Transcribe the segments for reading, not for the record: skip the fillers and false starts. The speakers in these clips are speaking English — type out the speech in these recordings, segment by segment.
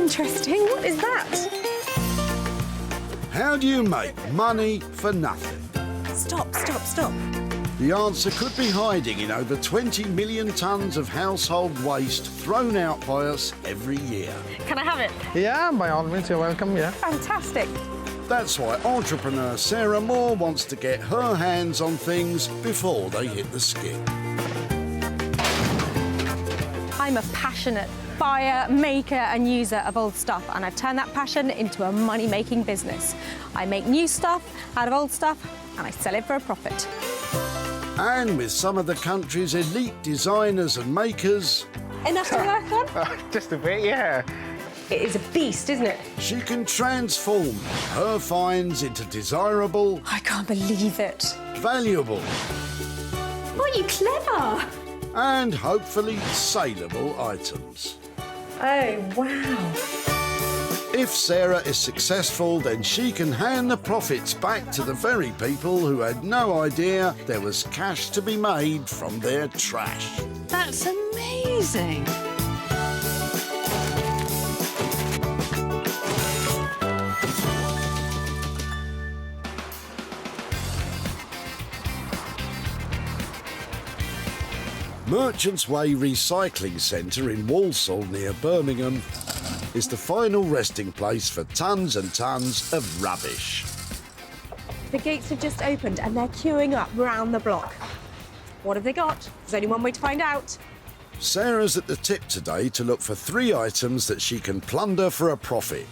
interesting. What is that? How do you make money for nothing? Stop. The answer could be hiding in over 20 million tonnes of household waste thrown out by us every year. Can I have it? Yeah, by all means, you're welcome, yeah. Fantastic. That's why entrepreneur Sarah Moore wants to get her hands on things before they hit the skip. I'm a passionate buyer, maker and user of old stuff, and I've turned that passion into a money-making business. I make new stuff out of old stuff and I sell it for a profit. And with some of the country's elite designers and makers... Enough to work on? Just a bit, yeah. It is a beast, isn't it? she can transform her finds into desirable, I can't believe it. valuable Oh, you clever. and hopefully saleable items. Oh, wow. If Sarah is successful, then she can hand the profits back to the very people who had no idea there was cash to be made from their trash. That's amazing. Merchants Way Recycling Centre in Walsall near Birmingham is the final resting place for tons and tons of rubbish. The gates have just opened and they're queuing up round the block. What have they got? There's only one way to find out. Sarah's at the tip today to look for 3 items that she can plunder for a profit.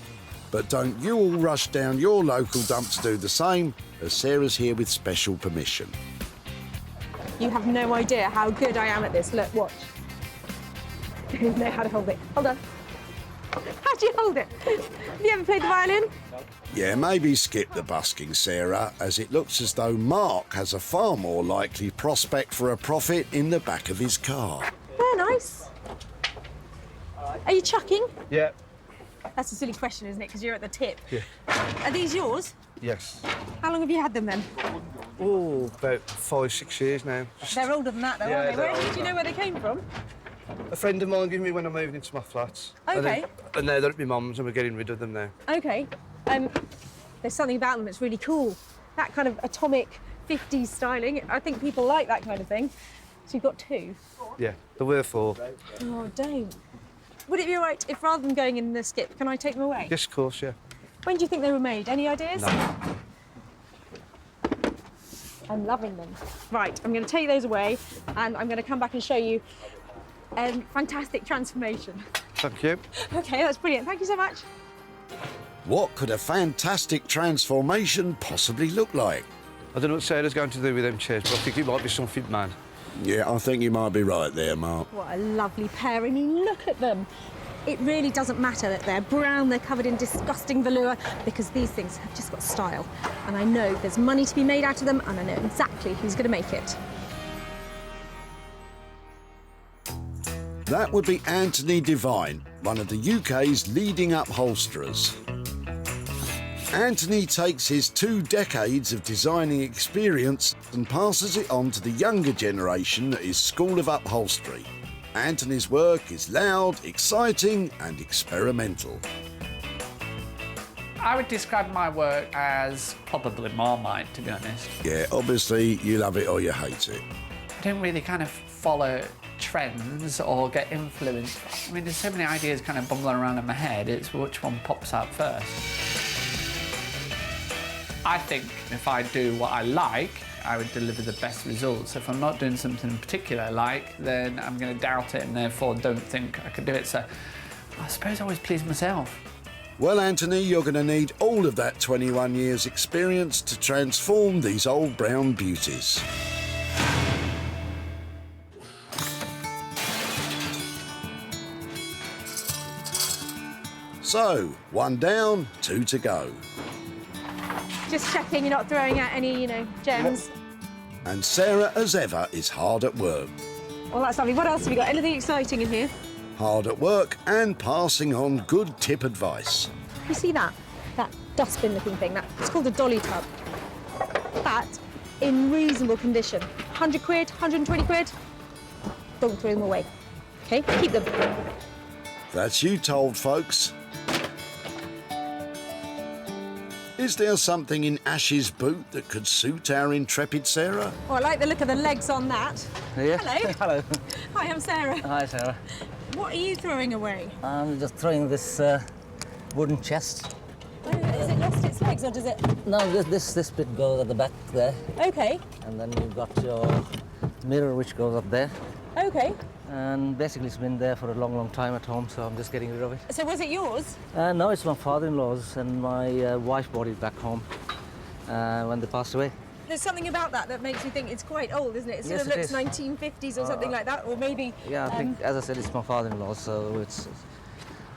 But don't you all rush down your local dump to do the same, as Sarah's here with special permission. You have no idea how good I am at this. Look, watch. I don't know how to hold it. Hold on. How do you hold it? Have you ever played the violin? Yeah, maybe skip the busking, Sarah, as it looks as though Mark has a far more likely prospect for a profit in the back of his car. Oh, nice. Are you chucking? Yeah. That's a silly question, isn't it? Because you're at the tip. Yeah. Are these yours? Yes. How long have you had them then? Oh, about 5, 6 years now. They're older than that, though, Yeah, aren't they? they're Do you know where they came from? A friend of mine gave me when I moved into my flats. Okay. And now they're at my mum's and we're getting rid of them now. Okay. There's something about them that's really cool. That kind of atomic 50s styling. I think people like that kind of thing. So you've got 2. Yeah, there were 4. Oh, don't. Would it be all right if, rather than going in the skip, can I take them away? Yes, of course, yeah. When do you think they were made? Any ideas? No. I'm loving them. Right, I'm going to take those away and I'm going to come back and show you fantastic transformation. Thank you. OK, that's brilliant. Thank you so much. What could a fantastic transformation possibly look like? I don't know what Sarah's going to do with them chairs, but I think it might be something mad. Yeah, I think you might be right there, Mark. What a lovely pair. I mean, look at them. It really doesn't matter that they're brown, they're covered in disgusting velour, because these things have just got style. And I know there's money to be made out of them, and I know exactly who's going to make it. That would be Anthony Devine, one of the UK's leading upholsterers. Anthony takes his 2 decades of designing experience and passes it on to the younger generation at his School of Upholstery. Anthony's work is loud, exciting and experimental. I would describe my work as probably Marmite, to be honest. Yeah, obviously you love it or you hate it. I don't really kind of follow trends or get influenced. I mean, there's so many ideas kind of bumbling around in my head, it's which one pops out first. I think if I do what I like, I would deliver the best results. If I'm not doing something in particular I like, then I'm going to doubt it and therefore don't think I could do it. So I suppose I always please myself. Well, Anthony, you're going to need all of that 21 years' experience to transform these old brown beauties. So, 1 down, 2 to go. Just checking you're not throwing out any, gems. And Sarah, as ever, is hard at work. Well, that's lovely. What else have you got? Anything exciting in here? Hard at work and passing on good tip advice. You see that? That dustbin-looking thing? It's called a dolly tub. That, in reasonable condition. 100 quid, 120 quid. Don't throw them away. OK? Keep them. That's you told, folks. Is there something in Ash's boot that could suit our intrepid Sarah? Oh, I like the look of the legs on that. Yeah. Hello. Hello. Hi, I'm Sarah. Hi, Sarah. What are you throwing away? I'm just throwing this wooden chest. Has it lost its legs or does it... No, this bit goes at the back there, Okay, and then you've got your mirror which goes up there. okay. And basically it's been there for a long, long time at home, so I'm just getting rid of it. So was it yours? No, it's my father-in-law's, and my wife bought it back home when they passed away. There's something about that that makes me think it's quite old, isn't it? It sort Yes, of it looks is. 1950s or something like that, or maybe... Yeah, I think, as I said, it's my father-in-law's, so it's...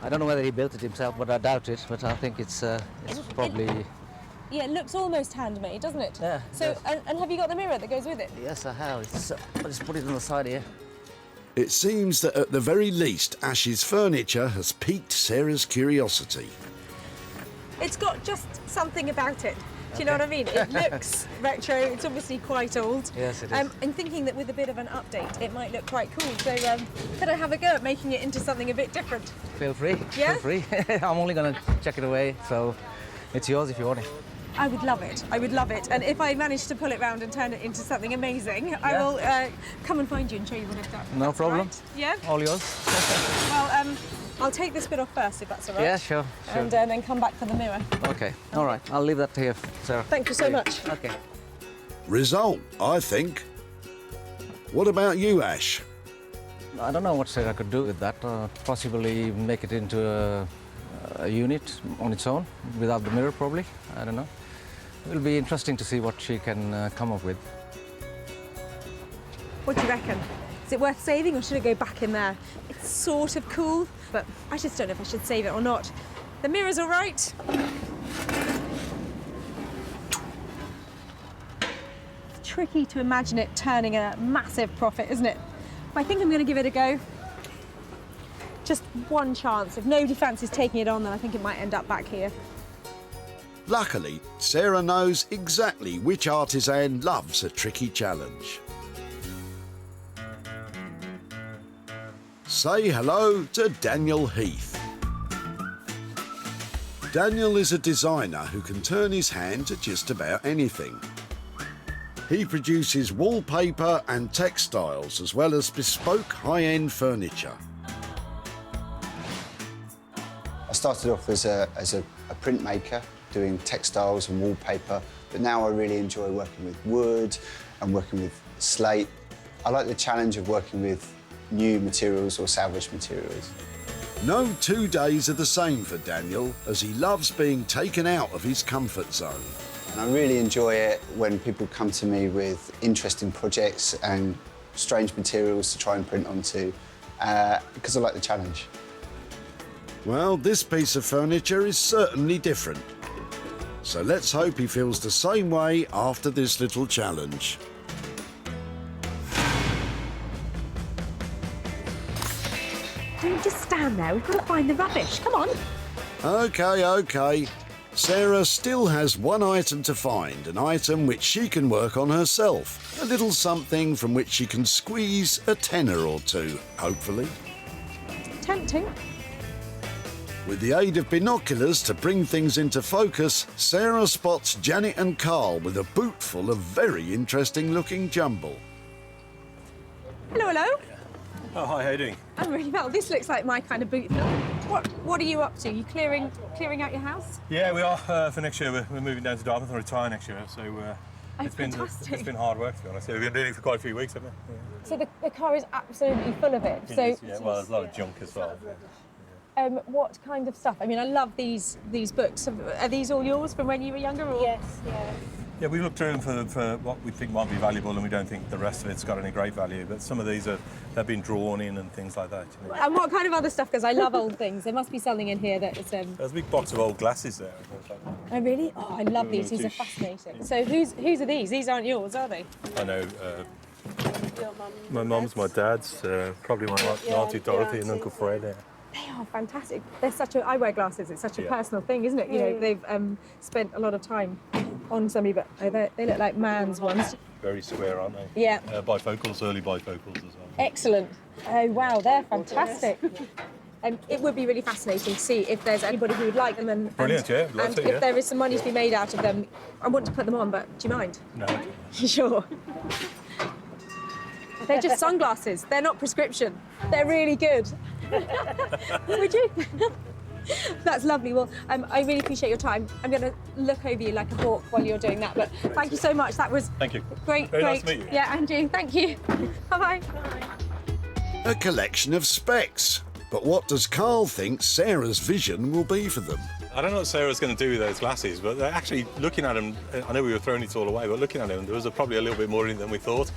I don't know whether he built it himself, but I doubt it, but I think it's probably... Yeah, it looks almost handmade, doesn't it? Yeah, So, it does. and have you got the mirror that goes with it? Yes, I have. I just put it on the side here. It seems that at the very least, Ash's furniture has piqued Sarah's curiosity. It's got just something about it. Do you know what I mean? It looks retro. It's obviously quite old. Yes, it is. I'm thinking that with a bit of an update, it might look quite cool. So could I have a go at making it into something a bit different? Feel free. Yeah? Feel free. I'm only going to check it away, so it's yours if you want it. I would love it. I would love it. And if I manage to pull it round and turn it into something amazing, I Yeah. will come and find you and show you what I've done. No That's problem. all right? Yeah? All yours. Well, I'll take this bit off first, if that's all right. Yeah, sure. And then come back for the mirror. Okay. All right. I'll leave that to you, Sarah. Thank you so much. Okay. Result, I think. What about you, Ash? I don't know what Sarah could do with that. Possibly make it into a unit on its own, without the mirror, probably. I don't know. It'll be interesting to see what she can come up with. What do you reckon? Is it worth saving or should it go back in there? It's sort of cool, but I just don't know if I should save it or not. The mirror's all right. It's tricky to imagine it turning a massive profit, isn't it? But I think I'm going to give it a go. Just one chance. If nobody fancies taking it on, then I think it might end up back here. Luckily, Sarah knows exactly which artisan loves a tricky challenge. Say hello to Daniel Heath. Daniel is a designer who can turn his hand to just about anything. He produces wallpaper and textiles as well as bespoke high-end furniture. I started off as a printmaker, doing textiles and wallpaper, but now I really enjoy working with wood and working with slate. I like the challenge of working with new materials or salvaged materials. No 2 days are the same for Daniel, as he loves being taken out of his comfort zone. And I really enjoy it when people come to me with interesting projects and strange materials to try and print onto, because I like the challenge. Well, this piece of furniture is certainly different. So let's hope he feels the same way after this little challenge. Don't just stand there. We've got to find the rubbish. Come on. OK. Sarah still has one item to find, an item which she can work on herself. A little something from which she can squeeze a tenner or two, hopefully. Tempting. With the aid of binoculars to bring things into focus, Sarah spots Janet and Carl with a boot full of very interesting-looking jumble. Hello, hello. Oh, hi, how you doing? I'm really well. This looks like my kind of boot. What are you up to? You clearing out your house? Yeah, we are. For next year, we're moving down to Dartmouth and retire next year, so it's been hard work, to be honest. Yeah, we've been doing it for quite a few weeks, haven't we? So the car is absolutely full of it. Yeah. So Yeah, well, there's a lot of junk as well. what kind of stuff? I mean, I love these books. Are these all yours from when you were younger? Or? Yes, yeah. Yeah, we've looked through them for what we think might be valuable, and we don't think the rest of it's got any great value. But some of these they've been drawn in and things like that. You know. And what kind of other stuff? Because I love old things. There must be something in here that is. There's a big box of old glasses there. Oh really? Oh, I love these. These are fascinating. So whose are these? These aren't yours, are they? I know. Your mum. My mum's, my dad's, probably my auntie Dorothy and Uncle Fred. Yeah. They are fantastic. They're such a. I wear glasses. It's such a personal thing, isn't it? You know, they've spent a lot of time on somebody, but they look like man's ones. Very square, aren't they? Yeah. Bifocals, early bifocals as well. Excellent. Oh wow, they're fantastic. It would be really fascinating to see if there's anybody who would like them Brilliant, yeah, love and to, if yeah. there is some money to be made out of them. I want to put them on, but do you mind? No. You sure? They're just sunglasses. They're not prescription. They're really good. Would you? That's lovely. Well, I really appreciate your time. I'm going to look over you like a hawk while you're doing that. But thank you so much. That was Thank you. great. Very great. nice to meet you. Yeah, Andrew. Thank you. Bye-bye. A collection of specs. But what does Carl think Sarah's vision will be for them? I don't know what Sarah's going to do with those glasses, but they're actually looking at them, I know we were throwing it all away, but looking at them, there was probably a little bit more in it than we thought.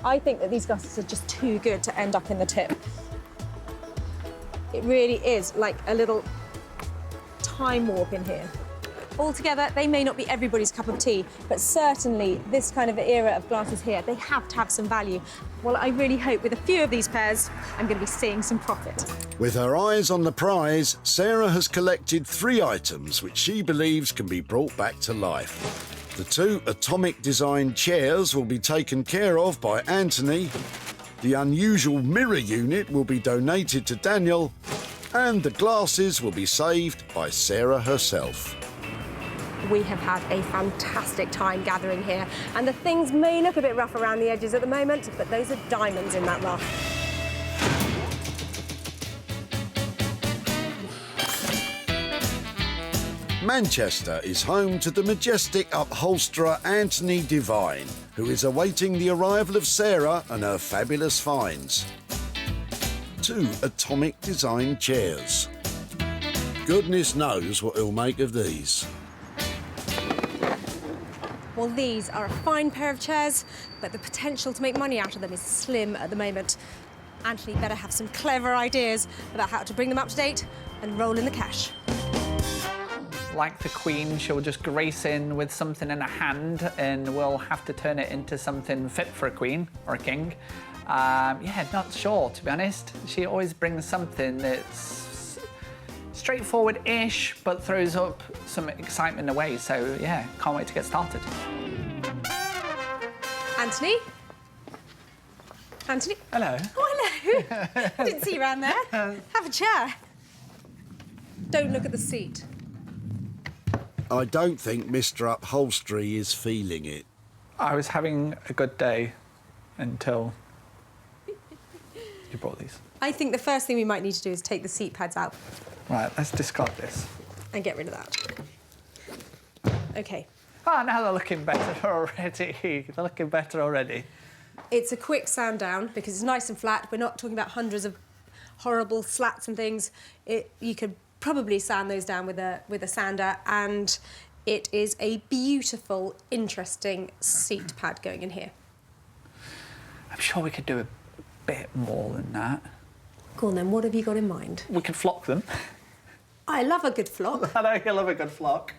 I think that these glasses are just too good to end up in the tip. It really is like a little time warp in here. Altogether, they may not be everybody's cup of tea, but certainly this kind of era of glasses here, they have to have some value. Well, I really hope with a few of these pairs, I'm going to be seeing some profit. With her eyes on the prize, Sarah has collected 3 items which she believes can be brought back to life. The 2 atomic design chairs will be taken care of by Anthony, the unusual mirror unit will be donated to Daniel, and the glasses will be saved by Sarah herself. We have had a fantastic time gathering here, and the things may look a bit rough around the edges at the moment, but those are diamonds in that rough. Manchester is home to the majestic upholsterer Anthony Devine, who is awaiting the arrival of Sarah and her fabulous finds. 2 atomic design chairs. Goodness knows what he'll make of these. Well, these are a fine pair of chairs, but the potential to make money out of them is slim at the moment. Anthony better have some clever ideas about how to bring them up to date and roll in the cash. Like the Queen, she'll just grace in with something in her hand and we'll have to turn it into something fit for a queen or a king. Yeah, not sure, to be honest. She always brings something that's straightforward-ish, but throws up some excitement away. So, yeah, can't wait to get started. Anthony? Anthony? Hello. Oh, hello. I didn't see you around there. Have a chair. Don't look at the seat. I don't think Mr. Upholstery is feeling it. I was having a good day until you brought these. I think the first thing we might need to do is take the seat pads out Right, let's discard this. and get rid of that. OK. Ah, now they're looking better already. They're looking better already. It's a quick sand down because it's nice and flat. We're not talking about hundreds of horrible slats and things. You could probably sand those down with a sander, and it is a beautiful, interesting seat pad going in here. I'm sure we could do a bit more than that. Go on then, what have you got in mind? We could flock them. I love a good flock. I know you love a good flock.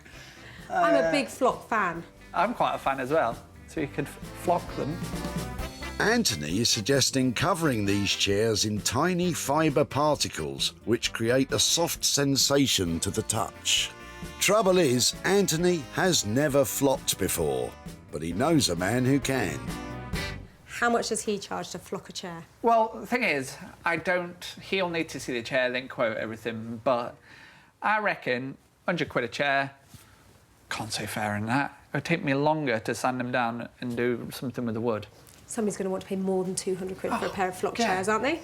I'm a big flock fan. I'm quite a fan as well, so you could flock them. Anthony is suggesting covering these chairs in tiny fibre particles which create a soft sensation to the touch. Trouble is, Anthony has never flocked before, but he knows a man who can. How much does he charge to flock a chair? Well, the thing is, he'll need to see the chair, then quote everything, but I reckon 100 quid a chair, can't say fairer than that. It would take me longer to sand them down and do something with the wood. Somebody's going to want to pay more than 200 quid for a pair of flock chairs, aren't they?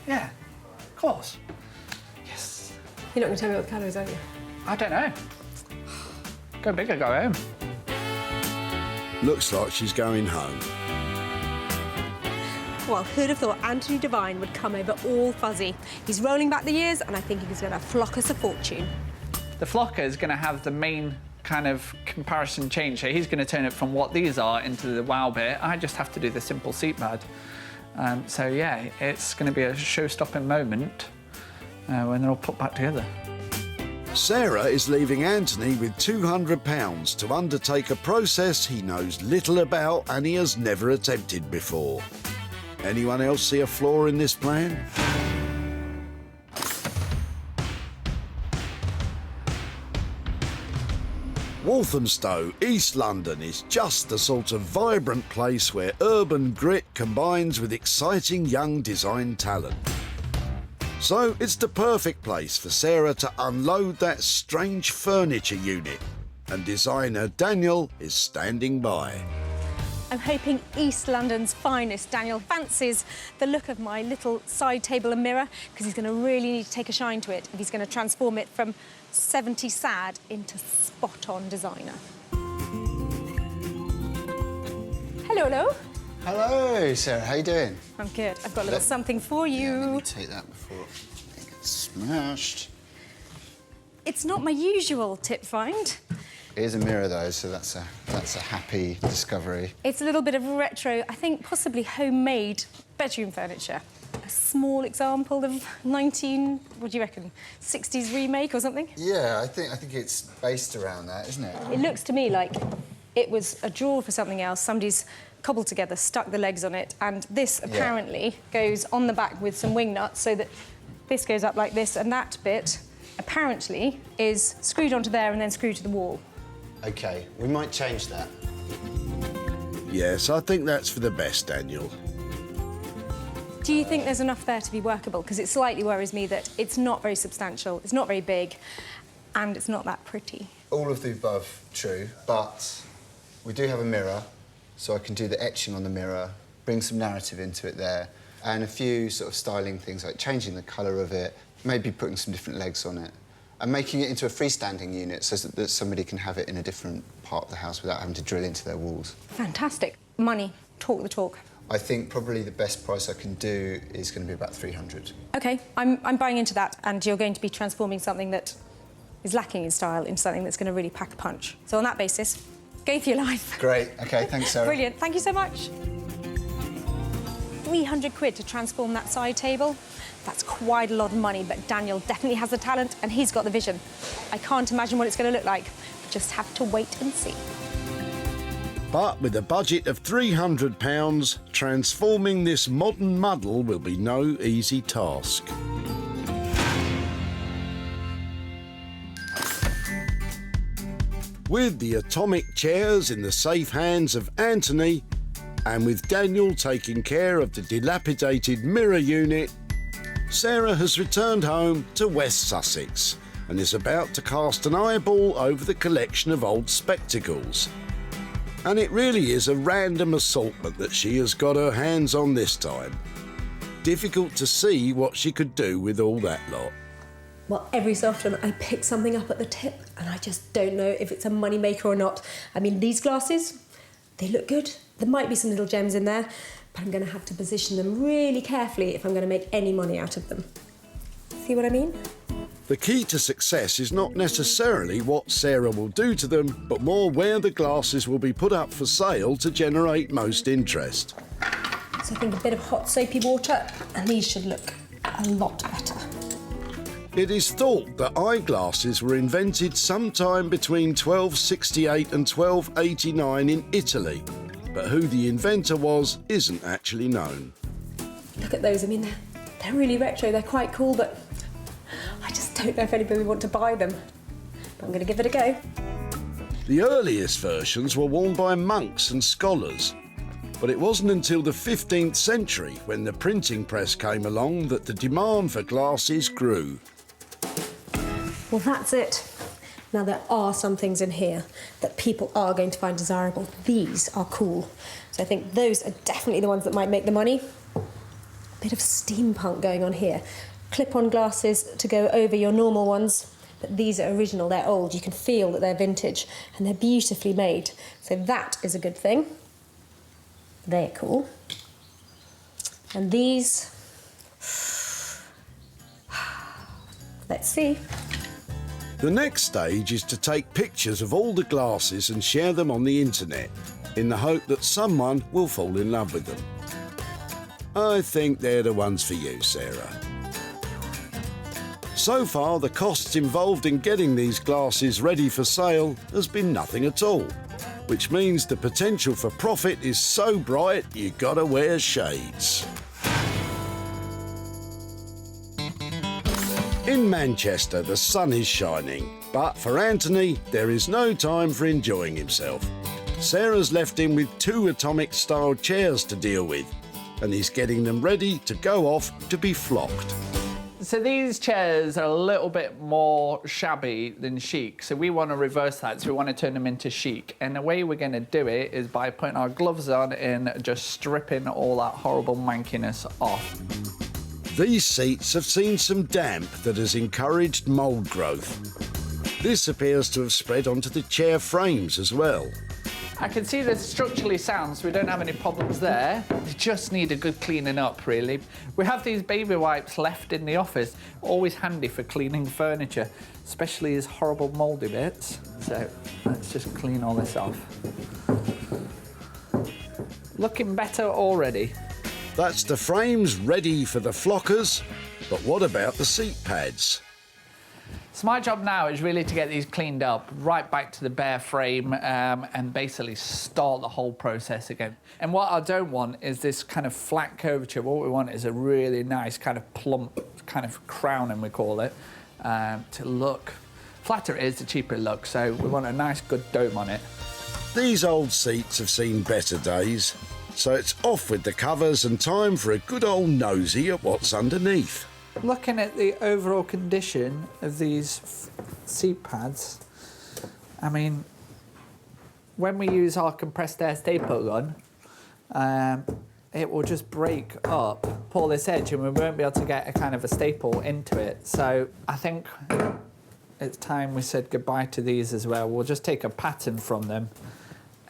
Yeah, of course. Yes. You're not going to tell me what the colour is, are you? I don't know. Go big or go home. Looks like she's going home. Well, who'd have thought Anthony Devine would come over all fuzzy? He's rolling back the years, and I think he's going to flock us a fortune. The flocker is going to have the main kind of comparison change here. He's going to turn it from what these are into the wow bit. I just have to do the simple seat pad. So, yeah, it's going to be a show-stopping moment when they're all put back together. Sarah is leaving Anthony with £200 to undertake a process he knows little about and he has never attempted before. Anyone else see a flaw in this plan? Walthamstow, East London is just the sort of vibrant place where urban grit combines with exciting young design talent. So it's the perfect place for Sarah to unload that strange furniture unit, and designer Daniel is standing by. I'm hoping East London's finest Daniel fancies the look of my little side table and mirror, because he's going to really need to take a shine to it if he's going to transform it from 70s sad into spot-on designer. Hello, hello. Hello, Sarah. How you doing? I'm good. I've got a little something for you. Yeah, let me take that before it gets smashed. It's not my usual tip find. It is a mirror, though, so that's a happy discovery. It's a little bit of retro, I think possibly homemade bedroom furniture. A small example of what do you reckon, 60s remake or something? Yeah, I think it's based around that, isn't it? It looks to me like it was a drawer for something else. Somebody's cobbled together, stuck the legs on it, and this apparently goes on the back with some wing nuts so that this goes up like this, and that bit apparently is screwed onto there and then screwed to the wall. OK, we might change that. Yes, I think that's for the best, Daniel. Do you think there's enough there to be workable? Because it slightly worries me that it's not very substantial, it's not very big, and it's not that pretty. All of the above true, but we do have a mirror, so I can do the etching on the mirror, bring some narrative into it there, and a few sort of styling things like changing the colour of it, maybe putting some different legs on it, and making it into a freestanding unit so that somebody can have it in a different part of the house without having to drill into their walls. Fantastic. Money. Talk the talk. I think probably the best price I can do is going to be about 300. OK, I'm buying into that, and you're going to be transforming something that is lacking in style into something that's going to really pack a punch. So on that basis, go for your life. Great. OK, thanks, Sarah. Brilliant. Thank you so much. 300 quid to transform that side table. That's quite a lot of money, but Daniel definitely has the talent and he's got the vision. I can't imagine what it's going to look like. We just have to wait and see. But with a budget of £300, transforming this modern muddle will be no easy task. With the atomic chairs in the safe hands of Anthony, and with Daniel taking care of the dilapidated mirror unit, Sarah has returned home to West Sussex and is about to cast an eyeball over the collection of old spectacles. And it really is a random assortment that she has got her hands on this time. Difficult to see what she could do with all that lot. Well, every so often I pick something up at the tip and I just don't know if it's a money maker or not. I mean, these glasses, they look good. There might be some little gems in there, but I'm going to have to position them really carefully if I'm going to make any money out of them. See what I mean? The key to success is not necessarily what Sarah will do to them, but more where the glasses will be put up for sale to generate most interest. So I think a bit of hot soapy water and these should look a lot better. It is thought that eyeglasses were invented sometime between 1268 and 1289 in Italy, but who the inventor was isn't actually known. Look at those, I mean, they're really retro, they're quite cool, but I just don't know if anybody would want to buy them. But I'm going to give it a go. The earliest versions were worn by monks and scholars, but it wasn't until the 15th century, when the printing press came along, that the demand for glasses grew. Well, that's it. Now, there are some things in here that people are going to find desirable. These are cool. So I think those are definitely the ones that might make the money. A bit of steampunk going on here. Clip-on glasses to go over your normal ones. But these are original, they're old. You can feel that they're vintage and they're beautifully made. So that is a good thing. They're cool. And these... Let's see. The next stage is to take pictures of all the glasses and share them on the internet, in the hope that someone will fall in love with them. I think they're the ones for you, Sarah. So far, the costs involved in getting these glasses ready for sale has been nothing at all, which means the potential for profit is so bright you gotta wear shades. In Manchester, the sun is shining, but for Anthony, there is no time for enjoying himself. Sarah's left him with 2 atomic-style chairs to deal with, and he's getting them ready to go off to be flocked. So these chairs are a little bit more shabby than chic, so we want to reverse that, so we want to turn them into chic. And the way we're going to do it is by putting our gloves on and just stripping all that horrible mankiness off. These seats have seen some damp that has encouraged mould growth. This appears to have spread onto the chair frames as well. I can see they're structurally sound, so we don't have any problems there. They just need a good cleaning up, really. We have these baby wipes left in the office, always handy for cleaning furniture, especially these horrible mouldy bits. So let's just clean all this off. Looking better already. That's the frames ready for the flockers, but what about the seat pads? So my job now is really to get these cleaned up, right back to the bare frame, and basically start the whole process again. And what I don't want is this kind of flat curvature. What we want is a really nice kind of plump kind of crowning, we call it, to look. Flatter it is, the cheaper it looks, so we want a nice good dome on it. These old seats have seen better days, so it's off with the covers and time for a good old nosy at what's underneath. Looking at the overall condition of these seat pads, I mean, when we use our compressed air staple gun, it will just break up, pull this edge, and we won't be able to get a kind of a staple into it. So I think it's time we said goodbye to these as well. We'll just take a pattern from them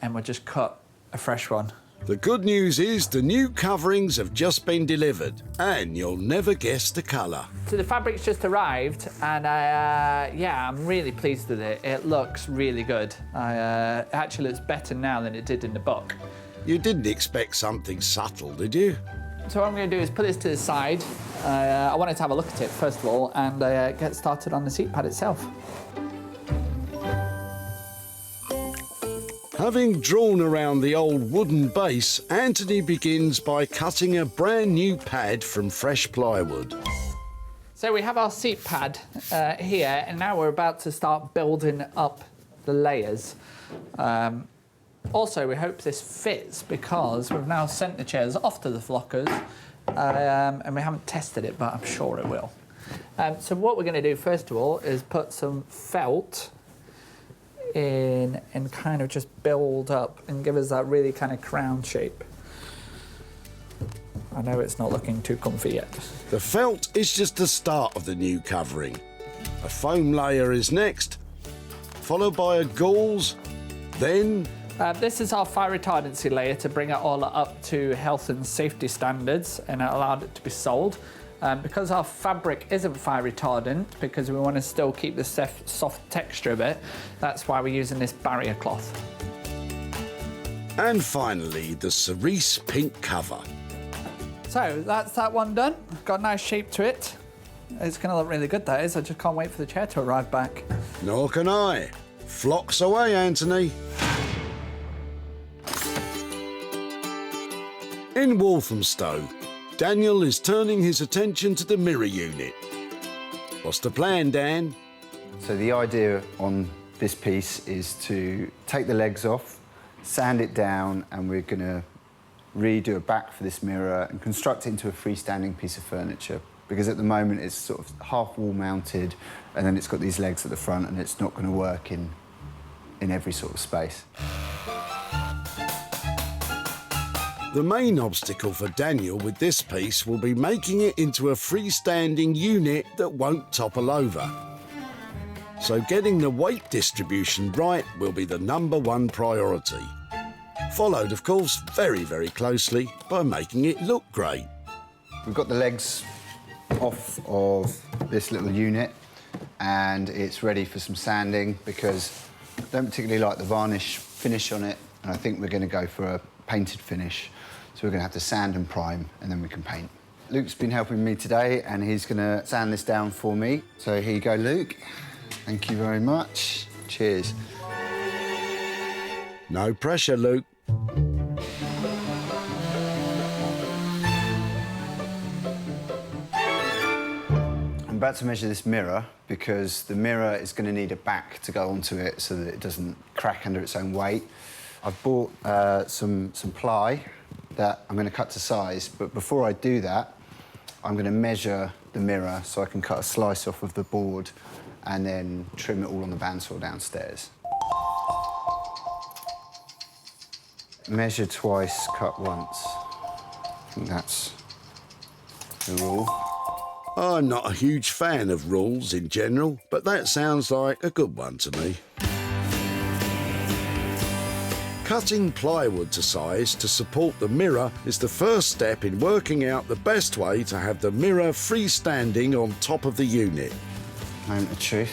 and we'll just cut a fresh one. The good news is the new coverings have just been delivered, and you'll never guess the colour. So the fabric's just arrived, and yeah, I'm really pleased with it. It looks really good. It actually looks better now than it did in the book. You didn't expect something subtle, did you? So what I'm going to do is put this to the side. I wanted to have a look at it first of all, and get started on the seat pad itself. Having drawn around the old wooden base, Anthony begins by cutting a brand new pad from fresh plywood. So we have our seat pad here, and now we're about to start building up the layers. Also, we hope this fits because we've now sent the chairs off to the flockers, and we haven't tested it, but I'm sure it will. So what we're going to do first of all is put some felt in and kind of just build up and give us that really kind of crown shape. I know it's not looking too comfy yet. The felt is just the start of the new covering. A foam layer is next, followed by a gauze, then... this is our fire retardancy layer to bring it all up to health and safety standards, and it allowed it to be sold. Because our fabric isn't fire retardant, because we want to still keep the soft texture of it, that's why we're using this barrier cloth. And finally, the cerise pink cover. So that's that one done. Got a nice shape to it. It's going to look really good, that is. I just can't wait for the chair to arrive back. Nor can I. Flocks away, Anthony. In Walthamstow, Daniel is turning his attention to the mirror unit. What's the plan, Dan? So the idea on this piece is to take the legs off, sand it down, and we're going to redo a back for this mirror and construct it into a freestanding piece of furniture. Because at the moment it's sort of half wall mounted, and then it's got these legs at the front, and it's not going to work in every sort of space. The main obstacle for Daniel with this piece will be making it into a freestanding unit that won't topple over. So getting the weight distribution right will be the #1 priority. Followed, of course, very, very closely by making it look great. We've got the legs off of this little unit, and it's ready for some sanding because I don't particularly like the varnish finish on it, and I think we're going to go for a painted finish. So we're going to have to sand and prime, and then we can paint. Luke's been helping me today, and he's going to sand this down for me. So here you go, Luke. Thank you very much. Cheers. No pressure, Luke. I'm about to measure this mirror because the mirror is going to need a back to go onto it so that it doesn't crack under its own weight. I've bought some ply that I'm going to cut to size, but before I do that, I'm going to measure the mirror so I can cut a slice off of the board and then trim it all on the bandsaw downstairs. Measure twice, cut once. I think that's the rule. I'm not a huge fan of rules in general, but that sounds like a good one to me. Cutting plywood to size to support the mirror is the first step in working out the best way to have the mirror freestanding on top of the unit. Moment of truth.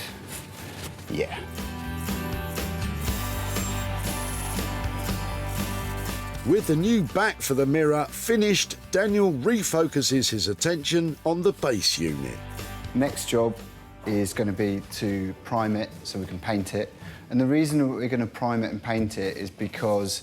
Yeah. With the new back for the mirror finished, Daniel refocuses his attention on the base unit. Next job is going to be to prime it so we can paint it. And the reason that we're going to prime it and paint it is because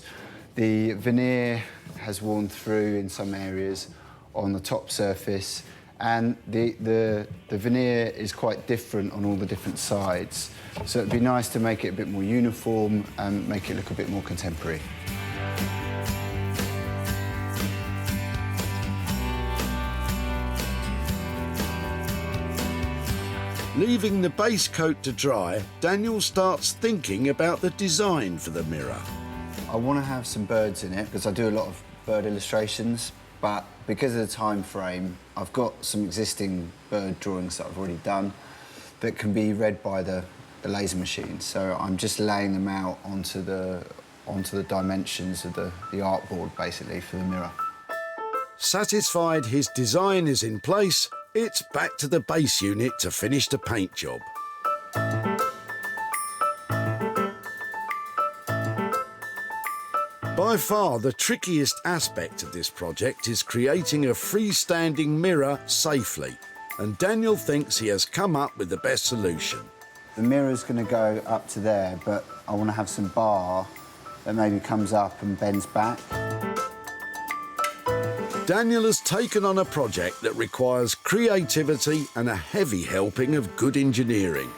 the veneer has worn through in some areas on the top surface, and the veneer is quite different on all the different sides. So it'd be nice to make it a bit more uniform and make it look a bit more contemporary. Leaving the base coat to dry, Daniel starts thinking about the design for the mirror. I want to have some birds in it because I do a lot of bird illustrations, but because of the time frame, I've got some existing bird drawings that I've already done that can be read by the laser machine. So I'm just laying them out onto the dimensions of the artboard, basically, for the mirror. Satisfied his design is in place, it's back to the base unit to finish the paint job. By far the trickiest aspect of this project is creating a freestanding mirror safely, and Daniel thinks he has come up with the best solution. The mirror's going to go up to there, but I want to have some bar that maybe comes up and bends back. Daniel has taken on a project that requires creativity and a heavy helping of good engineering.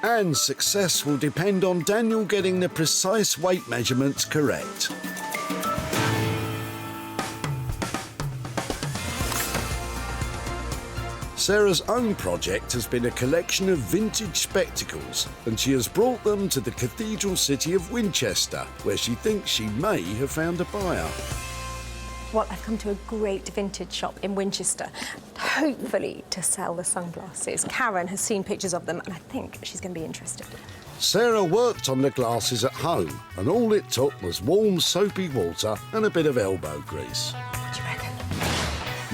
And success will depend on Daniel getting the precise weight measurements correct. Sarah's own project has been a collection of vintage spectacles, and she has brought them to the cathedral city of Winchester, where she thinks she may have found a buyer. Well, I've come to a great vintage shop in Winchester, hopefully to sell the sunglasses. Karen has seen pictures of them, and I think she's going to be interested. Sarah worked on the glasses at home, and all it took was warm soapy water and a bit of elbow grease. What do you reckon?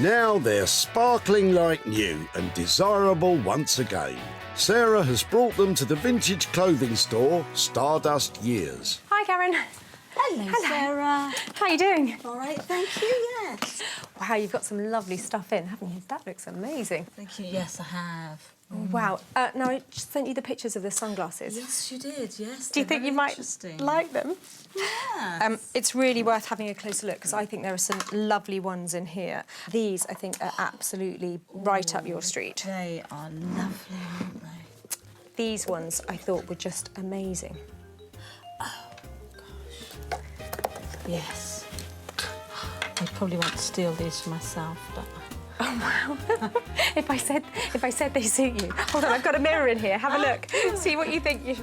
Now they're sparkling like new and desirable once again. Sarah has brought them to the vintage clothing store, Stardust Years. Hi, Karen. Hello, Sarah. How are you doing? All right, thank you, yes. Wow, you've got some lovely stuff in, haven't you? That looks amazing. Thank you, yes, I have. Wow. Now, I just sent you the pictures of the sunglasses. Yes, you did, yes. Do you think you might like them? Yes. It's really worth having a closer look, because I think there are some lovely ones in here. These, I think, are absolutely right up your street. They are lovely, aren't they? These ones, I thought, were just amazing. Yes. I probably want to steal these for myself, but... Oh, wow. if I said they suit you. Hold on, I've got a mirror in here. Have a look. See what you think.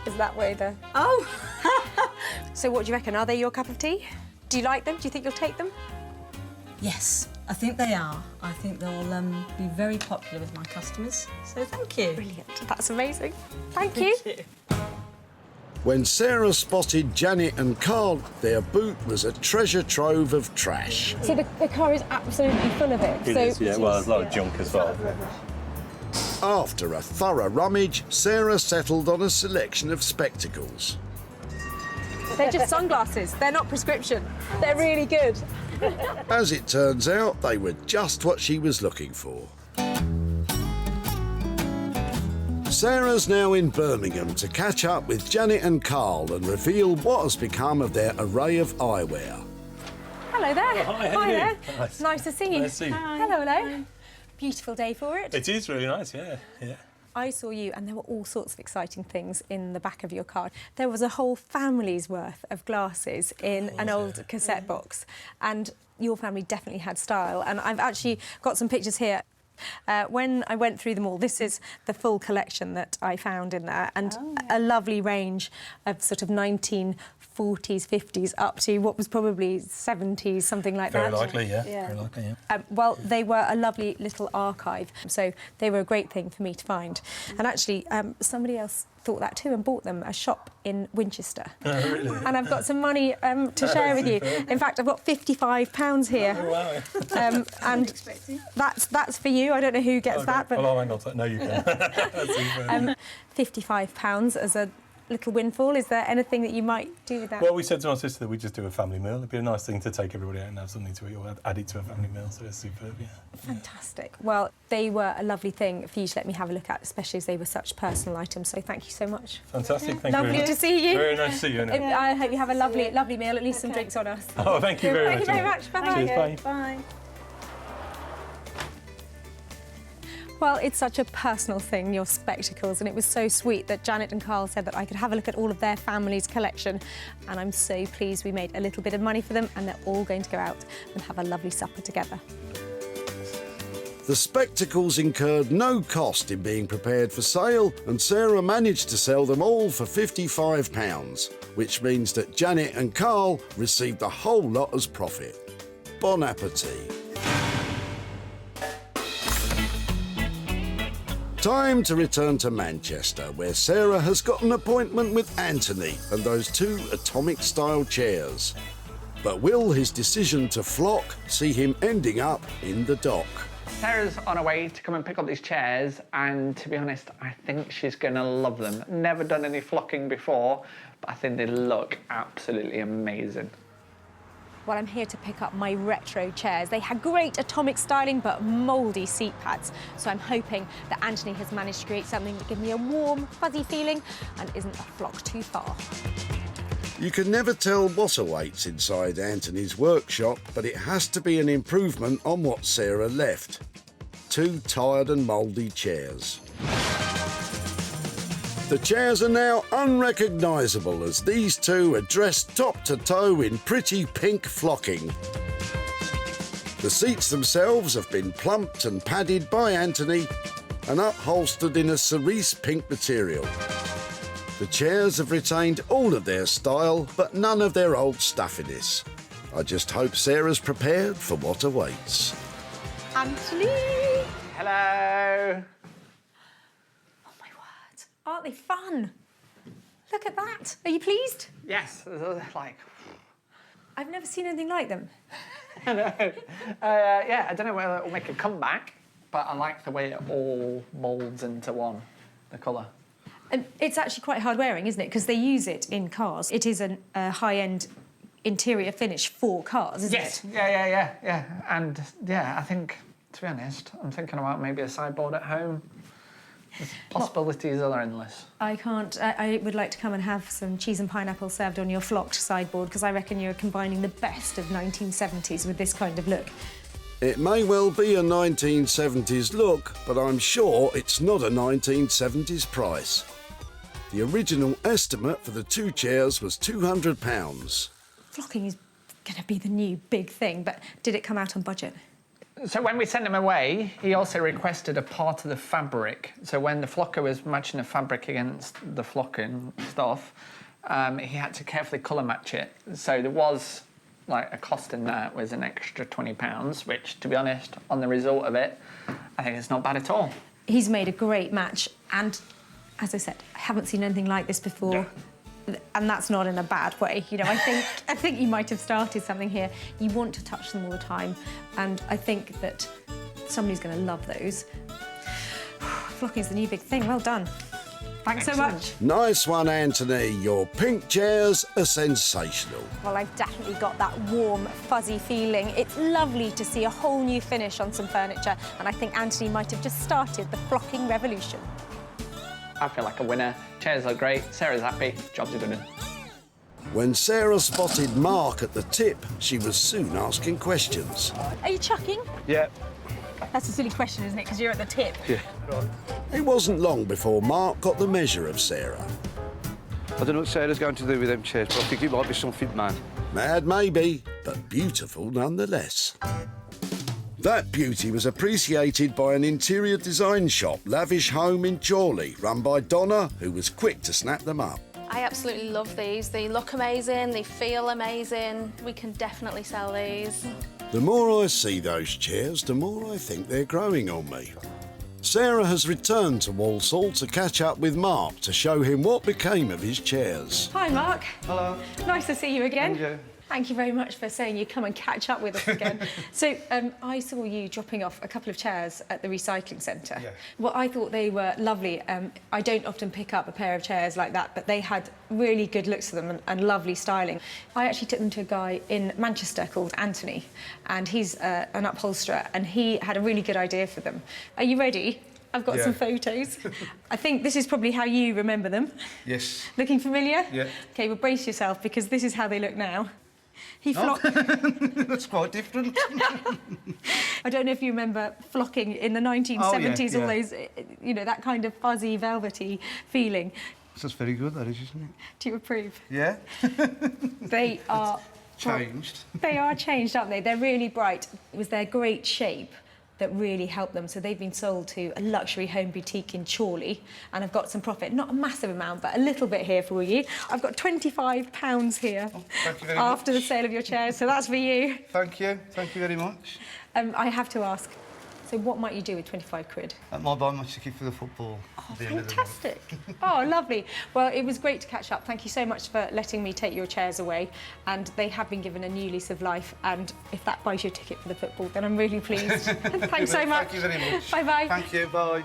Is that way there? Oh! So what do you reckon? Are they your cup of tea? Do you like them? Do you think you'll take them? Yes, I think they are. I think they'll be very popular with my customers, so thank you. Brilliant. That's amazing. Thank you. When Sarah spotted Janet and Carl, their boot was a treasure trove of trash. So the car is absolutely full of it. It is, yeah. Well, there's a lot of junk as well. After a thorough rummage, Sarah settled on a selection of spectacles. They're just sunglasses. They're not prescription. They're really good. As it turns out, they were just what she was looking for. Sarah's now in Birmingham to catch up with Janet and Carl and reveal what has become of their array of eyewear. Hello there. Oh, hi, how Hi you there. doing? Nice to see you. Nice to see you. Hello, hello. Beautiful day for it. It is really nice, yeah. I saw you and there were all sorts of exciting things in the back of your card. There was a whole family's worth of glasses in an old cassette box, and your family definitely had style. And I've actually got some pictures here. When I went through them all, this is the full collection that I found in there, and a lovely range of sort of 1940s, 50s up to what was probably 70s, something like that. Very likely, yeah. Very likely, yeah. Well, they were a lovely little archive, so they were a great thing for me to find. And actually, somebody else thought that too and bought them, a shop in Winchester. Oh, really? And I've got some money to share with you. In fact, I've got £55 here. Oh, wow. And that's for you. I don't know who gets that, but... Well, I'll hang on to that. No, you can. £55 as a little windfall. Is there anything that you might do with that? Well, we said to my sister that we'd just do a family meal. It'd be a nice thing to take everybody out and have something to eat, or add it to a family meal, so it's superb, yeah. Fantastic. Well, they were a lovely thing for you to let me have a look at, especially as they were such personal items, so thank you so much. Fantastic, thank you very Lovely much. to see you. Very nice to see you. Anyway. I hope you have a lovely meal, at least some drinks on us. Oh, thank you very much. Thank you very much. Bye-bye. Cheers, bye. Bye. Well, it's such a personal thing, your spectacles, and it was so sweet that Janet and Carl said that I could have a look at all of their family's collection, and I'm so pleased we made a little bit of money for them, and they're all going to go out and have a lovely supper together. The spectacles incurred no cost in being prepared for sale, and Sarah managed to sell them all for £55, which means that Janet and Carl received the whole lot as profit. Bon appetit. Time to return to Manchester, where Sarah has got an appointment with Anthony and those two atomic-style chairs. But will his decision to flock see him ending up in the dock? Sarah's on her way to come and pick up these chairs, and to be honest, I think she's going to love them. Never done any flocking before, but I think they look absolutely amazing. Well, I'm here to pick up my retro chairs. They had great atomic styling, but mouldy seat pads. So I'm hoping that Anthony has managed to create something that gives me a warm, fuzzy feeling and isn't a flock too far. You can never tell what awaits inside Anthony's workshop, but it has to be an improvement on what Sarah left. Two tired and mouldy chairs. The chairs are now unrecognisable as these two are dressed top to toe in pretty pink flocking. The seats themselves have been plumped and padded by Anthony and upholstered in a cerise pink material. The chairs have retained all of their style, but none of their old stuffiness. I just hope Sarah's prepared for what awaits. Anthony! Hello. Aren't they fun? Look at that. Are you pleased? Yes, like... I've never seen anything like them. I know. Yeah, I don't know whether it'll make a comeback, but I like the way it all moulds into one, the colour. And it's actually quite hard wearing, isn't it? Because they use it in cars. It is a high-end interior finish for cars, isn't it? Yes, yeah. And, yeah, I think, to be honest, I'm thinking about maybe a sideboard at home. The possibilities are endless. I would like to come and have some cheese and pineapple served on your flocked sideboard, because I reckon you're combining the best of 1970s with this kind of look. It may well be a 1970s look, but I'm sure it's not a 1970s price. The original estimate for the two chairs was £200. Flocking is going to be the new big thing, but did it come out on budget? So when we sent him away, he also requested a part of the fabric. So when the flocker was matching the fabric against the flocking stuff, he had to carefully colour match it. So there was like a cost in that, was an extra £20, which, to be honest, on the result of it, I think it's not bad at all. He's made a great match, and as I said, I haven't seen anything like this before. Yeah. And that's not in a bad way. You know, I think you might have started something here. You want to touch them all the time, and I think that somebody's going to love those. Flocking's the new big thing. Well done. Thanks so much. Nice one, Anthony. Your pink chairs are sensational. Well, I've definitely got that warm, fuzzy feeling. It's lovely to see a whole new finish on some furniture, and I think Anthony might have just started the flocking revolution. I feel like a winner. Chairs are great. Sarah's happy. Jobs are done. When Sarah spotted Mark at the tip, she was soon asking questions. Are you chucking? Yeah. That's a silly question, isn't it? Because you're at the tip. Yeah. It wasn't long before Mark got the measure of Sarah. I don't know what Sarah's going to do with them chairs, but I think it might be something mad. Mad maybe, but beautiful nonetheless. That beauty was appreciated by an interior design shop, Lavish Home in Chorley, run by Donna, who was quick to snap them up. I absolutely love these. They look amazing, they feel amazing. We can definitely sell these. The more I see those chairs, the more I think they're growing on me. Sarah has returned to Walsall to catch up with Mark to show him what became of his chairs. Hi, Mark. Hello. Nice to see you again. And you. Thank you very much for saying you'd come and catch up with us again. So I saw you dropping off a couple of chairs at the recycling centre. Yeah. Well, I thought they were lovely. I don't often pick up a pair of chairs like that, but they had really good looks to them and lovely styling. I actually took them to a guy in Manchester called Anthony, and he's an upholsterer, and he had a really good idea for them. Are you ready? I've got some photos. I think this is probably how you remember them. Yes. Looking familiar? Yeah. OK, well, brace yourself, because this is how they look now. He flocked. That's quite different. I don't know if you remember flocking in the 1970s, all those, you know, that kind of fuzzy, velvety feeling. That's very good, that is, isn't it? Do you approve? Yeah. They are... Changed. They are changed, aren't they? They're really bright. It was their great shape that really helped them. So they've been sold to a luxury home boutique in Chorley and have got some profit. Not a massive amount, but a little bit here for you. I've got £25 here thank you very after much. the sale of your chairs, so that's for you. Thank you very much. I have to ask, so what might you do with 25 quid? That might buy my ticket for the football. Oh, fantastic. Oh, lovely. Well, it was great to catch up. Thank you so much for letting me take your chairs away. And they have been given a new lease of life. And if that buys you a ticket for the football, then I'm really pleased. Thanks so much. Thank you very much. Bye-bye. Thank you, bye.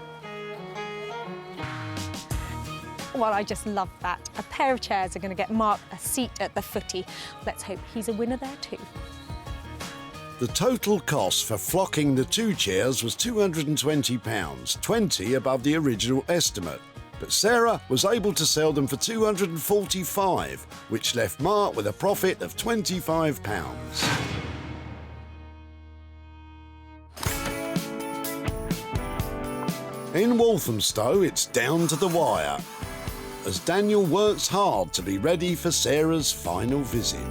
Well, I just love that. A pair of chairs are going to get Mark a seat at the footy. Let's hope he's a winner there too. The total cost for flocking the two chairs was £220, 20 above the original estimate. But Sarah was able to sell them for £245, which left Mark with a profit of £25. In Walthamstow, it's down to the wire, as Daniel works hard to be ready for Sarah's final visit.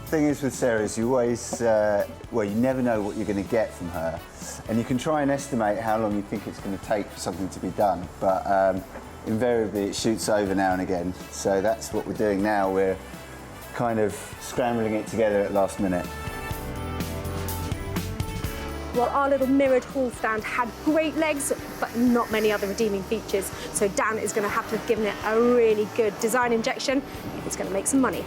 The thing is with Sarah is you always, well, you never know what you're going to get from her. And you can try and estimate how long you think it's going to take for something to be done. But invariably it shoots over now and again. So that's what we're doing now. We're kind of scrambling it together at last minute. Well, our little mirrored hall stand had great legs, but not many other redeeming features. So Dan is going to have to have given it a really good design injection if it's going to make some money.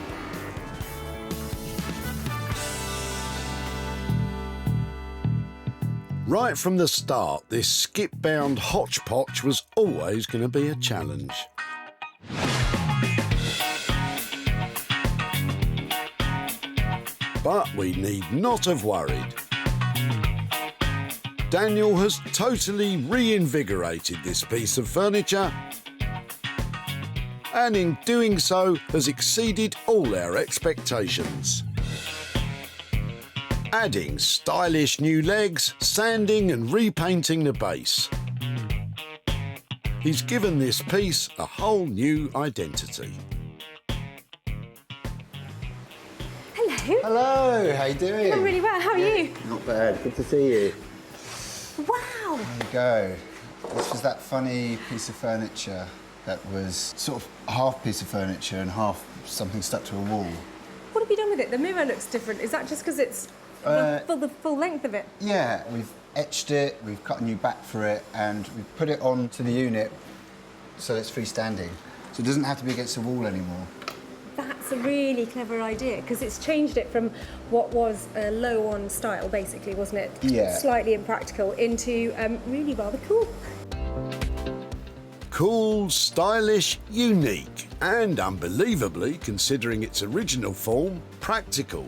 Right from the start, this skip-bound hodgepodge was always going to be a challenge. But we need not have worried. Daniel has totally reinvigorated this piece of furniture, and in doing so has exceeded all our expectations. Adding stylish new legs, sanding and repainting the base. He's given this piece a whole new identity. Hello. Hello, how you doing? I'm really well. How are you? Not bad, good to see you. Wow. There we go. This was that funny piece of furniture that was sort of half piece of furniture and half something stuck to a wall. What have you done with it? The mirror looks different. Is that just because it's the full length of it? Yeah, we've etched it, we've cut a new back for it, and we've put it onto the unit so it's freestanding. So it doesn't have to be against the wall anymore. That's a really clever idea, because it's changed it from what was a low-on style, basically, wasn't it? Yeah. Slightly impractical, into really rather cool. Cool, stylish, unique, and unbelievably, considering its original form, practical.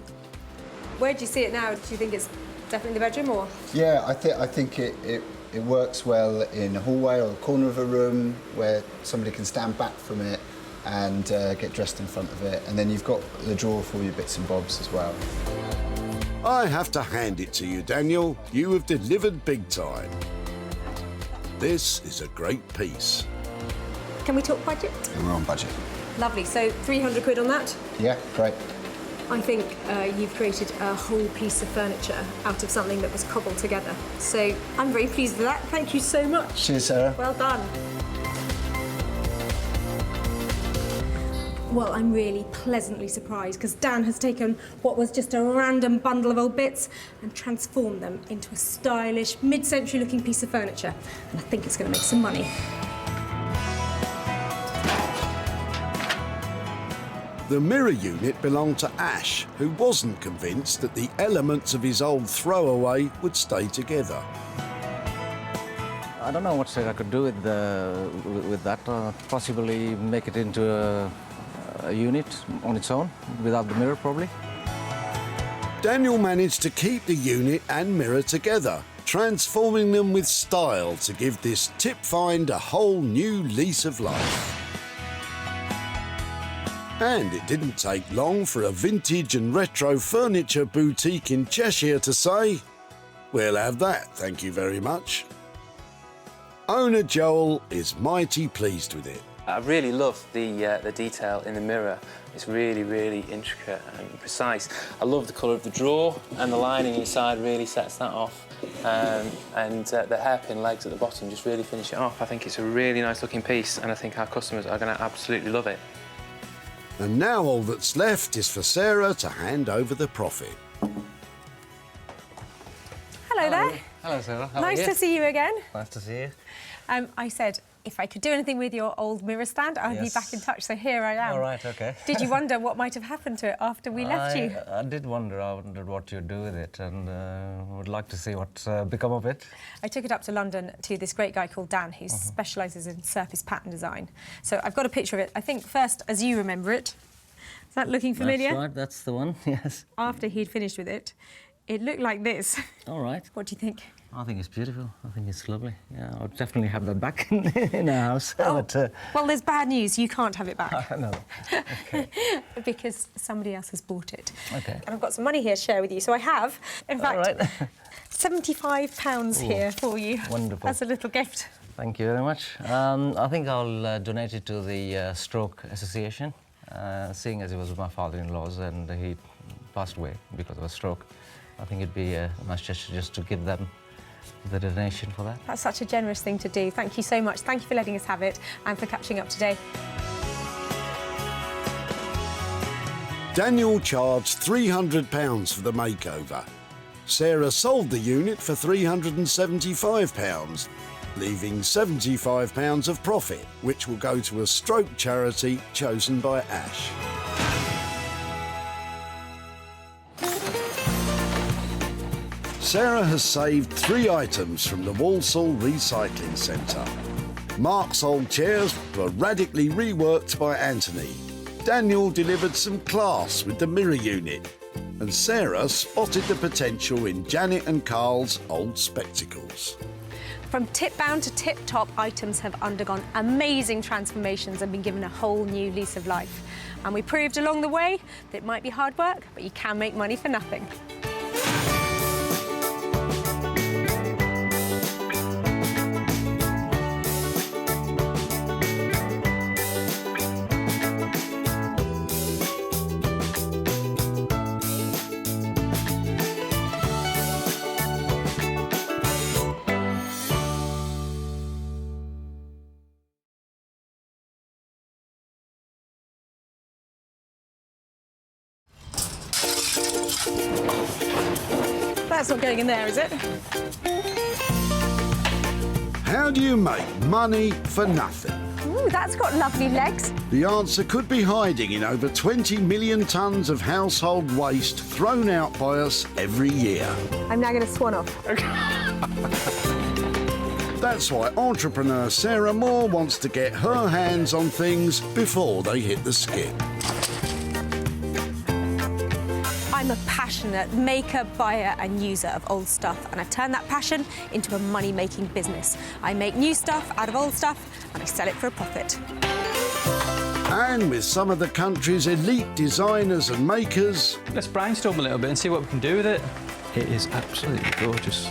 Where do you see it now? Do you think it's definitely the bedroom, or? Yeah, I think it works well in a hallway or a corner of a room where somebody can stand back from it and get dressed in front of it. And then you've got the drawer for your bits and bobs as well. I have to hand it to you, Daniel. You have delivered big time. This is a great piece. Can we talk budget? We're on budget. Lovely, so 300 quid on that. Yeah, great. I think you've created a whole piece of furniture out of something that was cobbled together. So I'm very pleased with that. Thank you so much. Cheers, Sarah. Well done. Well, I'm really pleasantly surprised because Dan has taken what was just a random bundle of old bits and transformed them into a stylish, mid-century looking piece of furniture. And I think it's going to make some money. The mirror unit belonged to Ash, who wasn't convinced that the elements of his old throwaway would stay together. I don't know what I could do with that. Possibly make it into a unit on its own, without the mirror probably. Daniel managed to keep the unit and mirror together, transforming them with style to give this tip find a whole new lease of life. And it didn't take long for a vintage and retro furniture boutique in Cheshire to say, "We'll have that, thank you very much." Owner Joel is mighty pleased with it. I really love the detail in the mirror. It's really, really intricate and precise. I love the colour of the drawer, and the lining inside really sets that off. And the hairpin legs at the bottom just really finish it off. I think it's a really nice looking piece, and I think our customers are going to absolutely love it. And now all that's left is for Sarah to hand over the profit. Hello there. Hello, Sarah. How are Nice you? to see you again. Nice to see you. I said if I could do anything with your old mirror stand, I'd be back in touch, so here I am. All right, OK. Did you wonder what might have happened to it after we left you? I did wonder. I wondered what you'd do with it, and would like to see what's become of it. I took it up to London to this great guy called Dan, who specialises in surface pattern design. So I've got a picture of it, I think, first as you remember it. Is that looking familiar? That's right, that's the one, yes. After he'd finished with it, it looked like this. All right. What do you think? I think it's beautiful. I think it's lovely. Yeah, I'll definitely have that back in our house. Oh, but, well, there's bad news. You can't have it back. no. OK. Because somebody else has bought it. OK. And I've got some money here to share with you. So I have, in fact, All right. £75 here for you. Wonderful. As a little gift. Thank you very much. I think I'll donate it to the Stroke Association, seeing as it was my father-in-law's and he passed away because of a stroke. I think it'd be a nice gesture just to give them the donation for that. That's such a generous thing to do. Thank you so much. Thank you for letting us have it and for catching up today. Daniel charged £300 for the makeover. Sarah sold the unit for £375, leaving £75 of profit, which will go to a stroke charity chosen by Ash. Sarah has saved 3 items from the Walsall Recycling Centre. Mark's old chairs were radically reworked by Anthony. Daniel delivered some class with the mirror unit. And Sarah spotted the potential in Janet and Carl's old spectacles. From tip-bound to tip-top, items have undergone amazing transformations and been given a whole new lease of life. And we proved along the way that it might be hard work, but you can make money for nothing. That's not going in there, is it? How do you make money for nothing? Ooh, that's got lovely legs. The answer could be hiding in over 20 million tonnes of household waste thrown out by us every year. I'm now going to swan off. That's why entrepreneur Sarah Moore wants to get her hands on things before they hit the skip. I'm a passionate maker, buyer and user of old stuff, and I've turned that passion into a money-making business. I make new stuff out of old stuff and I sell it for a profit. And with some of the country's elite designers and makers, let's brainstorm a little bit and see what we can do with it. It is absolutely gorgeous.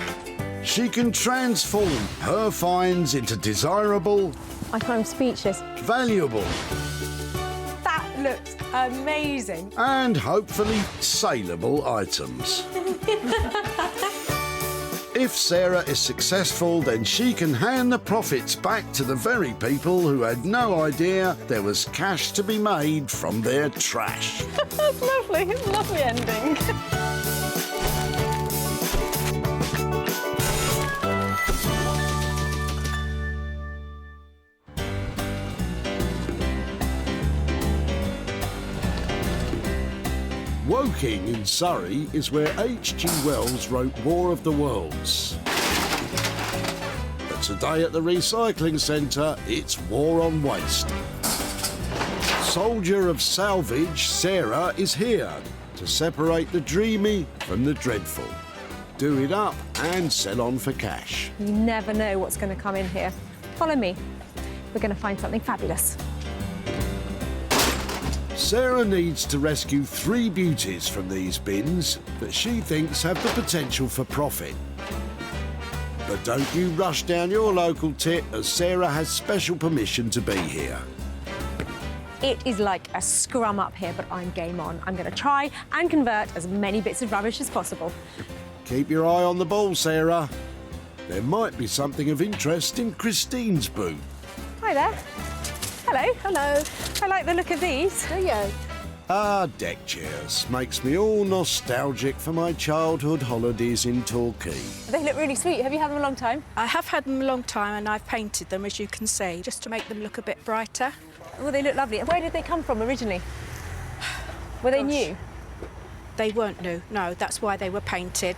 she can transform her finds into desirable, I'm speechless. valuable, That looks amazing. and hopefully saleable items. If Sarah is successful, then she can hand the profits back to the very people who had no idea there was cash to be made from their trash. That's lovely. It's a lovely ending. Woking in Surrey is where H.G. Wells wrote War of the Worlds. But today at the recycling centre, it's war on waste. Soldier of salvage, Sarah is here to separate the dreamy from the dreadful. Do it up and sell on for cash. You never know what's going to come in here. Follow me. We're going to find something fabulous. Sarah needs to rescue 3 beauties from these bins that she thinks have the potential for profit. But don't you rush down your local tit, as Sarah has special permission to be here. It is like a scrum up here, but I'm game on. I'm going to try and convert as many bits of rubbish as possible. Keep your eye on the ball, Sarah. There might be something of interest in Christine's booth. Hi there. Hello. Hello. I like the look of these. Do you? Ah, deck chairs. Makes me all nostalgic for my childhood holidays in Torquay. They look really sweet. Have you had them a long time? I have had them a long time and I've painted them, as you can see, just to make them look a bit brighter. Well, they look lovely. Where did they come from originally? Were they new? They weren't new, no. That's why they were painted.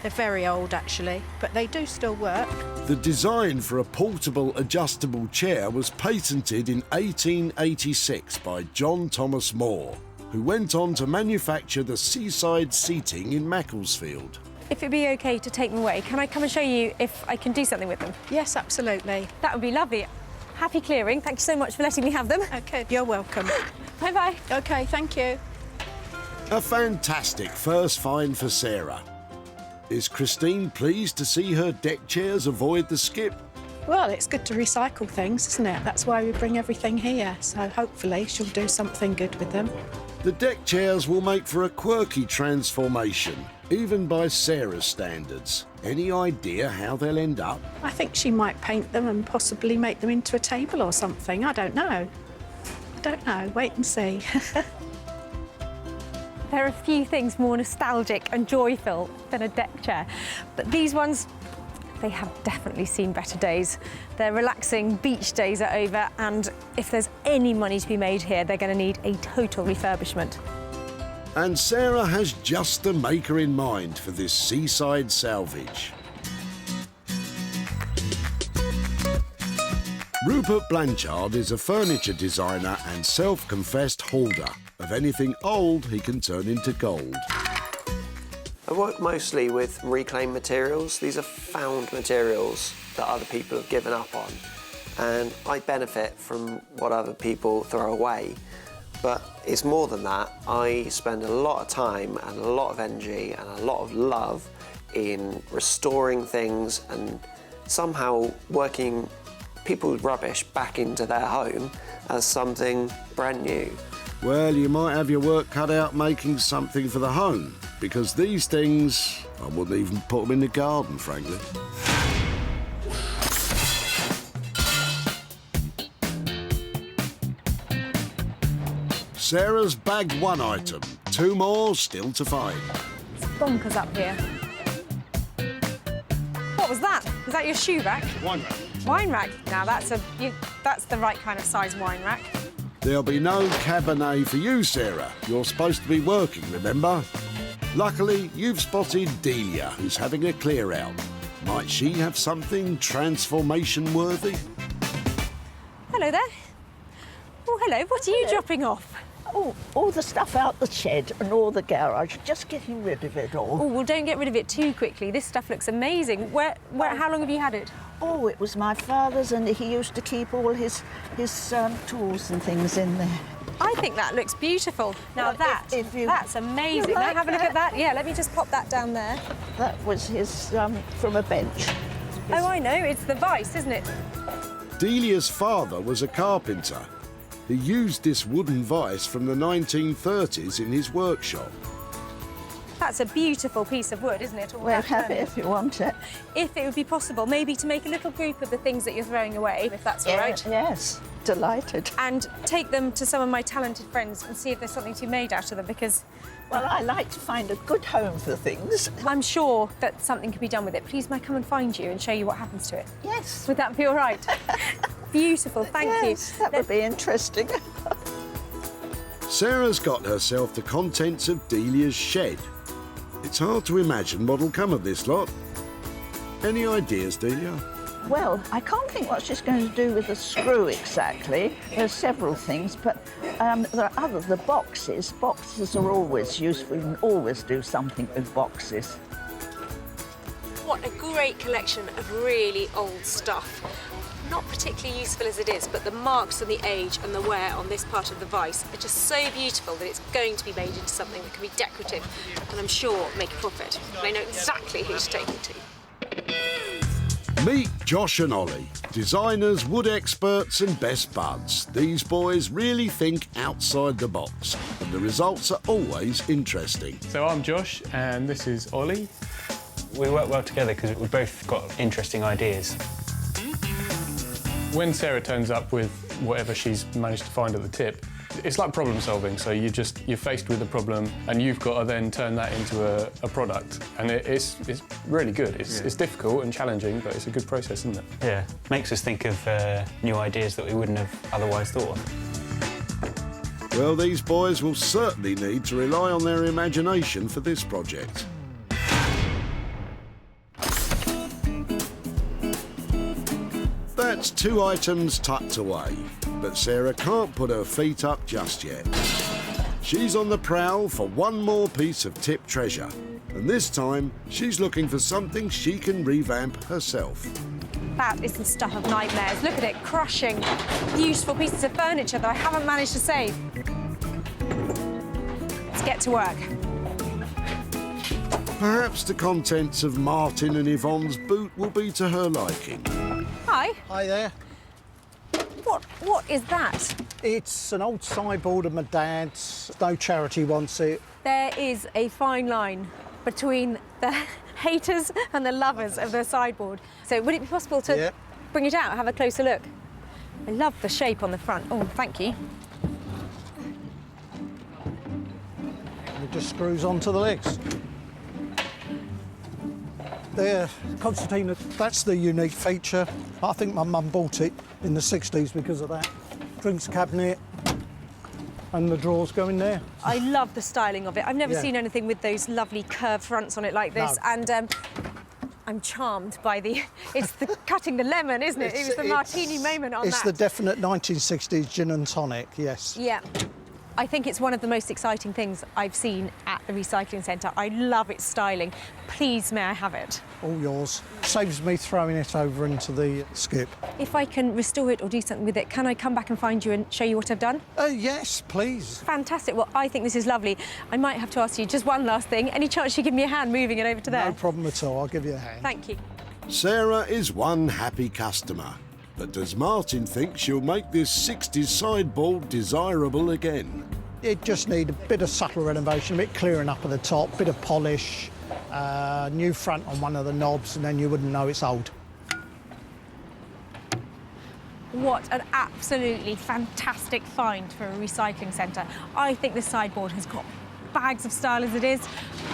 They're very old, actually, but they do still work. The design for a portable adjustable chair was patented in 1886 by John Thomas Moore, who went on to manufacture the seaside seating in Macclesfield. If it'd be OK to take them away, can I come and show you if I can do something with them? Yes, absolutely. That would be lovely. Happy clearing. Thank you so much for letting me have them. OK, you're welcome. Bye-bye. OK, thank you. A fantastic first find for Sarah. Is Christine pleased to see her deck chairs avoid the skip? Well, it's good to recycle things, isn't it? That's why we bring everything here, so hopefully she'll do something good with them. The deck chairs will make for a quirky transformation, even by Sarah's standards. Any idea how they'll end up? I think she might paint them and possibly make them into a table or something. I don't know. Wait and see. There are a few things more nostalgic and joyful than a deck chair, but these ones, they have definitely seen better days. Their relaxing beach days are over, and if there's any money to be made here, they're going to need a total refurbishment. And Sarah has just the maker in mind for this seaside salvage. Rupert Blanchard is a furniture designer and self-confessed hoarder of anything old he can turn into gold. I work mostly with reclaimed materials. These are found materials that other people have given up on, and I benefit from what other people throw away. But it's more than that. I spend a lot of time and a lot of energy and a lot of love in restoring things and somehow working people's rubbish back into their home as something brand new. Well, you might have your work cut out making something for the home, because these things, I wouldn't even put them in the garden, frankly. Sarah's bagged 1 item, 2 more still to find. It's bonkers up here. What was that? Was that your shoe rack? Wine rack. Wine rack. Now that's the right kind of size wine rack. There'll be no Cabernet for you, Sarah. You're supposed to be working, remember? Luckily, you've spotted Delia, who's having a clear out. Might she have something transformation-worthy? Hello there. Oh, hello. What are you dropping off? all the stuff out the shed and all the garage, just getting rid of it all. Oh, well, don't get rid of it too quickly. This stuff looks amazing. How long have you had it? Oh, it was my father's, and he used to keep all his tools and things in there. I think that looks beautiful. Now Well, that's amazing. You Now like have a look at that? that. Yeah, let me just pop that down there. That was his from a bench. Oh, I know. It's the vice, isn't it? Delia's father was a carpenter. He used this wooden vice from the 1930s in his workshop. That's a beautiful piece of wood, isn't it? All Well, that have it turning. if you want it. If it would be possible, maybe to make a little group of the things that you're throwing away, if that's all right. Yes, delighted. And take them to some of my talented friends and see if there's something to be made out of them, because... Well, I like to find a good home for things. I'm sure that something can be done with it. Please, may I come and find you and show you what happens to it? Yes. Would that be all right? Beautiful, thank Yes, you. that would be interesting. Sarah's got herself the contents of Delia's shed. It's hard to imagine what'll come of this lot. Any ideas, Delia? Well, I can't think what she's going to do with the screw exactly. There's several things, but there are the boxes. Boxes are always useful. You can always do something with boxes. What a great collection of really old stuff. Not particularly useful as it is, but the marks and the age and the wear on this part of the vice are just so beautiful that it's going to be made into something that can be decorative and I'm sure make a profit. And I know exactly who to take it to. Meet Josh and Ollie, designers, wood experts and best buds. These boys really think outside the box, and the results are always interesting. So I'm Josh and this is Ollie. We work well together because we've both got interesting ideas. When Sarah turns up with whatever she's managed to find at the tip, it's like problem solving. So you're faced with a problem and you've got to then turn that into a product. And it's really good. It's difficult and challenging, but it's a good process, isn't it? Yeah, makes us think of new ideas that we wouldn't have otherwise thought of. Well, these boys will certainly need to rely on their imagination for this project. That's 2 items tucked away, but Sarah can't put her feet up just yet. She's on the prowl for one more piece of tip treasure, and this time she's looking for something she can revamp herself. That is the stuff of nightmares. Look at it, crushing beautiful pieces of furniture that I haven't managed to save. Let's get to work. Perhaps the contents of Martin and Yvonne's boot will be to her liking. Hi. Hi there. What is that? It's an old sideboard of my dad's. No charity wants it. There is a fine line between the haters and the lovers of the sideboard. So would it be possible to bring it out, have a closer look? I love the shape on the front. Oh, thank you. It just screws onto the legs. There, Constantina, that's the unique feature. I think my mum bought it in the 60s because of that. Drinks cabinet and the drawers go in there. I love the styling of it. I've never Yeah. seen anything with those lovely curved fronts on it like this. No. And I'm charmed by it's the cutting the lemon, isn't it? It was the martini moment on It's that. the definite 1960s gin and tonic, yes. Yeah. I think it's one of the most exciting things I've seen at the recycling centre. I love its styling. Please, may I have it? All yours. Saves me throwing it over into the skip. If I can restore it or do something with it, can I come back and find you and show you what I've done? Yes, please. Fantastic. Well, I think this is lovely. I might have to ask you just one last thing. Any chance you give me a hand moving it over to there? No problem at all. I'll give you a hand. Thank you. Sarah is one happy customer. But does Martin think she'll make this 60s sideboard desirable again? It just need a bit of subtle renovation, a bit clearing up at the top, bit of polish, new front on one of the knobs, and then you wouldn't know it's old. What an absolutely fantastic find for a recycling centre. I think this sideboard has got bags of style as it is,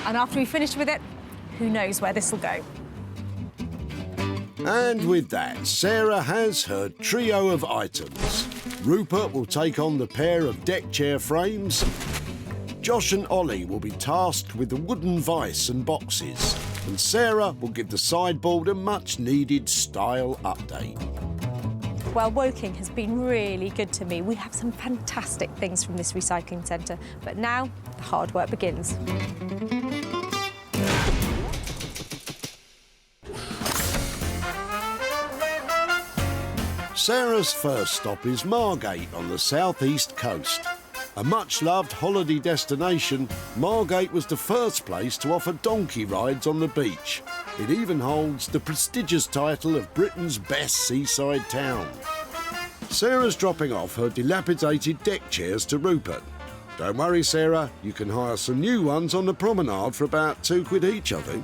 and after we finish with it, who knows where this will go. And with that, Sarah has her trio of items. Rupert will take on the pair of deck chair frames. Josh and Ollie will be tasked with the wooden vice and boxes. And Sarah will give the sideboard a much-needed style update. Well, Woking has been really good to me. We have some fantastic things from this recycling centre, but now the hard work begins. Sarah's first stop is Margate on the southeast coast. A much-loved holiday destination, Margate was the first place to offer donkey rides on the beach. It even holds the prestigious title of Britain's best seaside town. Sarah's dropping off her dilapidated deck chairs to Rupert. Don't worry, Sarah, you can hire some new ones on the promenade for about £2 each, I think.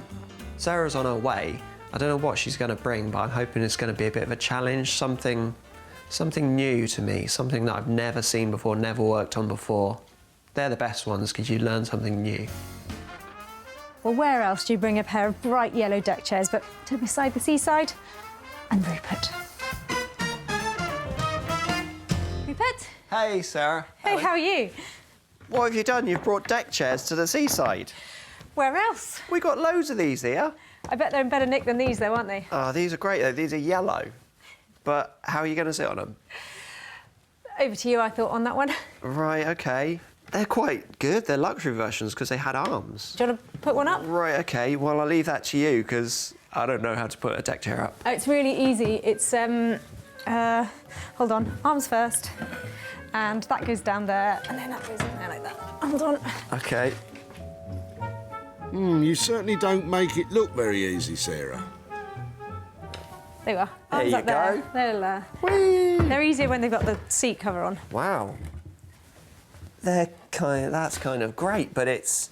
Sarah's on her way. I don't know what she's going to bring, but I'm hoping it's going to be a bit of a challenge, something new to me, something that I've never seen before, never worked on before. They're the best ones because you learn something new. Well, where else do you bring a pair of bright yellow deck chairs but to beside the seaside? And Rupert. Rupert? Hey, Sarah. Hey, how are you? What have you done? You've brought deck chairs to the seaside. Where else? We got loads of these here. I bet they're in better nick than these, though, aren't they? Oh, these are great, though. These are yellow. But how are you going to sit on them? Over to you, I thought, on that one. Right, OK. They're quite good. They're luxury versions because they had arms. Do you want to put one up? Right, OK. Well, I'll leave that to you because I don't know how to put a deck chair up. Oh, it's really easy. It's, hold on, arms first. And that goes down there, and then that goes in there like that. Hold on. OK. You certainly don't make it look very easy, Sarah. There you are. There Arms you up there. go. They're easier when they've got the seat cover on. Wow. That's kind of great, but it's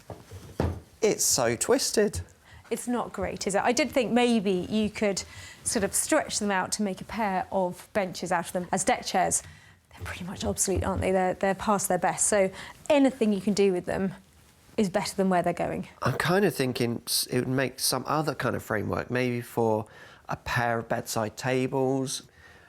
so twisted. It's not great, is it? I did think maybe you could sort of stretch them out to make a pair of benches out of them as deck chairs. They're pretty much obsolete, aren't they? They're past their best. So anything you can do with them is better than where they're going. I'm kind of thinking it would make some other kind of framework, maybe for a pair of bedside tables,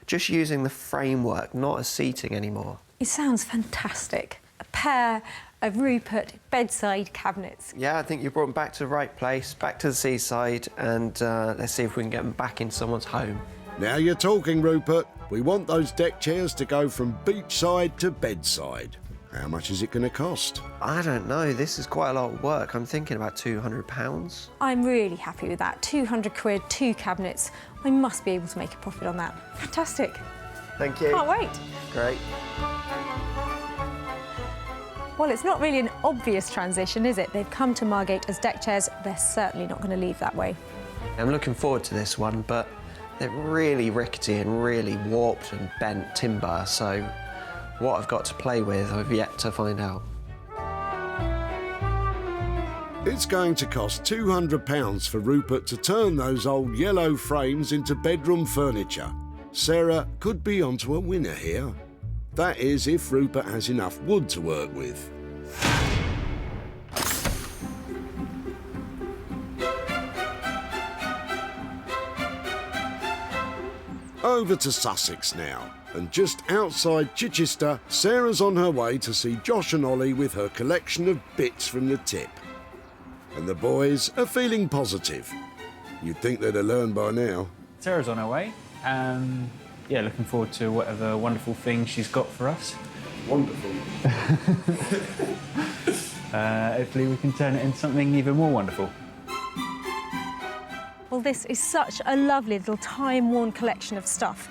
just using the framework, not as seating anymore. It sounds fantastic. A pair of Rupert bedside cabinets. Yeah, I think you brought them back to the right place, back to the seaside, and let's see if we can get them back in someone's home. Now you're talking, Rupert. We want those deck chairs to go from beachside to bedside. How much is it going to cost? I don't know. This is quite a lot of work. I'm thinking about £200. I'm really happy with that. 200 quid, 2 cabinets. I must be able to make a profit on that. Fantastic. Thank you. Can't wait. Great. Well, it's not really an obvious transition, is it? They've come to Margate as deck chairs. They're certainly not going to leave that way. I'm looking forward to this one, but they're really rickety and really warped and bent timber, so what I've got to play with, I've yet to find out. It's going to cost £200 for Rupert to turn those old yellow frames into bedroom furniture. Sarah could be onto a winner here. That is, if Rupert has enough wood to work with. Over to Sussex now, and just outside Chichester, Sarah's on her way to see Josh and Ollie with her collection of bits from the tip. And the boys are feeling positive. You'd think they'd have learned by now. Sarah's on her way. Yeah, looking forward to whatever wonderful thing she's got for us. Wonderful. Hopefully we can turn it into something even more wonderful. Well, this is such a lovely little time-worn collection of stuff.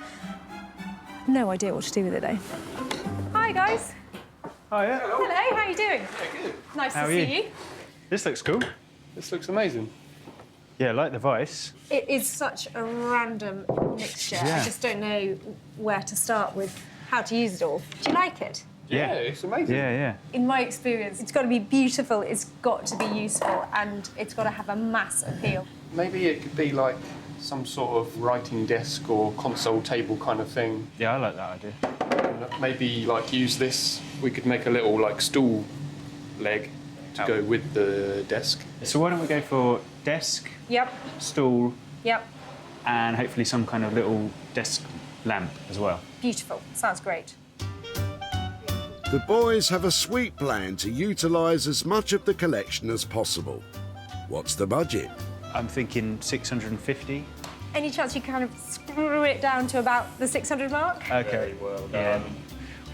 No idea what to do with it, though. Hi, guys. Hiya. Hello, how are you doing? Yeah, good. Nice How to are see you? you. This looks cool. This looks amazing. Yeah, I like the vice. It is such a random mixture. Yeah. I just don't know where to start with how to use it all. Do you like it? Yeah, it's amazing. Yeah, yeah. In my experience, it's got to be beautiful, it's got to be useful, and it's got to have a mass appeal. Maybe it could be like some sort of writing desk or console table kind of thing. Yeah, I like that idea. Maybe like use this. We could make a little like stool leg to go with the desk. So why don't we go for desk, Yep, stool, yep. and hopefully some kind of little desk lamp as well. Beautiful. Sounds great. The boys have a sweet plan to utilise as much of the collection as possible. What's the budget? I'm thinking 650. Any chance you kind of screw it down to about the 600 mark? Okay. Well done.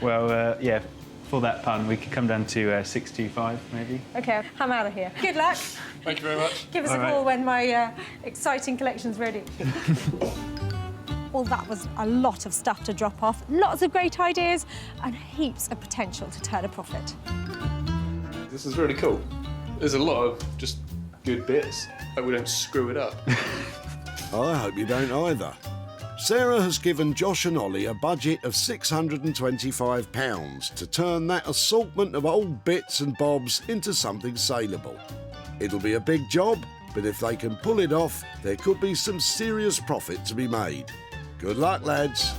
Well, yeah, for that pun, we could come down to 625, maybe. OK, I'm out of here. Good luck. Thank you very much. Give us a call when my exciting collection's ready. Well, that was a lot of stuff to drop off, lots of great ideas, and heaps of potential to turn a profit. This is really cool. There's a lot of just good bits. Hope we don't screw it up. I hope you don't either. Sarah has given Josh and Ollie a budget of £625 to turn that assortment of old bits and bobs into something saleable. It'll be a big job, but if they can pull it off, there could be some serious profit to be made. Good luck, lads.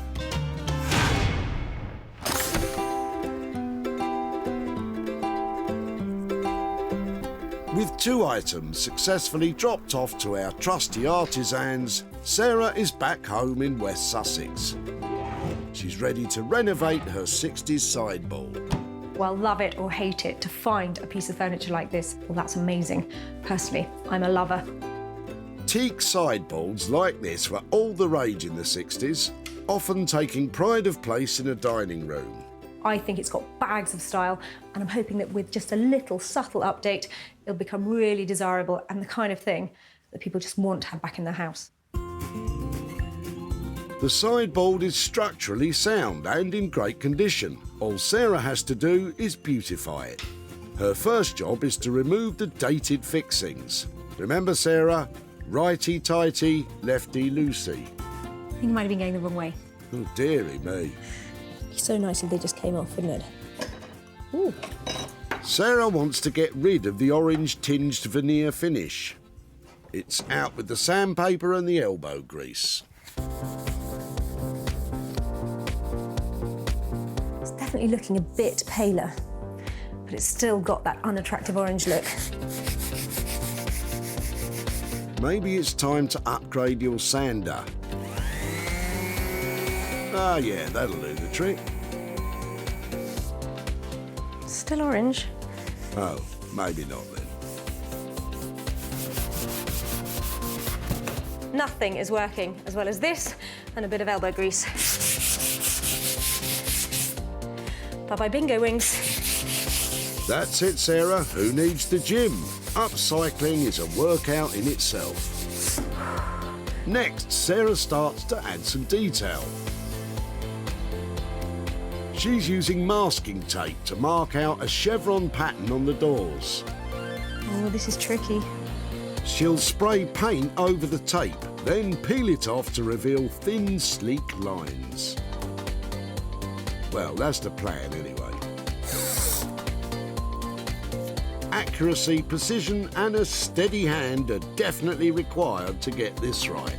With 2 items successfully dropped off to our trusty artisans, Sarah is back home in West Sussex. She's ready to renovate her 60s sideboard. Well, love it or hate it, to find a piece of furniture like this, well, that's amazing. Personally, I'm a lover. Teak sideboards like this were all the rage in the 60s, often taking pride of place in a dining room. I think it's got bags of style, and I'm hoping that with just a little subtle update, it'll become really desirable and the kind of thing that people just want to have back in their house. The sideboard is structurally sound and in great condition. All Sarah has to do is beautify it. Her first job is to remove the dated fixings. Remember, Sarah? Righty-tighty, lefty-loosey. I think I might have been going the wrong way. Oh, dearie me. So nice if they just came off, wouldn't it? Ooh. Sarah wants to get rid of the orange-tinged veneer finish. It's out with the sandpaper and the elbow grease. It's definitely looking a bit paler, but it's still got that unattractive orange look. Maybe it's time to upgrade your sander. Ah, yeah, that'll do the trick. Still orange. Oh, maybe not then. Nothing is working as well as this and a bit of elbow grease. Bye-bye bingo wings. That's it, Sarah. Who needs the gym? Upcycling is a workout in itself. Next, Sarah starts to add some detail. She's using masking tape to mark out a chevron pattern on the doors. Oh, this is tricky. She'll spray paint over the tape, then peel it off to reveal thin, sleek lines. Well, that's the plan anyway. Accuracy, precision and a steady hand are definitely required to get this right.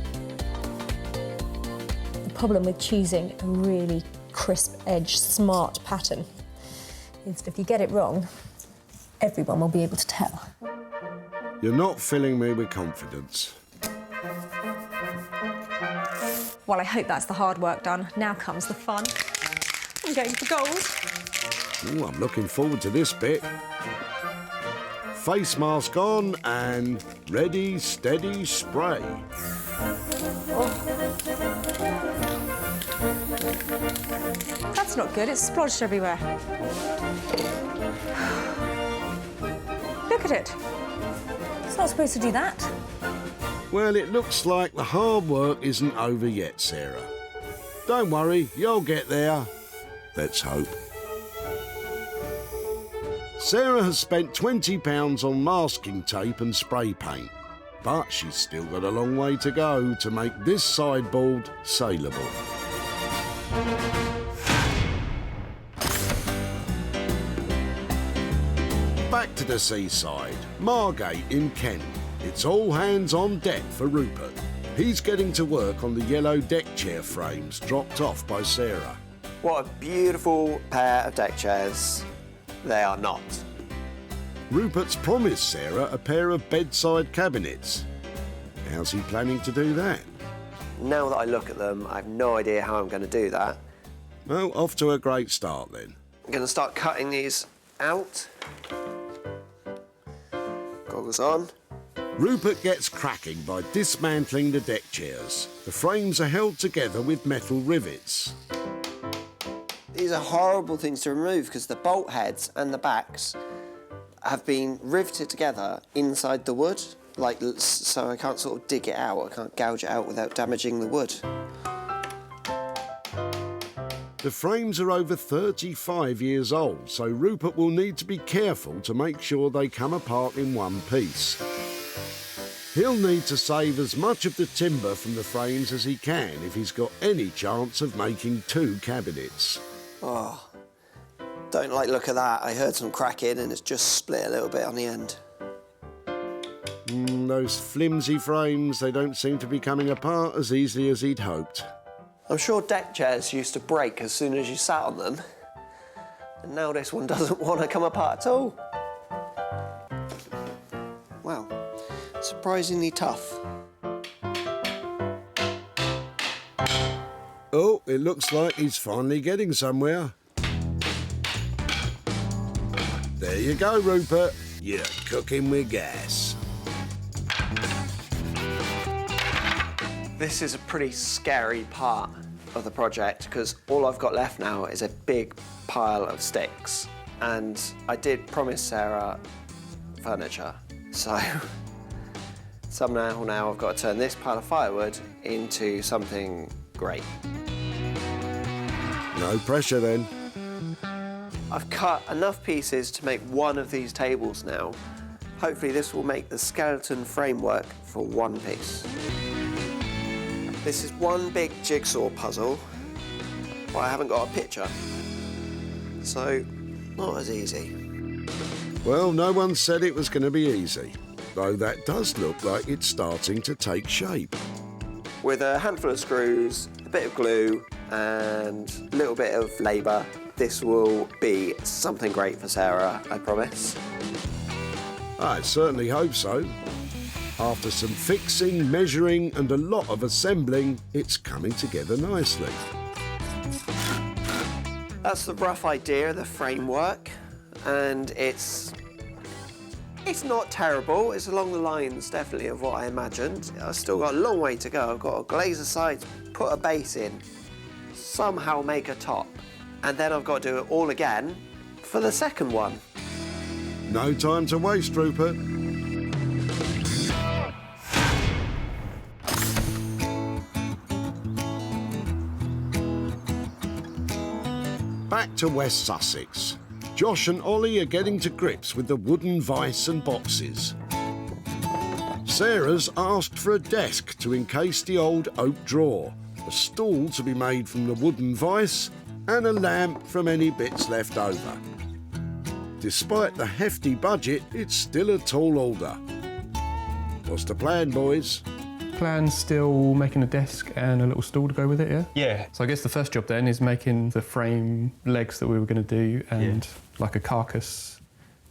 The problem with choosing a really crisp edge, smart pattern is that if you get it wrong, everyone will be able to tell. You're not filling me with confidence. Well, I hope that's the hard work done. Now comes the fun. I'm going for gold. Ooh, I'm looking forward to this bit. Face mask on and ready, steady, spray. That's not good, it's splodged everywhere. Look at it. It's not supposed to do that. Well, it looks like the hard work isn't over yet, Sarah. Don't worry, you'll get there. Let's hope. Sarah has spent £20 on masking tape and spray paint, but she's still got a long way to go to make this sideboard saleable. Back to the seaside, Margate in Kent. It's all hands on deck for Rupert. He's getting to work on the yellow deck chair frames dropped off by Sarah. What a beautiful pair of deck chairs they are not. Rupert's promised Sarah a pair of bedside cabinets. How's he planning to do that? Now that I look at them, I have no idea how I'm going to do that. Well, off to a great start then. I'm going to start cutting these out. Goggles on. Rupert gets cracking by dismantling the deck chairs. The frames are held together with metal rivets. These are horrible things to remove because the bolt heads and the backs have been riveted together inside the wood, so I can't sort of dig it out, I can't gouge it out without damaging the wood. The frames are over 35 years old, so Rupert will need to be careful to make sure they come apart in one piece. He'll need to save as much of the timber from the frames as he can if he's got any chance of making 2 cabinets. Oh, don't like the look of that. I heard some cracking and it's just split a little bit on the end. Those flimsy frames, they don't seem to be coming apart as easily as he'd hoped. I'm sure deck chairs used to break as soon as you sat on them. And now this one doesn't want to come apart at all. Wow, surprisingly tough. Oh, it looks like he's finally getting somewhere. There you go, Rupert. You're cooking with gas. This is a pretty scary part of the project because all I've got left now is a big pile of sticks. And I did promise Sarah furniture. So somehow now I've got to turn this pile of firewood into something great. No pressure then. I've cut enough pieces to make one of these tables now. Hopefully this will make the skeleton framework for one piece. This is one big jigsaw puzzle, but I haven't got a picture. So, not as easy. Well, no one said it was going to be easy, though that does look like it's starting to take shape. With a handful of screws, a bit of glue, and a little bit of labour, this will be something great for Sarah, I promise. I certainly hope so. After some fixing, measuring and a lot of assembling, it's coming together nicely. That's the rough idea of the framework, and it's not terrible. It's along the lines, definitely, of what I imagined. I've still got a long way to go. I've got to glaze the sides, put a base in, somehow make a top, and then I've got to do it all again for the second one. No time to waste, Rupert. Back to West Sussex. Josh and Ollie are getting to grips with the wooden vice and boxes. Sarah's asked for a desk to encase the old oak drawer, a stool to be made from the wooden vice, and a lamp from any bits left over. Despite the hefty budget, it's still a tall order. What's the plan, boys? Plan's still making a desk and a little stool to go with it, yeah? Yeah. So I guess the first job then is making the frame legs that we were going to do and like a carcass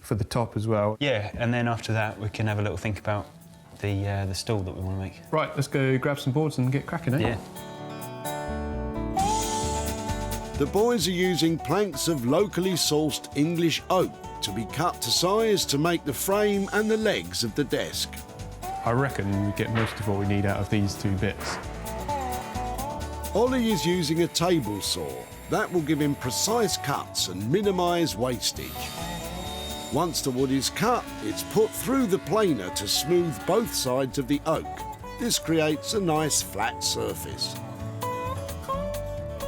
for the top as well. Yeah, and then after that we can have a little think about the stool that we want to make. Right, let's go grab some boards and get cracking, eh? Yeah. The boys are using planks of locally sourced English oak to be cut to size to make the frame and the legs of the desk. I reckon we get most of what we need out of these 2 bits. Ollie is using a table saw. That will give him precise cuts and minimise wastage. Once the wood is cut, it's put through the planer to smooth both sides of the oak. This creates a nice flat surface.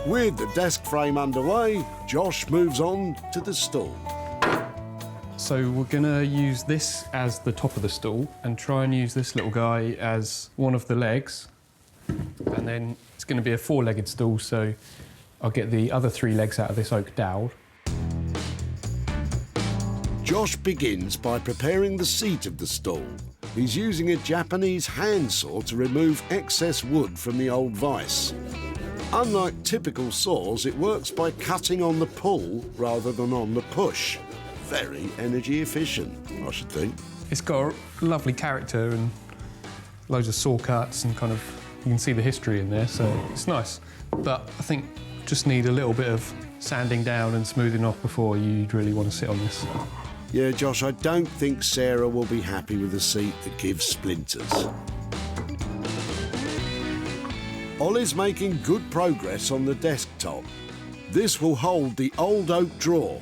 With the desk frame underway, Josh moves on to the stool. So we're going to use this as the top of the stool and try and use this little guy as one of the legs. And then it's going to be a 4-legged stool, so I'll get the other 3 legs out of this oak dowel. Josh begins by preparing the seat of the stool. He's using a Japanese handsaw to remove excess wood from the old vice. Unlike typical saws, it works by cutting on the pull rather than on the push. Very energy efficient, I should think. It's got a lovely character and loads of saw cuts and kind of, you can see the history in there, so it's nice. But I think just need a little bit of sanding down and smoothing off before you'd really want to sit on this. Yeah, Josh, I don't think Sarah will be happy with a seat that gives splinters. Ollie's making good progress on the desktop. This will hold the old oak drawer.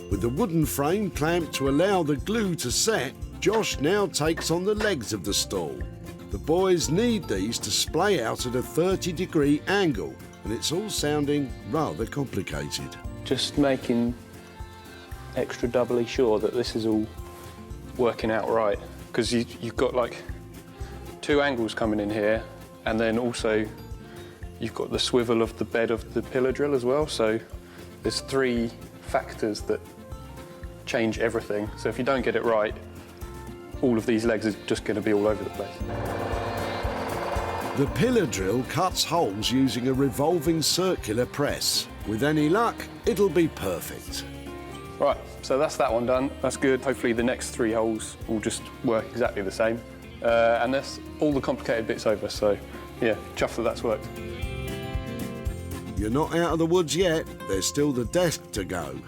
With the wooden frame clamped to allow the glue to set, Josh now takes on the legs of the stool. The boys need these to splay out at a 30-degree angle, and it's all sounding rather complicated. Just making extra doubly sure that this is all working out right, because you've got like 2 angles coming in here, and then also you've got the swivel of the bed of the pillar drill as well, so there's 3 factors that change everything. So if you don't get it right, all of these legs are just going to be all over the place. The pillar drill cuts holes using a revolving circular press. With any luck, it'll be perfect. Right, so that's that one done. That's good. Hopefully the next 3 holes will just work exactly the same. And that's all the complicated bits over, so yeah, chuffed that that's worked. You're not out of the woods yet. There's still the desk to go.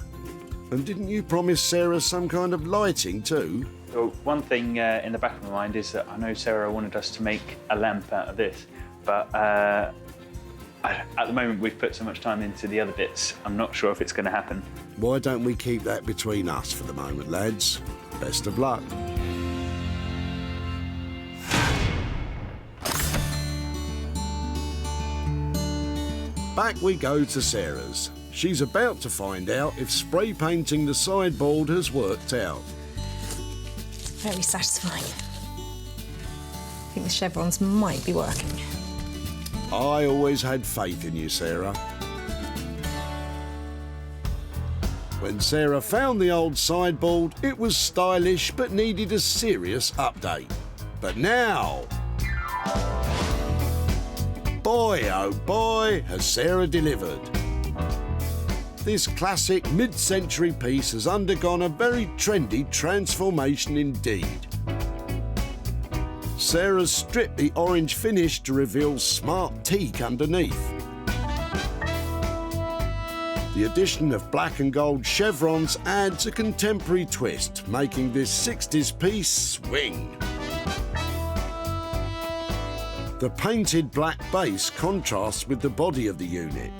And didn't you promise Sarah some kind of lighting too? Well, one thing in the back of my mind is that I know Sarah wanted us to make a lamp out of this, but at the moment we've put so much time into the other bits, I'm not sure if it's going to happen. Why don't we keep that between us for the moment, lads? Best of luck. Back we go to Sarah's. She's about to find out if spray painting the sideboard has worked out. Very satisfying. I think the chevrons might be working. I always had faith in you, Sarah. When Sarah found the old sideboard, it was stylish but needed a serious update. But now... boy, oh boy, has Sarah delivered. This classic mid-century piece has undergone a very trendy transformation indeed. Sarah's stripped the orange finish to reveal smart teak underneath. The addition of black and gold chevrons adds a contemporary twist, making this 60s piece swing. The painted black base contrasts with the body of the unit,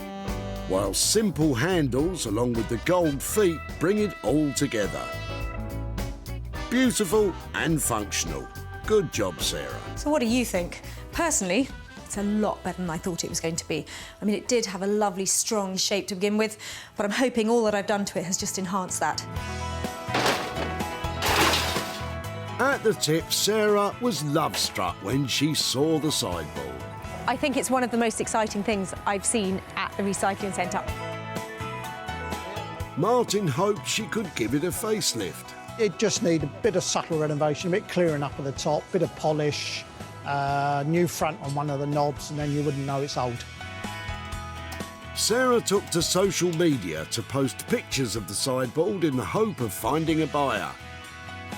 while simple handles along with the gold feet bring it all together. Beautiful and functional. Good job, Sarah. So what do you think? Personally, it's a lot better than I thought it was going to be. I mean, it did have a lovely, strong shape to begin with, but I'm hoping all that I've done to it has just enhanced that. At the tip, Sarah was love-struck when she saw the sideboard. I think it's one of the most exciting things I've seen at the recycling centre. Martin hoped she could give it a facelift. It just needs a bit of subtle renovation, a bit clearing up at the top, bit of polish, new front on one of the knobs, and then you wouldn't know it's old. Sarah took to social media to post pictures of the sideboard in the hope of finding a buyer.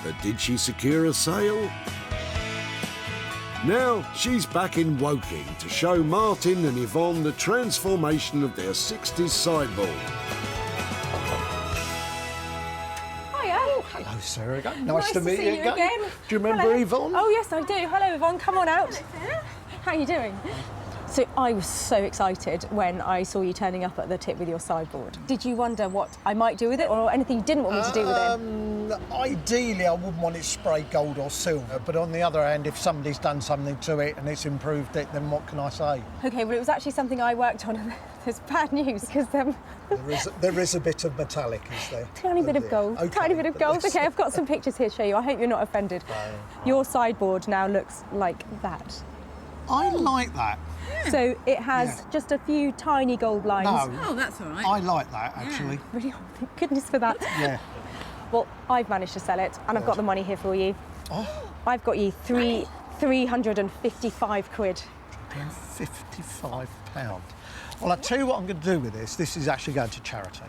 But did she secure a sale? Now she's back in Woking to show Martin and Yvonne the transformation of their 60s sideboard. Hiya. Oh, hello, Sarah. Nice to meet see you again. Do you remember Hello. Yvonne? Oh, yes, I do. Hello, Yvonne. Come on out. How are you doing? So I was so excited when I saw you turning up at the tip with your sideboard. Did you wonder what I might do with it or anything you didn't want me to do with it? Ideally, I wouldn't want it sprayed gold or silver, but on the other hand, if somebody's done something to it and it's improved it, then what can I say? OK, well, it was actually something I worked on, and there's bad news, because... There is a bit of metallic, is there? Tiny bit of gold. Okay, Tiny bit of gold. OK, I've got some pictures here to show you. I hope you're not offended. Your sideboard now looks like that. I like that. So it has just a few tiny gold lines. No. Oh, that's all right. I like that, actually. Really? Thank goodness for that. Yeah. Well, I've managed to sell it, and I've got the money here for you. Oh. I've got you 355 quid. £55. Well, I'll tell you what I'm going to do with this. This is actually going to charity.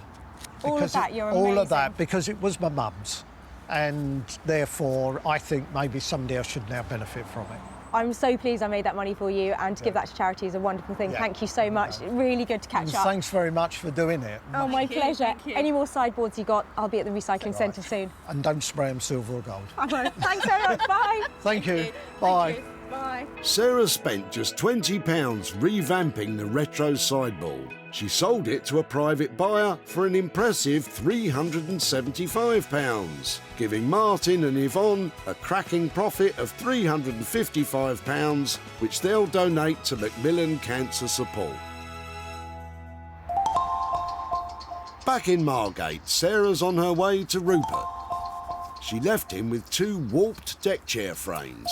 All of that, you're amazing. All of that, because it was my mum's, and therefore I think maybe somebody else should now benefit from it. I'm so pleased I made that money for you, and to give that to charity is a wonderful thing. Yeah. Thank you so much. Really good to catch up. Thanks very much for doing it. Oh, my pleasure. Any more sideboards you got, I'll be at the recycling centre soon. And don't spray them silver or gold. I won't. Thanks so much. Bye. Thank you. Bye. Thank you. Bye. Sarah spent just £20 revamping the retro sideboard. She sold it to a private buyer for an impressive £375, giving Martin and Yvonne a cracking profit of £355, which they'll donate to Macmillan Cancer Support. Back in Margate, Sarah's on her way to Rupert. She left him with 2 warped deck chair frames.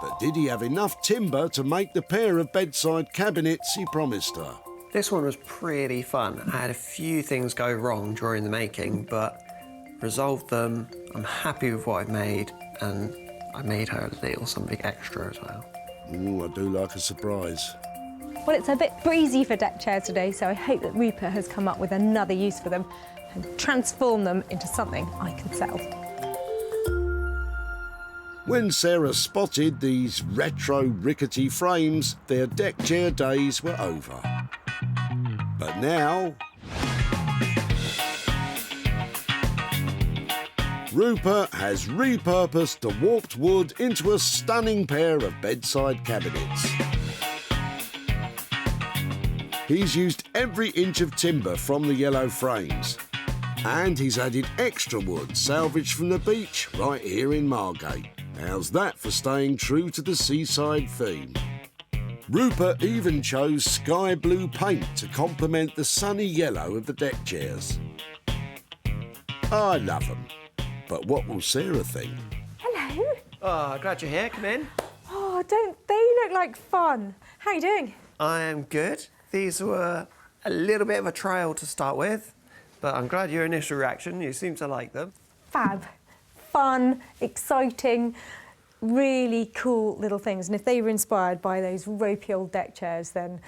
But did he have enough timber to make the pair of bedside cabinets he promised her? This one was pretty fun. I had a few things go wrong during the making, but resolved them. I'm happy with what I've made, and I made her a little something extra as well. Ooh, I do like a surprise. Well, it's a bit breezy for deck chairs today, so I hope that Rupert has come up with another use for them and transform them into something I can sell. When Sarah spotted these retro rickety frames, their deck chair days were over. But now, Rupert has repurposed the warped wood into a stunning pair of bedside cabinets. He's used every inch of timber from the yellow frames, and he's added extra wood salvaged from the beach right here in Margate. How's that for staying true to the seaside theme? Rupert even chose sky blue paint to complement the sunny yellow of the deck chairs. I love them, but what will Sarah think? Hello. Oh, glad you're here. Come in. Oh, don't they look like fun? How are you doing? I am good. These were a little bit of a trial to start with, but I'm glad your initial reaction, you seem to like them. Fab. Fun, exciting, really cool little things. And if they were inspired by those ropey old deck chairs, then,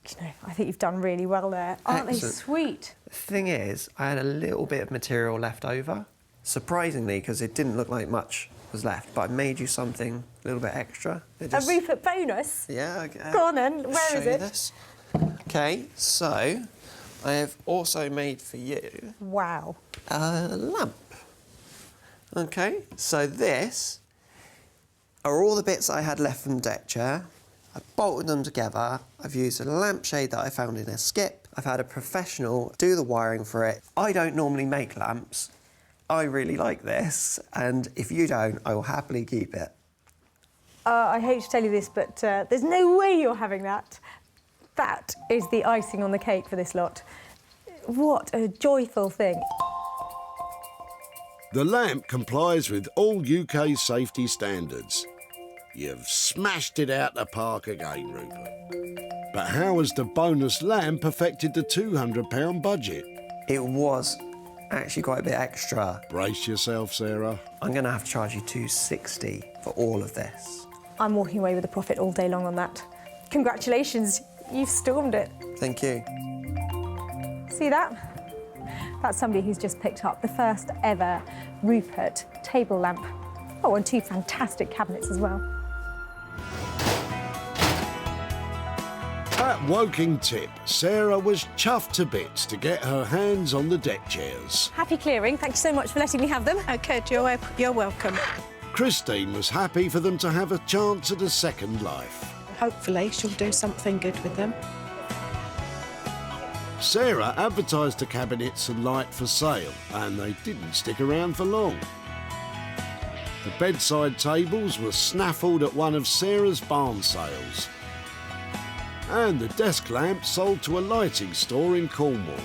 you know, I think you've done really well there. Aren't they sweet? The thing is, I had a little bit of material left over, surprisingly, because it didn't look like much was left, but I made you something a little bit extra. A Rupert bonus? Yeah, okay. Go on then, where is it? This. Okay, so I have also made for you Wow. a lamp. Okay, so this are all the bits I had left from the deck chair. I've bolted them together. I've used a lampshade that I found in a skip. I've had a professional do the wiring for it. I don't normally make lamps. I really like this, and if you don't, I will happily keep it. I hate to tell you this, but there's no way you're having that. That is the icing on the cake for this lot. What a joyful thing. The lamp complies with all UK safety standards. You've smashed it out the park again, Rupert. But how has the bonus lamp affected the £200 budget? It was actually quite a bit extra. Brace yourself, Sarah. I'm going to have to charge you £260 for all of this. I'm walking away with a profit all day long on that. Congratulations, you've stormed it. Thank you. See that? That's somebody who's just picked up the first ever Rupert table lamp. Oh, and 2 fantastic cabinets as well. At Woking Tip, Sarah was chuffed to bits to get her hands on the deck chairs. Happy clearing. Thank you so much for letting me have them. OK, you're welcome. Christine was happy for them to have a chance at a second life. Hopefully she'll do something good with them. Sarah advertised the cabinets and light for sale, and they didn't stick around for long. The bedside tables were snaffled at one of Sarah's barn sales. And the desk lamp sold to a lighting store in Cornwall.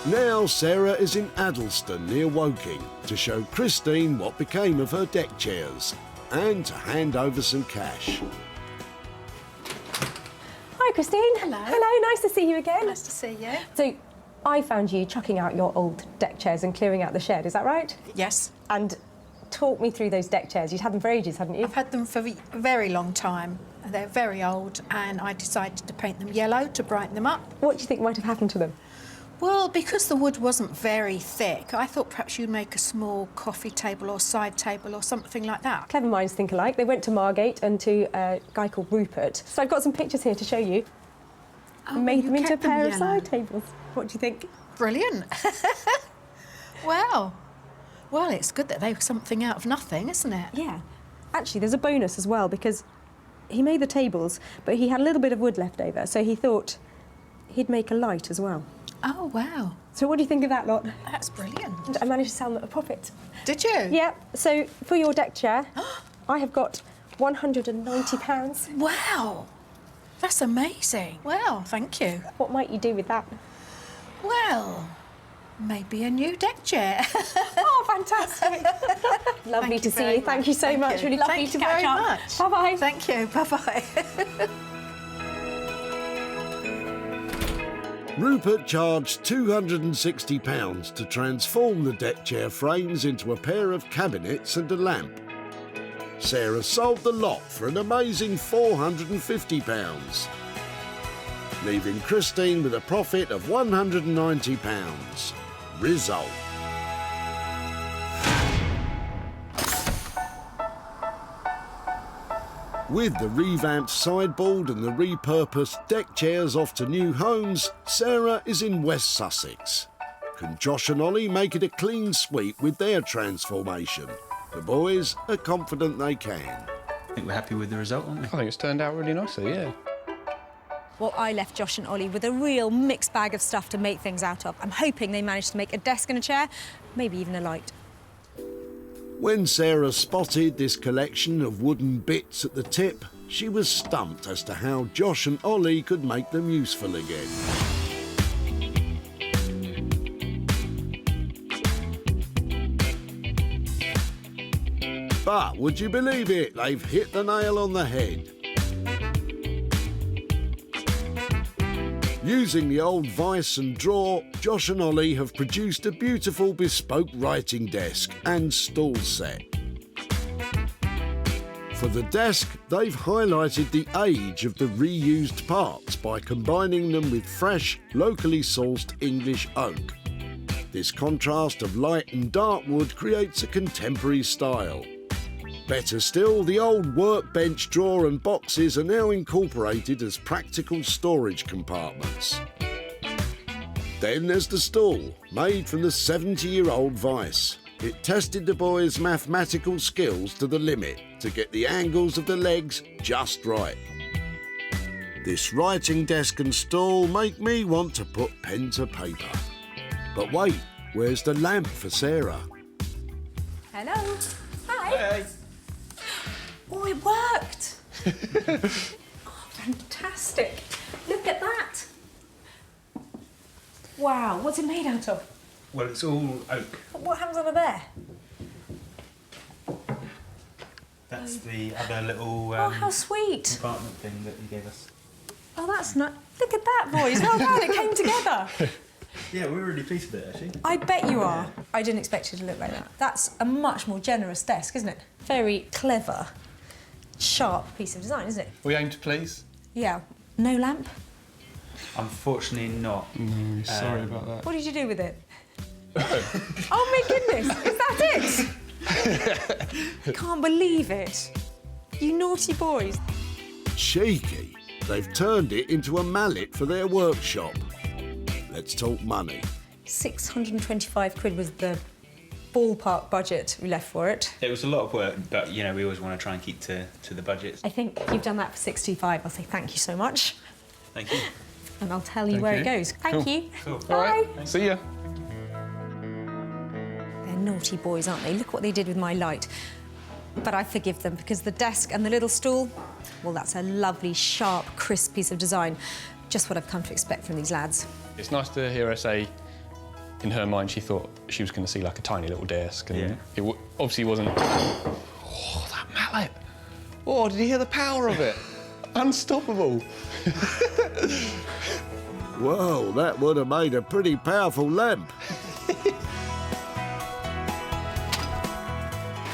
Now Sarah is in Addleston near Woking to show Christine what became of her deck chairs and to hand over some cash. Hi, Christine. Hello. Hello, nice to see you again. Nice to see you. So, I found you chucking out your old deck chairs and clearing out the shed, is that right? Yes. And talk me through those deck chairs. You'd had them for ages, hadn't you? I've had them for a very long time. They're very old, and I decided to paint them yellow to brighten them up. What do you think might have happened to them? Well, because the wood wasn't very thick, I thought perhaps you'd make a small coffee table or side table or something like that. Clever minds think alike. They went to Margate and to a guy called Rupert. So I've got some pictures here to show you. Oh, Made you them into a kept them pair of yellow. side tables. What do you think? Brilliant. Wow. Well, it's good that they were something out of nothing, isn't it? Yeah. Actually, there's a bonus as well, because he made the tables, but he had a little bit of wood left over, so he thought he'd make a light as well. Oh, wow. So what do you think of that lot? That's brilliant. And I managed to sell them at a profit. Did you? Yeah. So for your deck chair, I have got £190. Wow. That's amazing. Well, thank you. What might you do with that? Well, maybe a new deck chair. Oh, fantastic. Lovely to see you. Thank you so much. Really lovely to catch up. Bye-bye. Thank you. Bye-bye. Rupert charged £260 to transform the deck chair frames into a pair of cabinets and a lamp. Sarah sold the lot for an amazing £450, leaving Christine with a profit of £190. Result. With the revamped sideboard and the repurposed deck chairs off to new homes, Sarah is in West Sussex. Can Josh and Ollie make it a clean sweep with their transformation? The boys are confident they can. I think we're happy with the result, aren't we? I think it's turned out really nicely, yeah. Well, I left Josh and Ollie with a real mixed bag of stuff to make things out of. I'm hoping they managed to make a desk and a chair, maybe even a light. When Sarah spotted this collection of wooden bits at the tip, she was stumped as to how Josh and Ollie could make them useful again. But would you believe it? They've hit the nail on the head. Using the old vice and drawer, Josh and Ollie have produced a beautiful bespoke writing desk and stool set. For the desk, they've highlighted the age of the reused parts by combining them with fresh, locally sourced English oak. This contrast of light and dark wood creates a contemporary style. Better still, the old workbench drawer and boxes are now incorporated as practical storage compartments. Then there's the stool, made from the 70-year-old vice. It tested the boys' mathematical skills to the limit to get the angles of the legs just right. This writing desk and stool make me want to put pen to paper. But wait, where's the lamp for Sarah? Hello. Hi. Hey. Oh, it worked. Oh, fantastic. Look at that. Wow, what's it made out of? Well, it's all oak. What happens over there? That's the other little Oh, how sweet. compartment thing that you gave us. Oh, that's not... Look at that, boys. Well done, it came together. Yeah, we're really pleased with it, actually. I bet you are. I didn't expect it to look like that. That's a much more generous desk, isn't it? Very clever, sharp piece of design, isn't it? We aim to please. Yeah. No lamp? Unfortunately not. Sorry about that. What did you do with it? Oh, my goodness. Is that it? Can't believe it. You naughty boys. Cheeky. They've turned it into a mallet for their workshop. Let's talk money. 625 quid was the ballpark budget we left for it. It was a lot of work, but, you know, we always want to try and keep to the budget. I think you've done that for 625. I'll say thank you so much. Thank you. And I'll tell you Thank where you. it goes. Thank you. Cool. Bye. All right. See ya. They're naughty boys, aren't they? Look what they did with my light. But I forgive them because the desk and the little stool, well, that's a lovely, sharp, crisp piece of design. Just what I've come to expect from these lads. It's nice to hear her say, in her mind, she thought she was going to see like a tiny little desk. And it obviously wasn't. Oh, that mallet. Oh, did you hear the power of it? Unstoppable. Whoa, that would have made a pretty powerful lamp.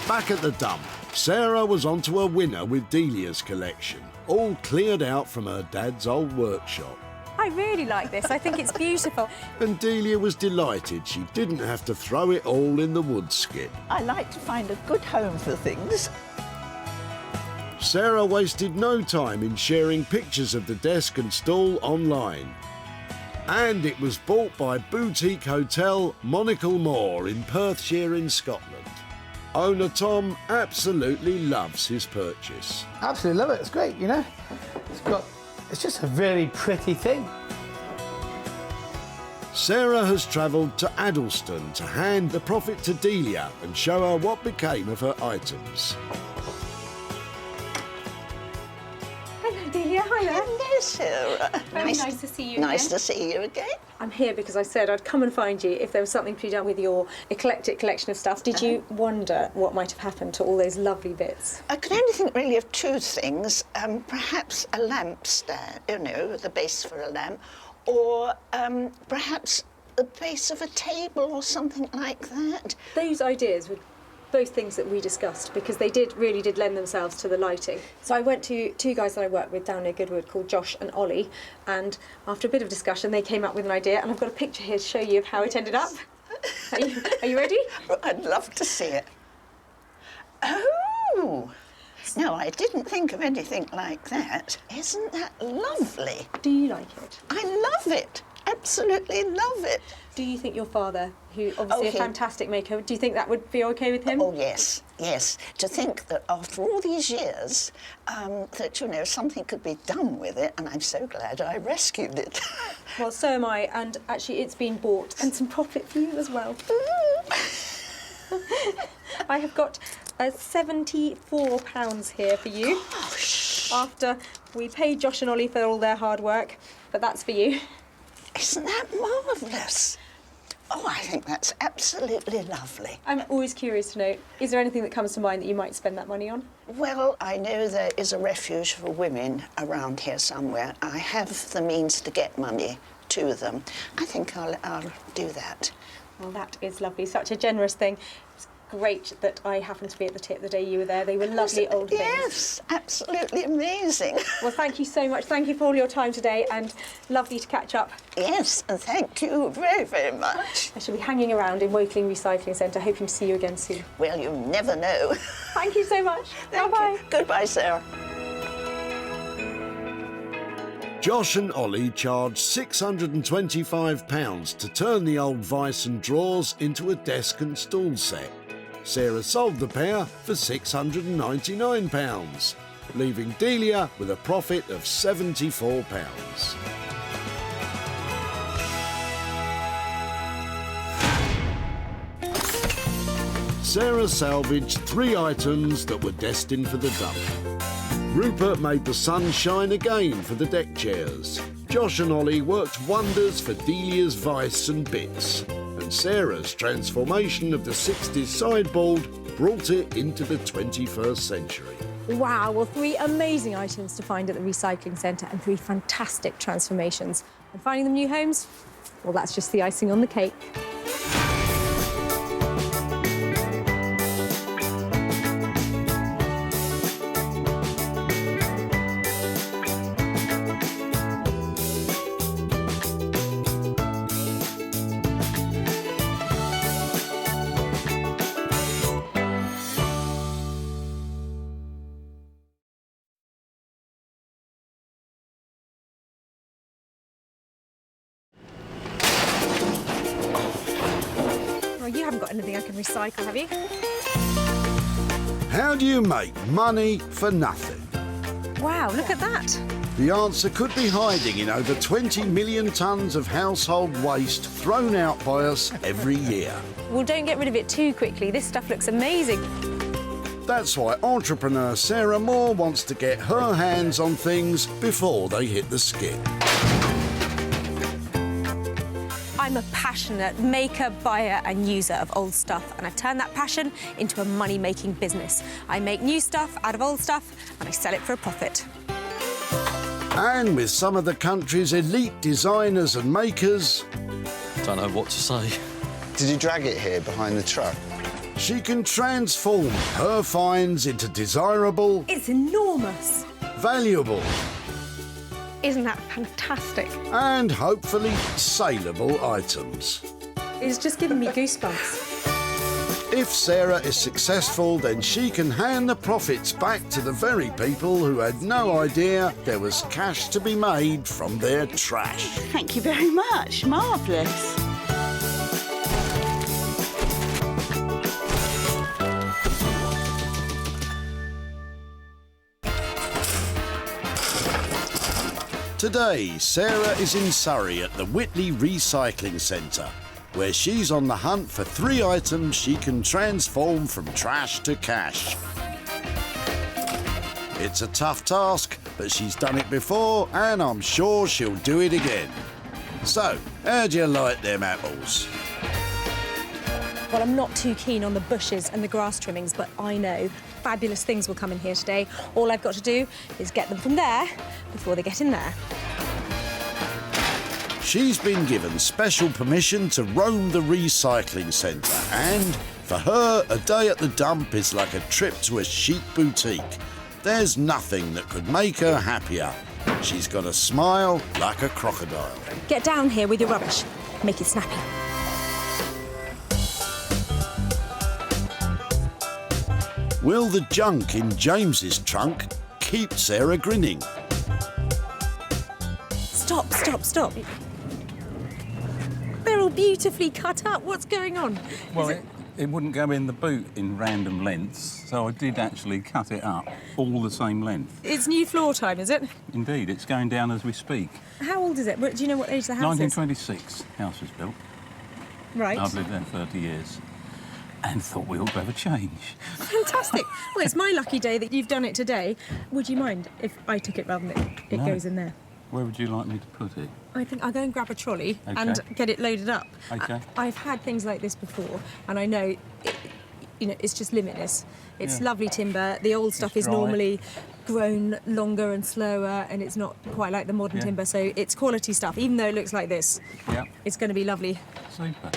Back at the dump, Sarah was onto a winner with Delia's collection, all cleared out from her dad's old workshop. I really like this. I think it's beautiful. And Delia was delighted she didn't have to throw it all in the wood skip. I like to find a good home for things. Sarah wasted no time in sharing pictures of the desk and stool online. And it was bought by boutique hotel Monacle Moor in Perthshire in Scotland. Owner Tom absolutely loves his purchase. Absolutely love it. It's great, you know. It's just a very pretty thing. Sarah has travelled to Addleston to hand the profit to Delia and show her what became of her items. Hello, Delia. Hi there. Hello, Sarah. Very nice to see you Nice again. to see you again. I'm here because I said I'd come and find you if there was something to be done with your eclectic collection of stuff. Did you wonder what might have happened to all those lovely bits? I could only think really of two things. Perhaps a lamp stand, you know, the base for a lamp, or perhaps the base of a table or something like that. Those ideas were both things that we discussed because they really did lend themselves to the lighting. So I went to two guys that I work with down near Goodwood called Josh and Ollie, and after a bit of discussion they came up with an idea, and I've got a picture here to show you of how it ended up. Are you ready? I'd love to see it. Oh! No, I didn't think of anything like that. Isn't that lovely? Do you like it? I love it. Absolutely love it. Do you think your father, who obviously a fantastic maker, do you think that would be okay with him? Oh, yes, yes. To think that after all these years, that, you know, something could be done with it, and I'm so glad I rescued it. Well, so am I, and actually it's been bought, and some profit for you as well. I have got £74 here for you. Gosh. After we paid Josh and Ollie for all their hard work, but that's for you. Isn't that marvellous? Oh, I think that's absolutely lovely. I'm always curious to know, is there anything that comes to mind that you might spend that money on? Well, I know there is a refuge for women around here somewhere. I have the means to get money to them. I think I'll do that. Well, that is lovely. Such a generous thing. It's great that I happened to be at the tip the day you were there. They were lovely old things. Yes, absolutely amazing. Well, thank you so much. Thank you for all your time today, and lovely to catch up. Yes, and thank you very, very much. I shall be hanging around in Woking Recycling Centre, hoping to see you again soon. Well, you never know. Thank you so much. Bye-bye. Goodbye, Sarah. Josh and Ollie charged £625 to turn the old vice and drawers into a desk and stool set. Sarah sold the pair for £699, leaving Delia with a profit of £74. Sarah salvaged 3 items that were destined for the dump. Rupert made the sun shine again for the deck chairs. Josh and Ollie worked wonders for Delia's vice and bits. And Sarah's transformation of the 60s sideboard brought it into the 21st century. Wow, well, 3 amazing items to find at the recycling centre and 3 fantastic transformations. And finding them new homes, well, that's just the icing on the cake. You haven't got anything I can recycle, have you? How do you make money for nothing? Wow, look at that. The answer could be hiding in over 20 million tonnes of household waste thrown out by us every year. Well, don't get rid of it too quickly. This stuff looks amazing. That's why entrepreneur Sarah Moore wants to get her hands on things before they hit the skip. I'm a passionate maker, buyer and user of old stuff, and I've turned that passion into a money-making business. I make new stuff out of old stuff and I sell it for a profit. And with some of the country's elite designers and makers... Don't know what to say. Did you drag it here behind the truck? She can transform her finds into desirable... It's enormous. Valuable... Isn't that fantastic? And hopefully saleable items. It's just giving me goosebumps. If Sarah is successful, then she can hand the profits back to the very people who had no idea there was cash to be made from their trash. Thank you very much. Marvellous. Today, Sarah is in Surrey at the Whitley Recycling Centre, where she's on the hunt for 3 items she can transform from trash to cash. It's a tough task, but she's done it before and I'm sure she'll do it again. So, how do you like them apples? Well, I'm not too keen on the bushes and the grass trimmings, but I know fabulous things will come in here today. All I've got to do is get them from there before they get in there. She's been given special permission to roam the recycling centre, and for her, a day at the dump is like a trip to a chic boutique. There's nothing that could make her happier. She's got a smile like a crocodile. Get down here with your rubbish. Make it snappy. Will the junk in James's trunk keep Sarah grinning? Stop, stop, stop. They're all beautifully cut up. What's going on? Well, it wouldn't go in the boot in random lengths, so I did actually cut it up all the same length. It's new floor time, is it? Indeed, it's going down as we speak. How old is it? Do you know what age the house 1926, house was built. is? Right. I've lived there 30 years and thought we ought to have a change. Fantastic. Well, it's my lucky day that you've done it today. Would you mind if I took it rather than it No. goes in there? Where would you like me to put it? I think I'll go and grab a trolley Okay. and get it loaded up. Okay. I've had things like this before, and I know, it's just limitless. It's lovely timber. The old stuff is dry. normally grown longer and slower, and it's not quite like the modern Yeah. timber, so it's quality stuff. Even though it looks like this, Yeah. it's going to be lovely. Super.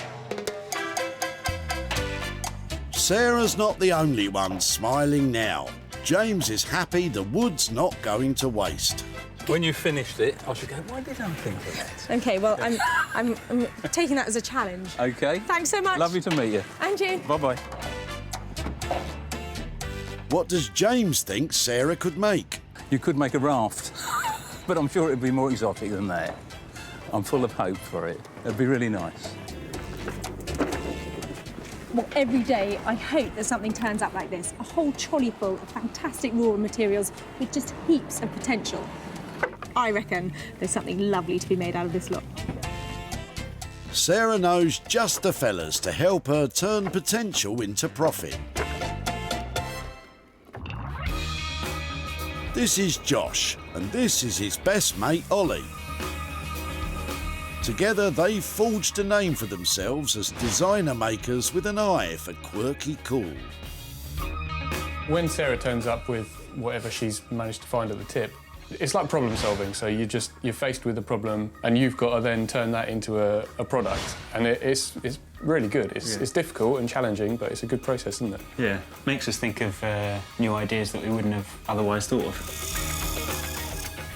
Sarah's not the only one smiling now. James is happy the wood's not going to waste. When you've finished it, I should go, why did I think of that? Okay, well, I'm taking that as a challenge. OK. Thanks so much. Lovely to meet you. And you. Bye-bye. What does James think Sarah could make? You could make a raft, but I'm sure it'd be more exotic than that. I'm full of hope for it. It'd be really nice. Well, every day I hope that something turns up like this. A whole trolley full of fantastic raw materials with just heaps of potential. I reckon there's something lovely to be made out of this lot. Sarah knows just the fellas to help her turn potential into profit. This is Josh, and this is his best mate, Ollie. Together, they've forged a name for themselves as designer makers with an eye for quirky cool. When Sarah turns up with whatever she's managed to find at the tip, it's like problem solving. So you're faced with a problem and you've got to then turn that into a product. And it's really good. It's difficult and challenging, but it's a good process, isn't it? Yeah, makes us think of new ideas that we wouldn't have otherwise thought of.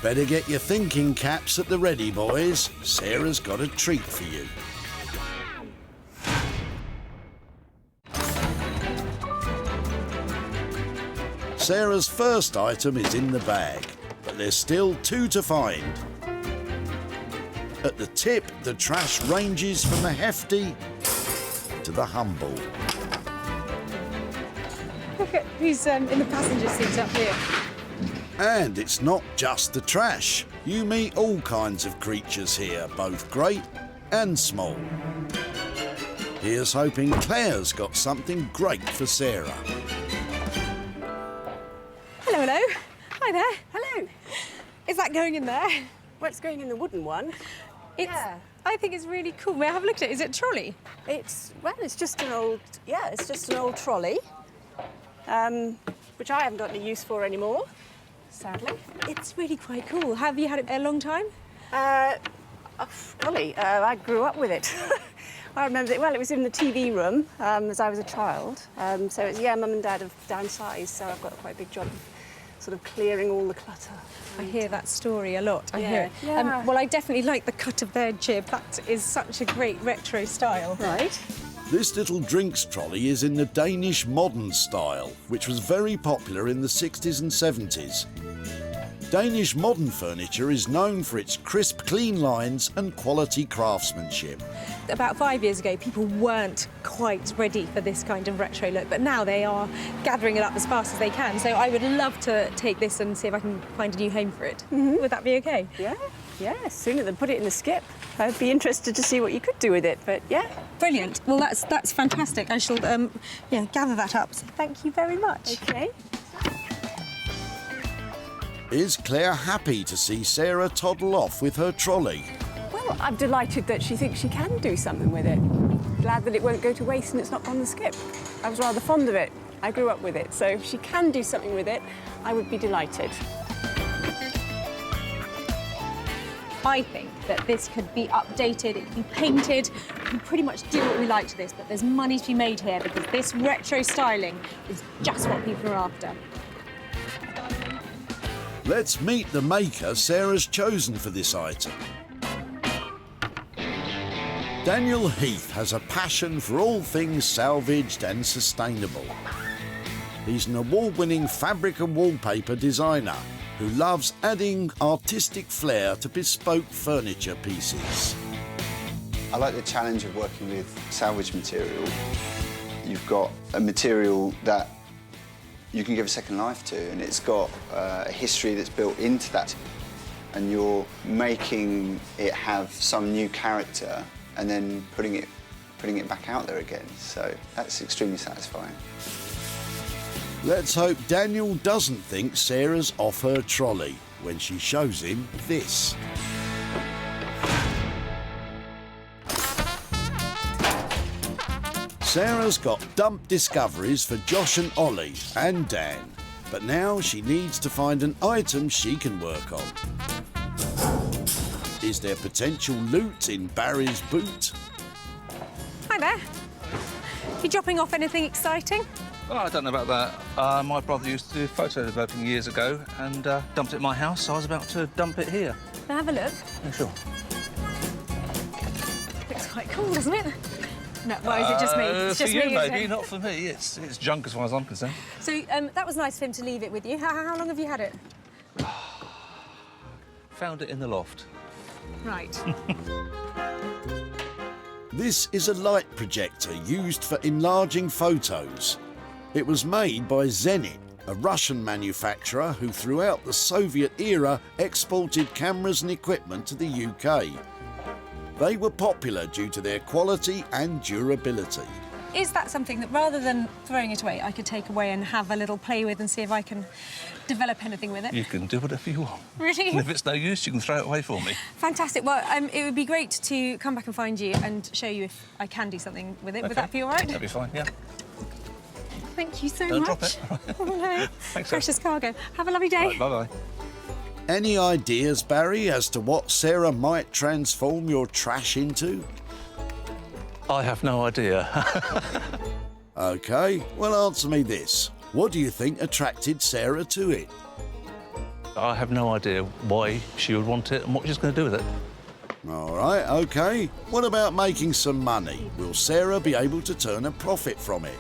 Better get your thinking caps at the ready, boys. Sarah's got a treat for you. Sarah's first item is in the bag, but there's still 2 to find. At the tip, the trash ranges from the hefty to the humble. Look at who's in the passenger seat up here. And it's not just the trash. You meet all kinds of creatures here, both great and small. Here's hoping Claire's got something great for Sarah. Hello, hello. Hi there. Hello. Is that going in there? What's going in the wooden one? I think it's really cool. May I have a look at it? Is it a trolley? It's just an old, it's just an old trolley, which I haven't got any use for anymore, sadly. It's really quite cool. Have you had it a long time? Golly, I grew up with it. I remember it, it was in the TV room as I was a child. So it's, Mum and Dad have downsized, so I've got quite a big job of sort of clearing all the clutter. I hear that story a lot. I hear it. Yeah. Well, I definitely like the cut of their jib. That is such a great retro style. Right. This little drinks trolley is in the Danish modern style, which was very popular in the 60s and 70s. Danish modern furniture is known for its crisp, clean lines and quality craftsmanship. About 5 years ago, people weren't quite ready for this kind of retro look, but now they are gathering it up as fast as they can. So I would love to take this and see if I can find a new home for it. Would that be okay? Yeah, sooner than put it in the skip. I'd be interested to see what you could do with it, but yeah. Brilliant. Well, that's fantastic. I shall gather that up. So thank you very much. Okay. Is Claire happy to see Sarah toddle off with her trolley? Well, I'm delighted that she thinks she can do something with it. Glad that it won't go to waste and it's not on the skip. I was rather fond of it. I grew up with it, so if she can do something with it, I would be delighted. I think that this could be updated, it could be painted, we can pretty much do what we like to this, but there's money to be made here because this retro styling is just what people are after. Let's meet the maker Sarah's chosen for this item. Daniel Heath has a passion for all things salvaged and sustainable. He's an award-winning fabric and wallpaper designer who loves adding artistic flair to bespoke furniture pieces. I like the challenge of working with salvage material. You've got a material that you can give a second life to, and it's got a history that's built into that, and you're making it have some new character and then putting it back out there again. So that's extremely satisfying. Let's hope Daniel doesn't think Sarah's off her trolley when she shows him this. Sarah's got dump discoveries for Josh and Ollie and Dan, but now she needs to find an item she can work on. Is there potential loot in Barry's boot? Hi there. You dropping off anything exciting? Well, I don't know about that. My brother used to do photo developing years ago and dumped it at my house, so I was about to dump it here. Can I have a look? Yeah, sure. Looks quite cool, doesn't it? No, well, is it just me? It's just for you, me, isn't maybe, it? not for me. It's junk as far as I'm concerned. So that was nice of him to leave it with you. How long have you had it? Found it in the loft. Right. This is a light projector used for enlarging photos. It was made by Zenit, a Russian manufacturer who throughout the Soviet era exported cameras and equipment to the UK. They were popular due to their quality and durability. Is that something that rather than throwing it away, I could take away and have a little play with and see if I can develop anything with it? You can do whatever you want. Really? And if it's no use, you can throw it away for me. Fantastic. Well, it would be great to come back and find you and show you if I can do something with it. Okay. Would that be all right? That'd be fine, yeah. Thank you so Don't much. drop it. Oh, no. Thanks, Precious cargo. Have a lovely day. Right, bye-bye. Any ideas, Barry, as to what Sarah might transform your trash into? I have no idea. OK, well, answer me this. What do you think attracted Sarah to it? I have no idea why she would want it and what she's going to do with it. All right, OK. What about making some money? Will Sarah be able to turn a profit from it?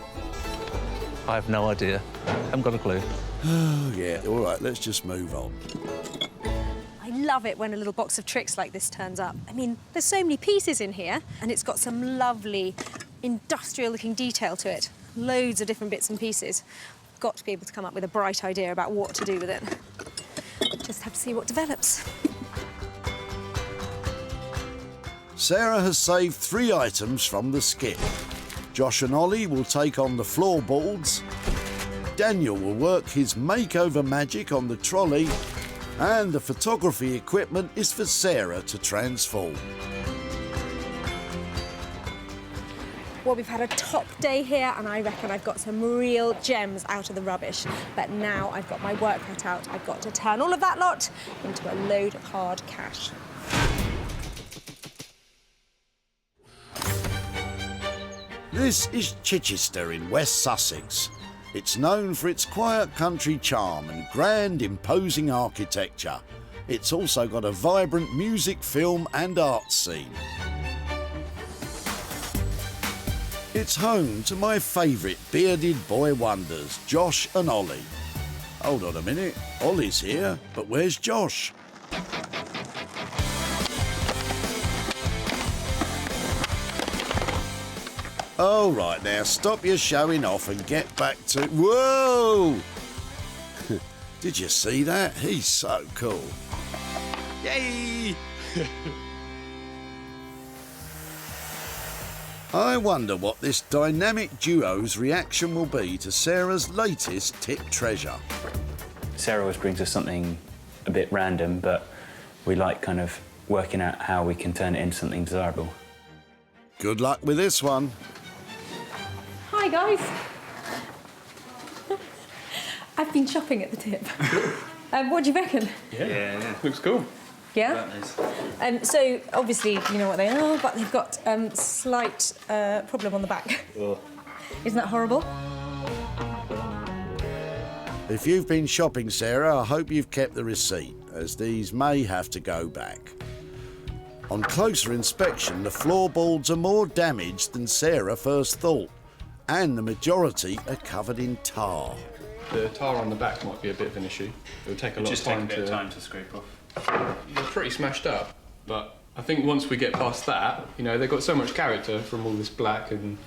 I have no idea. Haven't got a clue. Oh, yeah, all right, let's just move on. I love it when a little box of tricks like this turns up. I mean, there's so many pieces in here, and it's got some lovely industrial-looking detail to it. Loads of different bits and pieces. Got to be able to come up with a bright idea about what to do with it. Just have to see what develops. Sarah has saved 3 items from the skip. Josh and Ollie will take on the floorboards. Daniel will work his makeover magic on the trolley. And the photography equipment is for Sarah to transform. Well, we've had a top day here, and I reckon I've got some real gems out of the rubbish. But now I've got my work cut out. I've got to turn all of that lot into a load of hard cash. This is Chichester in West Sussex. It's known for its quiet country charm and grand, imposing architecture. It's also got a vibrant music, film and art scene. It's home to my favourite bearded boy wonders, Josh and Ollie. Hold on a minute, Ollie's here, but where's Josh? All right, now stop your showing off and get back to... Whoa! Did you see that? He's so cool. Yay! I wonder what this dynamic duo's reaction will be to Sarah's latest tip treasure. Sarah always brings us something a bit random, but we like kind of working out how we can turn it into something desirable. Good luck with this one. Hi guys. I've been shopping at the tip. What do you reckon? Yeah. Looks cool. Yeah? So, obviously, you know what they are, but they've got slight problem on the back. Oh. Isn't that horrible? If you've been shopping, Sarah, I hope you've kept the receipt, as these may have to go back. On closer inspection, the floorboards are more damaged than Sarah first thought, and the majority are covered in tar. The tar on the back might be a bit of an issue. It'll take a lot of time to scrape off. They're pretty smashed up, but I think once we get past that, you know, they've got so much character from all this black and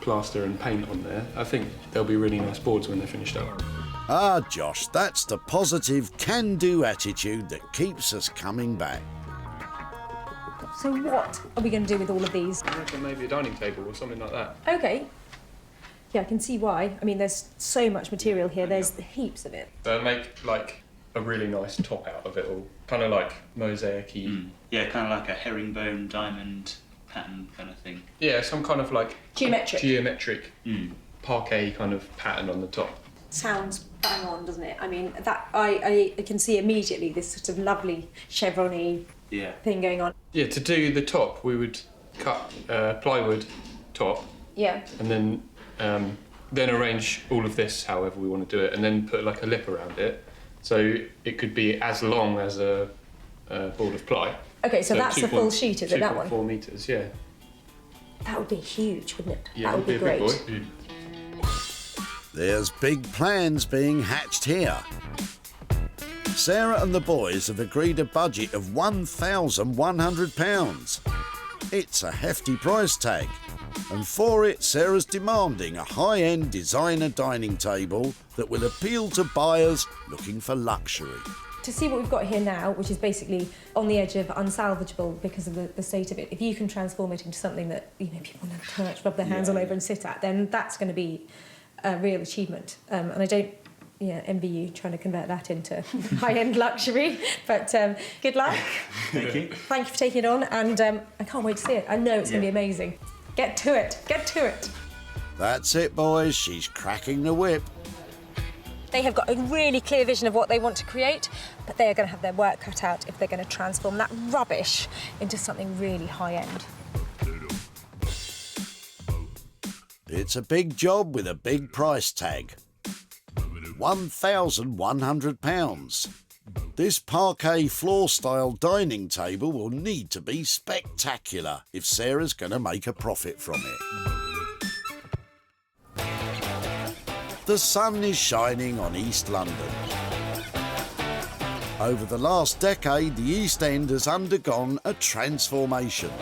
plaster and paint on there. I think they'll be really nice boards when they're finished up. Ah, Josh, that's the positive, can-do attitude that keeps us coming back. So what are we going to do with all of these? I reckon maybe a dining table or something like that. OK. Yeah, I can see why. I mean, there's so much material here. There's heaps of it. Make, like, a really nice top out of it all. Kind of like mosaic-y. Yeah, kind of like a herringbone diamond pattern kind of thing. Yeah, some kind of like... Geometric. Parquet kind of pattern on the top. Sounds bang on, doesn't it? I mean, that I can see immediately this sort of lovely chevron-y thing going on. Yeah, to do the top, we would cut plywood top. Yeah. And then arrange all of this however we want to do it, and then put like a lip around it, so it could be as long as a board of ply. OK, so that's a full sheet, is it, that one? 2.4 metres, yeah. That would be huge, wouldn't it? Yeah, that would be great. A big boy. There's big plans being hatched here. Sarah and the boys have agreed a budget of £1,100. It's a hefty price tag, and for it, Sarah's demanding a high-end designer dining table that will appeal to buyers looking for luxury. To see what we've got here now, which is basically on the edge of unsalvageable because of the state of it, if you can transform it into something that, you know, people want to touch, rub their hands all over and sit at, then that's going to be a real achievement. And I don't envy you trying to convert that into high-end luxury, but good luck. Thank you. Thank you for taking it on, and I can't wait to see it. I know it's going to be amazing. Get to it, get to it. That's it, boys. She's cracking the whip. They have got a really clear vision of what they want to create, but they are going to have their work cut out if they're going to transform that rubbish into something really high-end. It's a big job with a big price tag. £1,100. This parquet floor-style dining table will need to be spectacular if Sarah's going to make a profit from it. The sun is shining on East London. Over the last decade, the East End has undergone a transformation.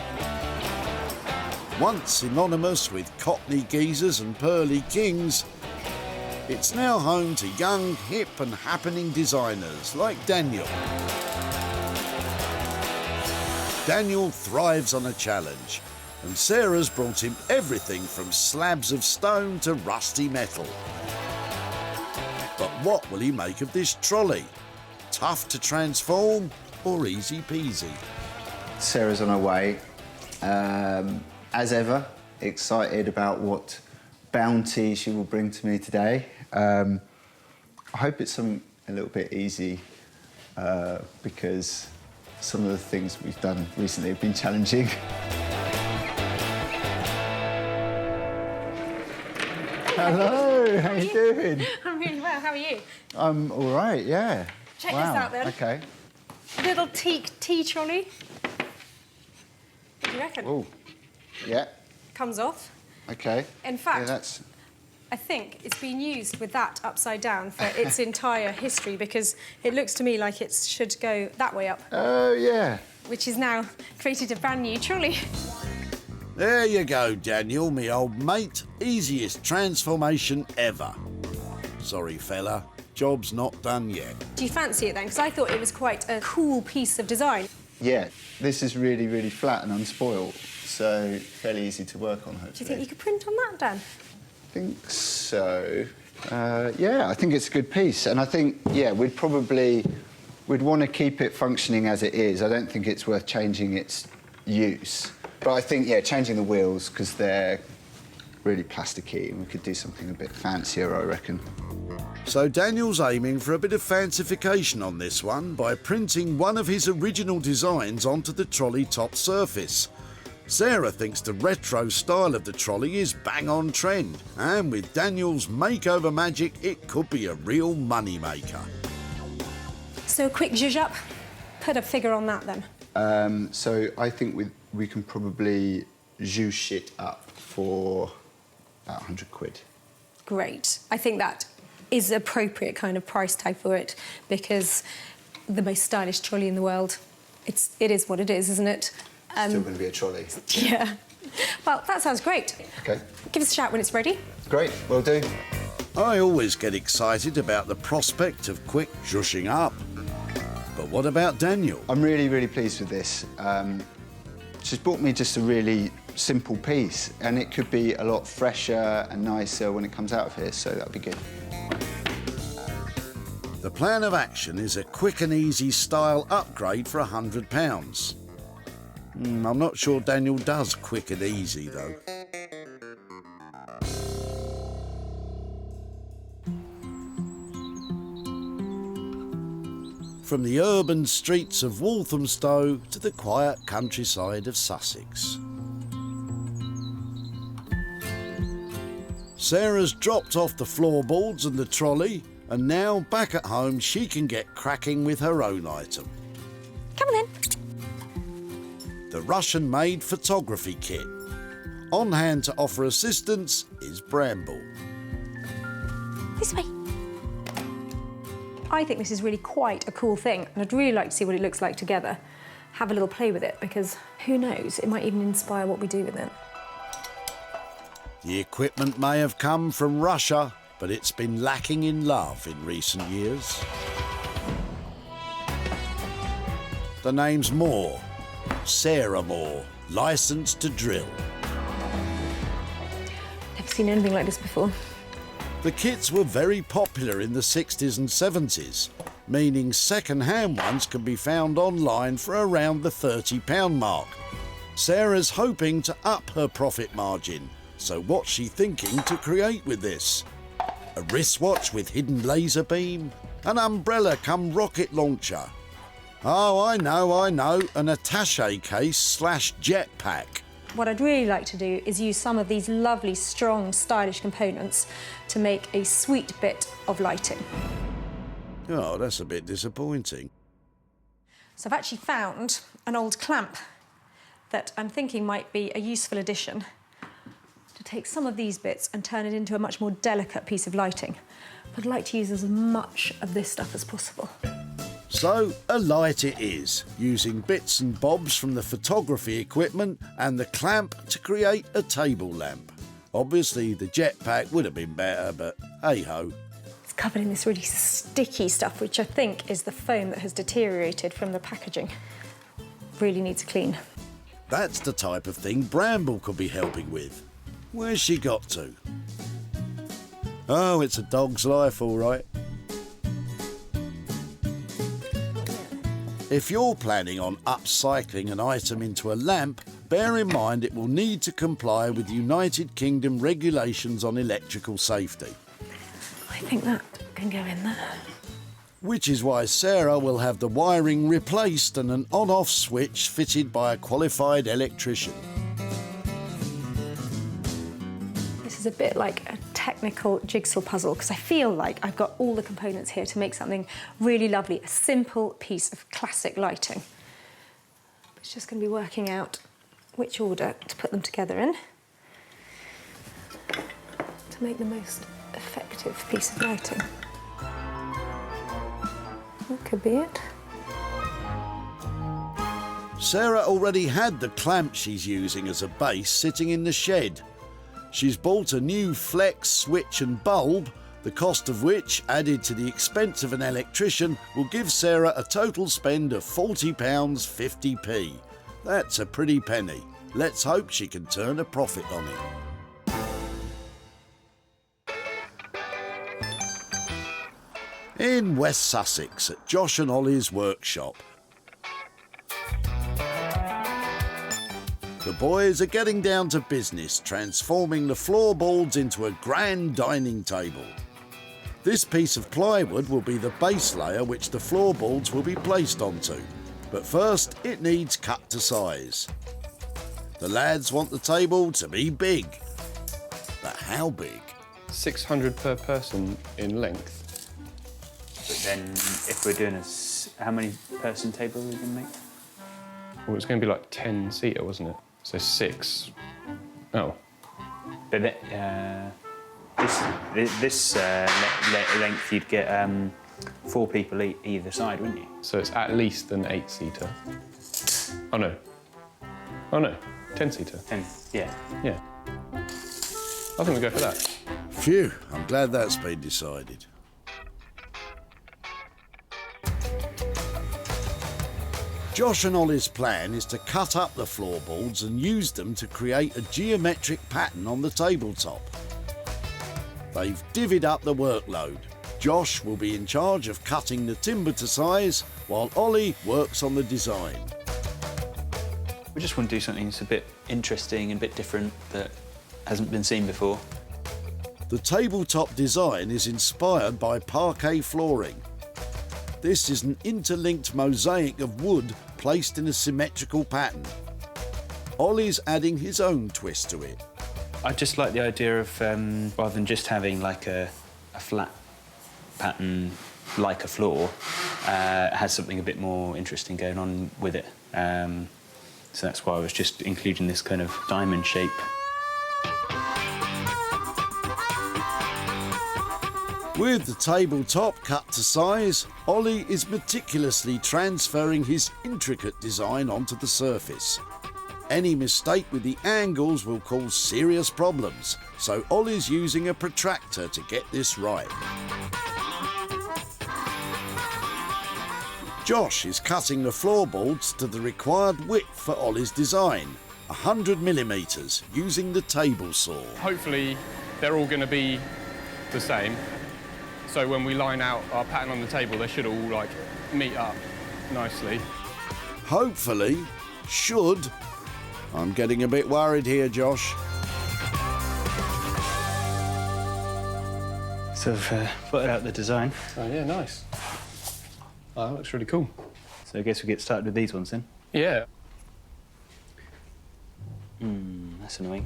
Once synonymous with Cockney geezers and pearly kings, it's now home to young, hip and happening designers like Daniel. Daniel thrives on a challenge, and Sarah's brought him everything from slabs of stone to rusty metal. But what will he make of this trolley? Tough to transform or easy peasy? Sarah's on her way. As ever, excited about what bounty she will bring to me today. I hope it's something a little bit easy because some of the things we've done recently have been challenging. Hello, how you doing? I'm really well, how are you? I'm all right, yeah. Check wow. this out then. Okay. Little teak tea trolley. What do you reckon? Oh, yeah. Comes off. Okay. In fact, yeah, that's... I think it's been used with that upside down for its entire history because it looks to me like it should go that way up. Oh, yeah. Which is now created a brand new trolley. There you go, Daniel, me old mate. Easiest transformation ever. Sorry, fella. Job's not done yet. Do you fancy it then? Because I thought it was quite a cool piece of design. Yeah, this is really, really flat and unspoiled, so fairly easy to work on, hopefully. Do you think you could print on that, Dan? I think so. Yeah, I think it's a good piece. And I think, yeah, we'd want to keep it functioning as it is. I don't think it's worth changing its use. But I think, yeah, changing the wheels, because they're really plasticky, and we could do something a bit fancier, I reckon. So Daniel's aiming for a bit of fancification on this one by printing one of his original designs onto the trolley top surface. Sarah thinks the retro style of the trolley is bang on trend, and with Daniel's makeover magic, it could be a real money maker. So a quick zhuzh up, put a figure on that then. So I think we can probably zhoosh it up for about 100 quid. Great. I think that is appropriate kind of price tag for it because the most stylish trolley in the world, it is what it is, isn't it? Still going to be a trolley. Yeah. Well, that sounds great. OK. Give us a shout when it's ready. Great, will do. I always get excited about the prospect of quick zhushing up. But what about Daniel? I'm really, really pleased with this. She's bought me just a really simple piece, and it could be a lot fresher and nicer when it comes out of here, so that'll be good. The plan of action is a quick and easy style upgrade for £100. I'm not sure Daniel does quick and easy, though. From the urban streets of Walthamstow to the quiet countryside of Sussex. Sarah's dropped off the floorboards and the trolley, and now back at home she can get cracking with her own item. Come on then. The Russian-made photography kit. On hand to offer assistance is Bramble. This way. I think this is really quite a cool thing, and I'd really like to see what it looks like together. Have a little play with it, because who knows, it might even inspire what we do with it. The equipment may have come from Russia, but it's been lacking in love in recent years. The name's Moore. Sarah Moore, licensed to drill. Never seen anything like this before. The kits were very popular in the 60s and 70s, meaning second-hand ones can be found online for around the £30 mark. Sarah's hoping to up her profit margin, so what's she thinking to create with this? A wristwatch with hidden laser beam? An umbrella come rocket launcher? Oh, I know, an attaché case / jetpack. What I'd really like to do is use some of these lovely, strong, stylish components to make a sweet bit of lighting. Oh, that's a bit disappointing. So I've actually found an old clamp that I'm thinking might be a useful addition to take some of these bits and turn it into a much more delicate piece of lighting. I'd like to use as much of this stuff as possible. So, a light it is, using bits and bobs from the photography equipment and the clamp to create a table lamp. Obviously, the jetpack would have been better, but hey-ho. It's covered in this really sticky stuff, which I think is the foam that has deteriorated from the packaging. Really needs a clean. That's the type of thing Bramble could be helping with. Where's she got to? Oh, it's a dog's life, all right. If you're planning on upcycling an item into a lamp, bear in mind it will need to comply with United Kingdom regulations on electrical safety. I think that can go in there. Which is why Sarah will have the wiring replaced and an on-off switch fitted by a qualified electrician. This is a bit like a technical jigsaw puzzle because I feel like I've got all the components here to make something really lovely, a simple piece of classic lighting. It's just going to be working out which order to put them together in to make the most effective piece of lighting. That could be it. Sarah already had the clamp she's using as a base sitting in the shed. She's bought a new flex, switch and bulb, the cost of which, added to the expense of an electrician, will give Sarah a total spend of £40.50p. That's a pretty penny. Let's hope she can turn a profit on it. In West Sussex at Josh and Ollie's workshop. The boys are getting down to business, transforming the floorboards into a grand dining table. This piece of plywood will be the base layer which the floorboards will be placed onto, but first it needs cut to size. The lads want the table to be big. But how big? 600 per person in length. But then, if we're doing how many person table are we going to make? Well, it's going to be like 10-seater, wasn't it? So 6. Oh. But this length, you'd get 4 people either side, wouldn't you? So it's at least an 8-seater. Oh no. Oh no. 10-seater. 10. Yeah. Yeah. I think we go for that. Phew, I'm glad that's been decided. Josh and Ollie's plan is to cut up the floorboards and use them to create a geometric pattern on the tabletop. They've divvied up the workload. Josh will be in charge of cutting the timber to size, while Ollie works on the design. We just want to do something that's a bit interesting and a bit different that hasn't been seen before. The tabletop design is inspired by parquet flooring. This is an interlinked mosaic of wood placed in a symmetrical pattern. Ollie's adding his own twist to it. I just like the idea of, rather than just having like a flat pattern like a floor, it has something a bit more interesting going on with it. So that's why I was just including this kind of diamond shape. With the tabletop cut to size, Ollie is meticulously transferring his intricate design onto the surface. Any mistake with the angles will cause serious problems, so Ollie's using a protractor to get this right. Josh is cutting the floorboards to the required width for Ollie's design, 100mm, using the table saw. Hopefully they're all going to be the same. So when we line out our pattern on the table, they should all like meet up nicely. Hopefully, should. I'm getting a bit worried here, Josh. So I've put out the design. Oh yeah, nice. Oh, that looks really cool. So I guess we get started with these ones then? Yeah. That's annoying.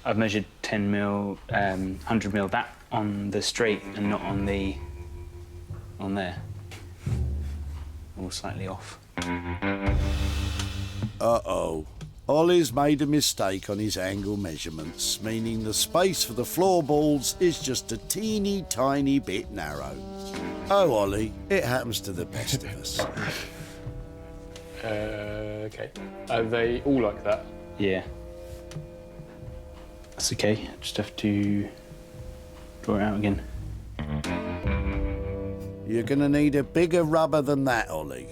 I've measured 10mm, 100mm that on the straight and not on there. All slightly off. Uh-oh. Ollie's made a mistake on his angle measurements, meaning the space for the floorboards is just a teeny tiny bit narrow. Oh, Ollie, it happens to the best of us. Okay. Are they all like that? Yeah. That's okay. I just have to draw it out again. You're going to need a bigger rubber than that, Ollie.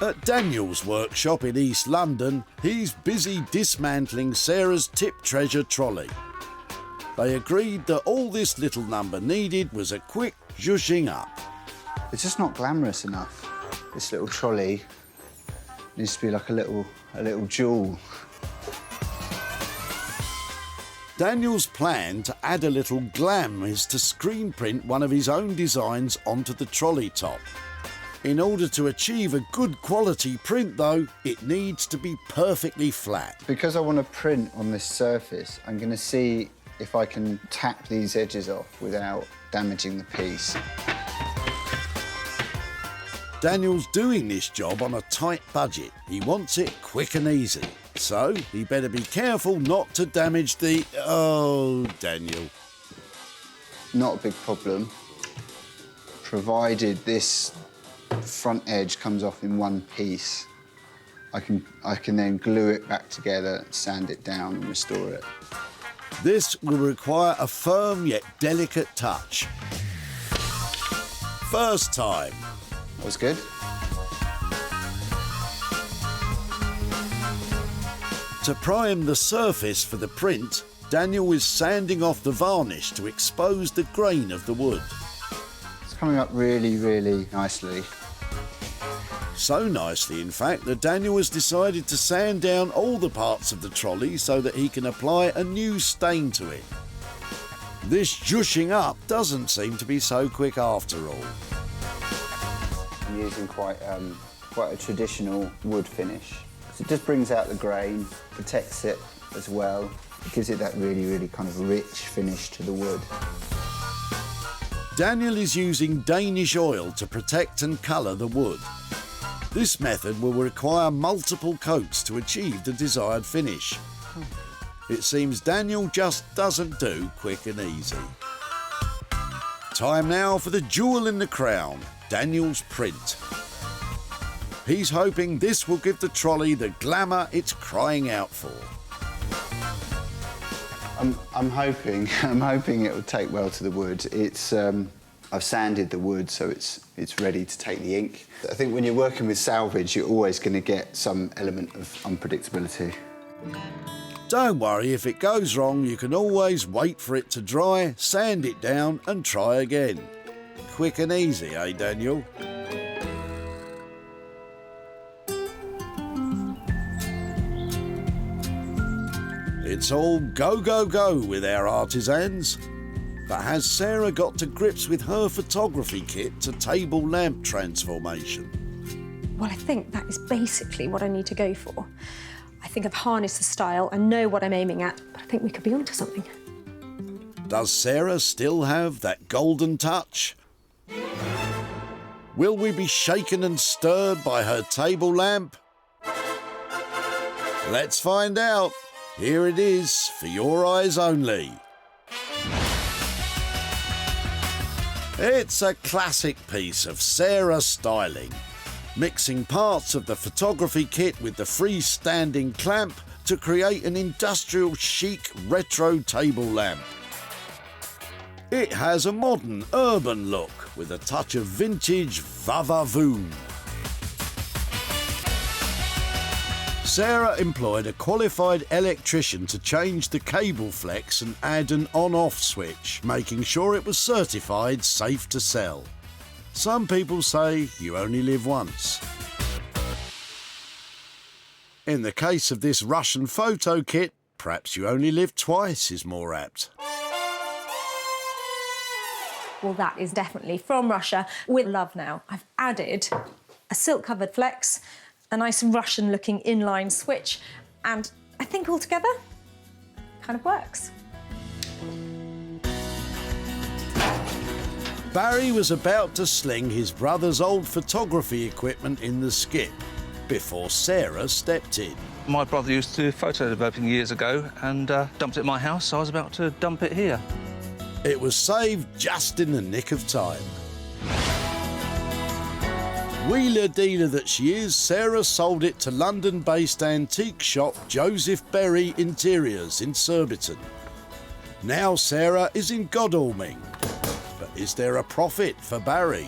At Daniel's workshop in East London, he's busy dismantling Sarah's tip treasure trolley. They agreed that all this little number needed was a quick zhuzhing up. It's just not glamorous enough. This little trolley needs to be like a little jewel. Daniel's plan to add a little glam is to screen print one of his own designs onto the trolley top. In order to achieve a good quality print though, it needs to be perfectly flat. Because I want to print on this surface, I'm going to see if I can tap these edges off without damaging the piece. Daniel's doing this job on a tight budget. He wants it quick and easy. So he better be careful not to damage the... Oh, Daniel. Not a big problem, provided this front edge comes off in one piece. I can then glue it back together, sand it down and restore it. This will require a firm yet delicate touch. First time. That was good. To prime the surface for the print, Daniel is sanding off the varnish to expose the grain of the wood. It's coming up really, really nicely. So nicely, in fact, that Daniel has decided to sand down all the parts of the trolley so that he can apply a new stain to it. This zhushing up doesn't seem to be so quick after all. I'm using quite a traditional wood finish. So it just brings out the grain, protects it as well. It gives it that really, really kind of rich finish to the wood. Daniel is using Danish oil to protect and colour the wood. This method will require multiple coats to achieve the desired finish. It seems Daniel just doesn't do quick and easy. Time now for the jewel in the crown, Daniel's print. He's hoping this will give the trolley the glamour it's crying out for. I'm hoping it will take well to the wood. I've sanded the wood so it's ready to take the ink. I think when you're working with salvage, you're always going to get some element of unpredictability. Don't worry, if it goes wrong, you can always wait for it to dry, sand it down and try again. Quick and easy, eh, Daniel? It's all go, go, go with our artisans. But has Sarah got to grips with her photography kit to table lamp transformation? Well, I think that is basically what I need to go for. I think I've harnessed the style and know what I'm aiming at, but I think we could be onto something. Does Sarah still have that golden touch? Will we be shaken and stirred by her table lamp? Let's find out. Here it is, for your eyes only. It's a classic piece of Sarah styling, mixing parts of the photography kit with the freestanding clamp to create an industrial chic retro table lamp. It has a modern urban look with a touch of vintage va-va-voom. Sarah employed a qualified electrician to change the cable flex and add an on-off switch, making sure it was certified safe to sell. Some people say you only live once. In the case of this Russian photo kit, perhaps you only live twice is more apt. Well, that is definitely from Russia with love now. I've added a silk-covered flex, a nice Russian-looking inline switch, and I think altogether, kind of works. Barry was about to sling his brother's old photography equipment in the skip before Sarah stepped in. My brother used to do photo developing years ago and dumped it at my house, so I was about to dump it here. It was saved just in the nick of time. Wheeler dealer that she is, Sarah sold it to London-based antique shop Joseph Berry Interiors in Surbiton. Now Sarah is in Godalming. But is there a profit for Barry?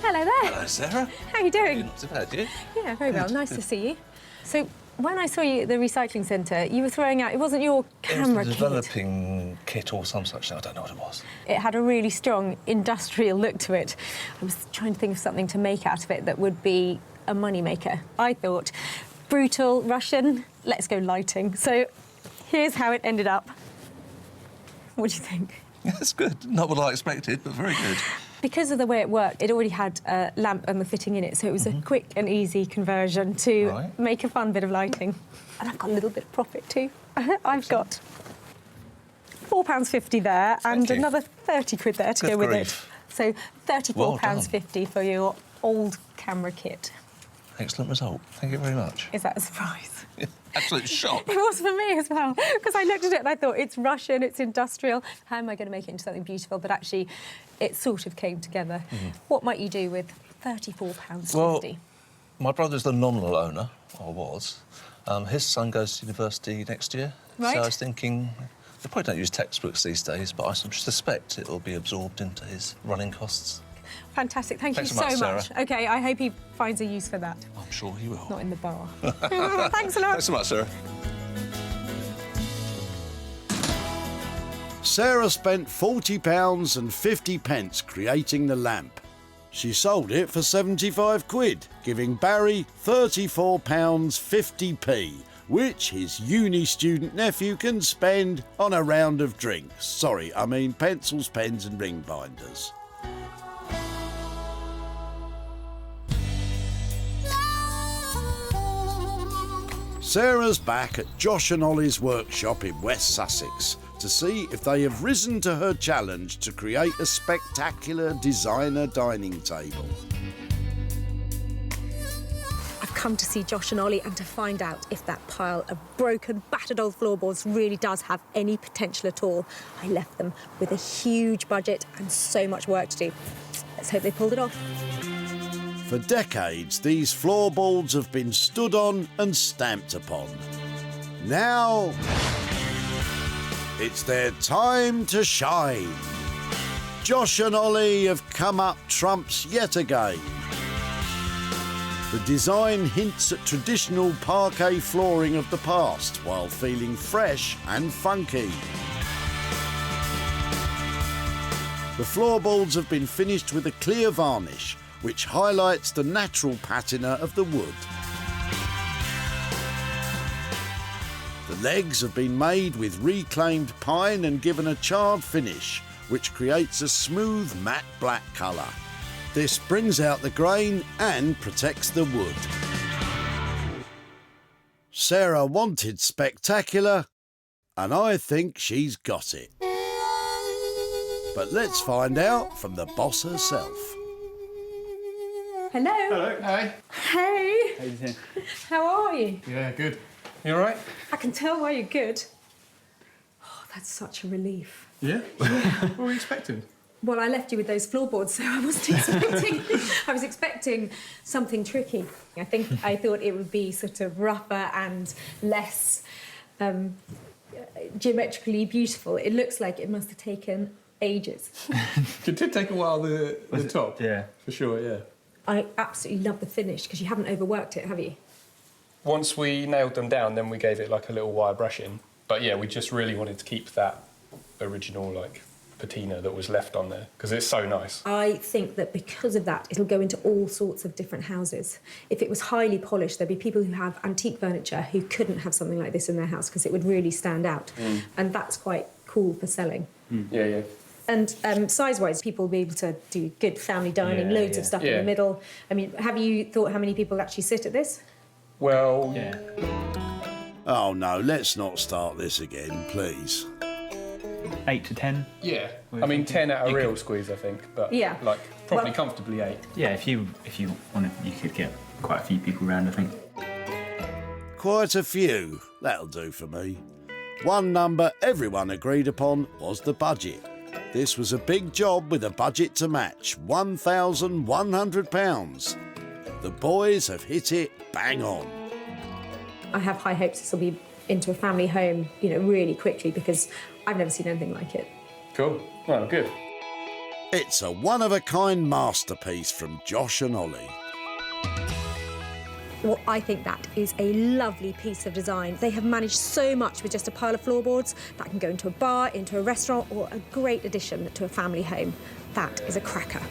Hello there. Hello, Sarah. How are you doing? Not so bad, you? Yeah, very well. Nice to see you. So, when I saw you at the recycling centre, you were throwing out... It wasn't your camera It was the kit. developing kit or some such thing. I don't know what it was. It had a really strong industrial look to it. I was trying to think of something to make out of it that would be a moneymaker. I thought, brutal, Russian, let's go lighting. So, here's how it ended up. What do you think? Yeah, that's good. Not what I expected, but very good. Because of the way it worked, it already had a lamp and the fitting in it, so it was a quick and easy conversion to make a fun bit of lighting. And I've got a little bit of profit too. I've got £4.50 there and another 30 quid there to go with it. So £34.50 for your old camera kit. Excellent result. Thank you very much. Is that a surprise? Absolute shock. It was for me as well, because I looked at it and I thought, it's Russian, it's industrial. How am I going to make it into something beautiful? But actually, it sort of came together. What might you do with £34.50? Well, my brother's the nominal owner, or was. His son goes to university next year. Right. So I was thinking, they probably don't use textbooks these days, but I suspect it'll be absorbed into his running costs. Fantastic. Thank you Thanks so so much. Sarah. OK, I hope he finds a use for that. I'm sure he will. Not in the bar. Thanks a lot. Thanks so much, Sarah. Sarah spent £40.50 creating the lamp. She sold it for 75 quid, giving Barry £34.50p, which his uni student nephew can spend on a round of drinks. Sorry, I mean pencils, pens and ring binders. Sarah's back at Josh and Ollie's workshop in West Sussex to see if they have risen to her challenge to create a spectacular designer dining table. I've come to see Josh and Ollie and to find out if that pile of broken, battered old floorboards really does have any potential at all. I left them with a huge budget and so much work to do. Let's hope they pulled it off. For decades, these floorboards have been stood on and stamped upon. Now, it's their time to shine. Josh and Ollie have come up trumps yet again. The design hints at traditional parquet flooring of the past while feeling fresh and funky. The floorboards have been finished with a clear varnish, which highlights the natural patina of the wood. The legs have been made with reclaimed pine and given a charred finish, which creates a smooth matte black colour. This brings out the grain and protects the wood. Sarah wanted spectacular, and I think she's got it. But let's find out from the boss herself. Hello. Hello. Hi. Hey. How you doing? How are you? Yeah, good. You all right? I can tell why you're good. Oh, that's such a relief. Yeah? What were you expecting? Well, I left you with those floorboards, so I wasn't expecting... I was expecting something tricky. I thought it would be sort of rougher and less geometrically beautiful. It looks like it must have taken ages. It did take a while, the top. Yeah. For sure, yeah. I absolutely love the finish, because you haven't overworked it, have you? Once we nailed them down, then we gave it like a little wire brushing. But yeah, we just really wanted to keep that original like patina that was left on there, because it's so nice. I think that because of that, it'll go into all sorts of different houses. If it was highly polished, there'd be people who have antique furniture who couldn't have something like this in their house because it would really stand out. And that's quite cool for selling. Yeah, yeah. And size-wise, people will be able to do good family dining, loads of stuff in the middle. I mean, have you thought how many people actually sit at this? Well... Yeah. Oh no, let's not start this again, please. 8 to 10? Yeah. I mean, 10 at a real squeeze, I think. But, yeah. like, probably comfortably 8. Yeah, if you wanted, you could get quite a few people around, I think. Quite a few. That'll do for me. One number everyone agreed upon was the budget. This was a big job with a budget to match, £1,100. The boys have hit it bang on. I have high hopes this will be into a family home, you know, really quickly, because I've never seen anything like it. Cool. Well, good. It's a one-of-a-kind masterpiece from Josh and Ollie. Well, I think that is a lovely piece of design. They have managed so much with just a pile of floorboards. That can go into a bar, into a restaurant, or a great addition to a family home. That is a cracker.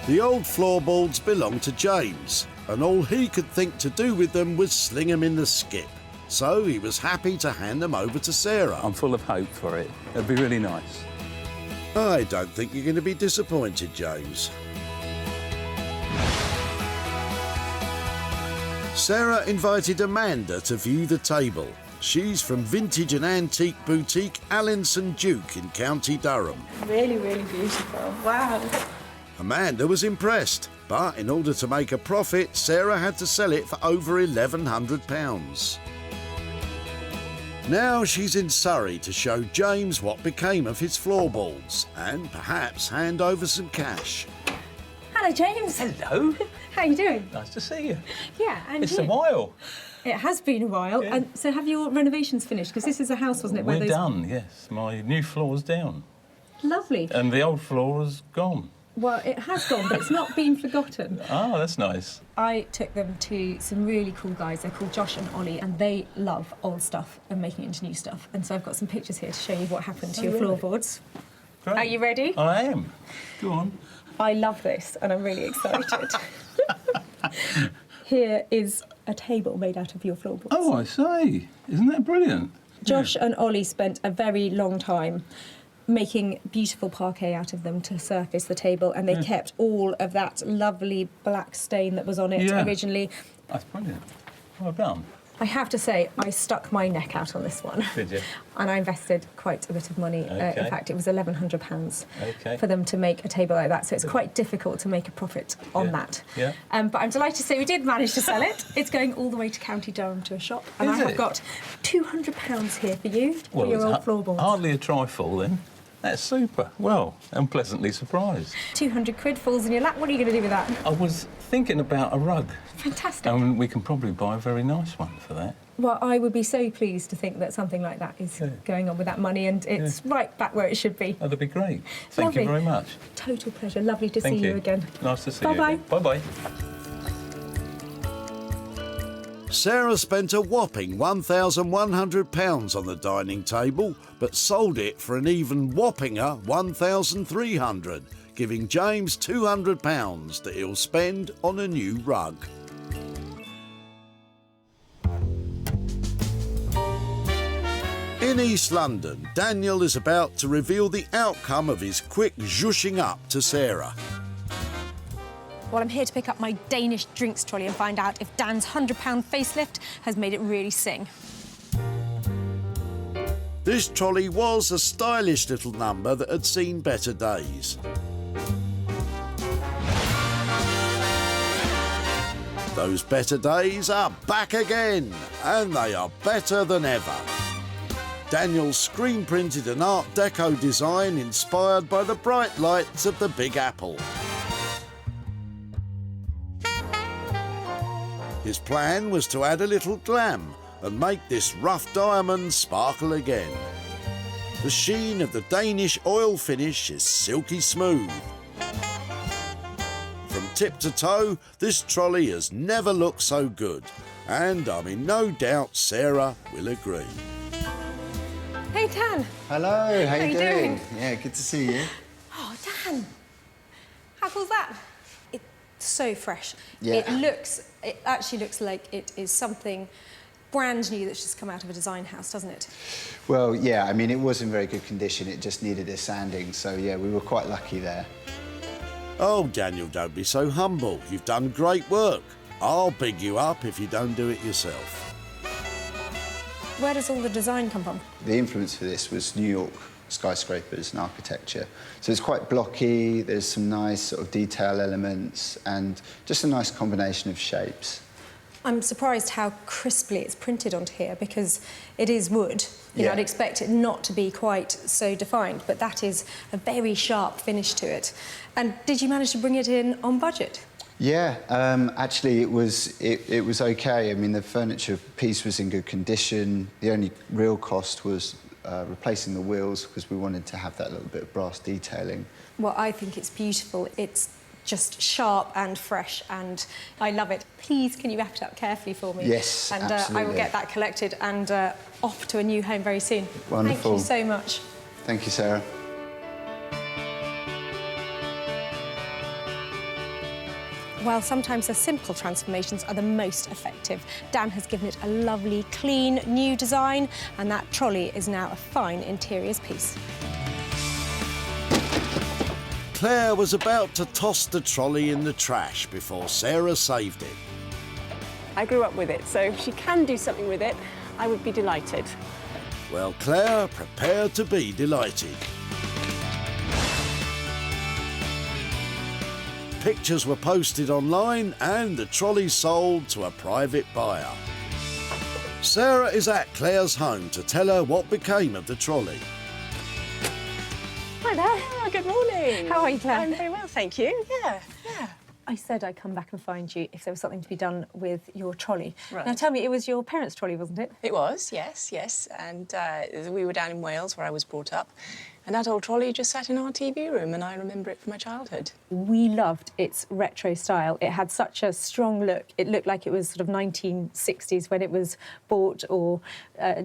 The old floorboards belonged to James, and all he could think to do with them was sling them in the skip. So he was happy to hand them over to Sarah. I'm full of hope for it. It'd be really nice. I don't think you're going to be disappointed, James. Sarah invited Amanda to view the table. She's from vintage and antique boutique Allinson Duke in County Durham. Really, really beautiful. Wow. Amanda was impressed, but in order to make a profit, Sarah had to sell it for over £1,100. Now she's in Surrey to show James what became of his floorboards and perhaps hand over some cash. Hello, James. Hello. How are you doing? Nice to see you. Yeah, and It's you. a while. It has been a while. Yeah. And so have your renovations finished? Because this is a house, wasn't it? We're those... done, yes. My new floor's down. Lovely. And the old floor is gone. Well, it has gone, but it's not been forgotten. Oh, that's nice. I took them to some really cool guys. They're called Josh and Ollie, and they love old stuff and making it into new stuff. And so I've got some pictures here to show you what happened to your really? floorboards. Great. Are you ready? I am. Go on. I love this, and I'm really excited. Here is a table made out of your floorboards. Oh, I say. Isn't that brilliant? Josh and Ollie spent a very long time making beautiful parquet out of them to surface the table, and they kept all of that lovely black stain that was on it originally. That's brilliant. Well done. I have to say, I stuck my neck out on this one. Did you? And I invested quite a bit of money. Okay. In fact, it was £1,100 Okay. for them to make a table like that. So it's quite difficult to make a profit on that. Yeah. But I'm delighted to say we did manage to sell it. It's going all the way to County Durham to a shop. And Is I have it? got £200 here for you, for Well, your it's old floorboards. hardly a trifle then. That's super. Well, I'm pleasantly surprised. 200 quid falls in your lap. What are you going to do with that? I was thinking about a rug. Fantastic. And we can probably buy a very nice one for that. Well, I would be so pleased to think that something like that is going on with that money, and it's right back where it should be. Oh, that'd be great. Thank Lovely. you very much. Total pleasure. Lovely to Thank see you again. Nice to see you Bye-bye. again. Bye-bye. Sarah spent a whopping £1,100 on the dining table, but sold it for an even whoppinger £1,300, giving James £200 that he'll spend on a new rug. In East London, Daniel is about to reveal the outcome of his quick zhushing up to Sarah. Well, I'm here to pick up my Danish drinks trolley and find out if Dan's £100 facelift has made it really sing. This trolley was a stylish little number that had seen better days. Those better days are back again, and they are better than ever. Daniel screen-printed an Art Deco design inspired by the bright lights of the Big Apple. His plan was to add a little glam and make this rough diamond sparkle again. The sheen of the Danish oil finish is silky smooth. From tip to toe, this trolley has never looked so good, and I'm in no doubt Sarah will agree. Hey, Dan. Hello, how you doing? Yeah, good to see you. Oh, Dan. How cool's that? It's so fresh. Yeah. It actually looks like it is something brand new that's just come out of a design house, doesn't it? Well, yeah, I mean, it was in very good condition. It just needed a sanding, so yeah, we were quite lucky there. Oh, Daniel, don't be so humble. You've done great work. I'll big you up if you don't do it yourself. Where does all the design come from? The influence for this was New York skyscrapers and architecture. So it's quite blocky, there's some nice sort of detail elements and just a nice combination of shapes. I'm surprised how crisply it's printed onto here because it is wood. You know, Yeah. I'd expect it not to be quite so defined, but that is a very sharp finish to it. And did you manage to bring it in on budget? Yeah, actually it was okay. I mean, the furniture piece was in good condition. The only real cost was replacing the wheels because we wanted to have that little bit of brass detailing. Well, I think it's beautiful. It's just sharp and fresh, and I love it. Please, can you wrap it up carefully for me? Yes, and I absolutely. will get that collected and off to a new home very soon. Wonderful. Thank you so much. Thank you, Sarah. While sometimes the simple transformations are the most effective, Dan has given it a lovely, clean, new design, and that trolley is now a fine interiors piece. Claire was about to toss the trolley in the trash before Sarah saved it. I grew up with it, so if she can do something with it, I would be delighted. Well, Claire, prepare to be delighted. Pictures were posted online and the trolley sold to a private buyer. Sarah is at Claire's home to tell her what became of the trolley. Hi there. Oh, good morning. How are you, Claire? I'm very well, thank you. Yeah. I said I'd come back and find you if there was something to be done with your trolley. Right. Now, tell me, it was your parents' trolley, wasn't it? It was, yes. And we were down in Wales, where I was brought up. And that old trolley just sat in our TV room, and I remember it from my childhood. We loved its retro style. It had such a strong look. It looked like it was sort of 1960s when it was bought or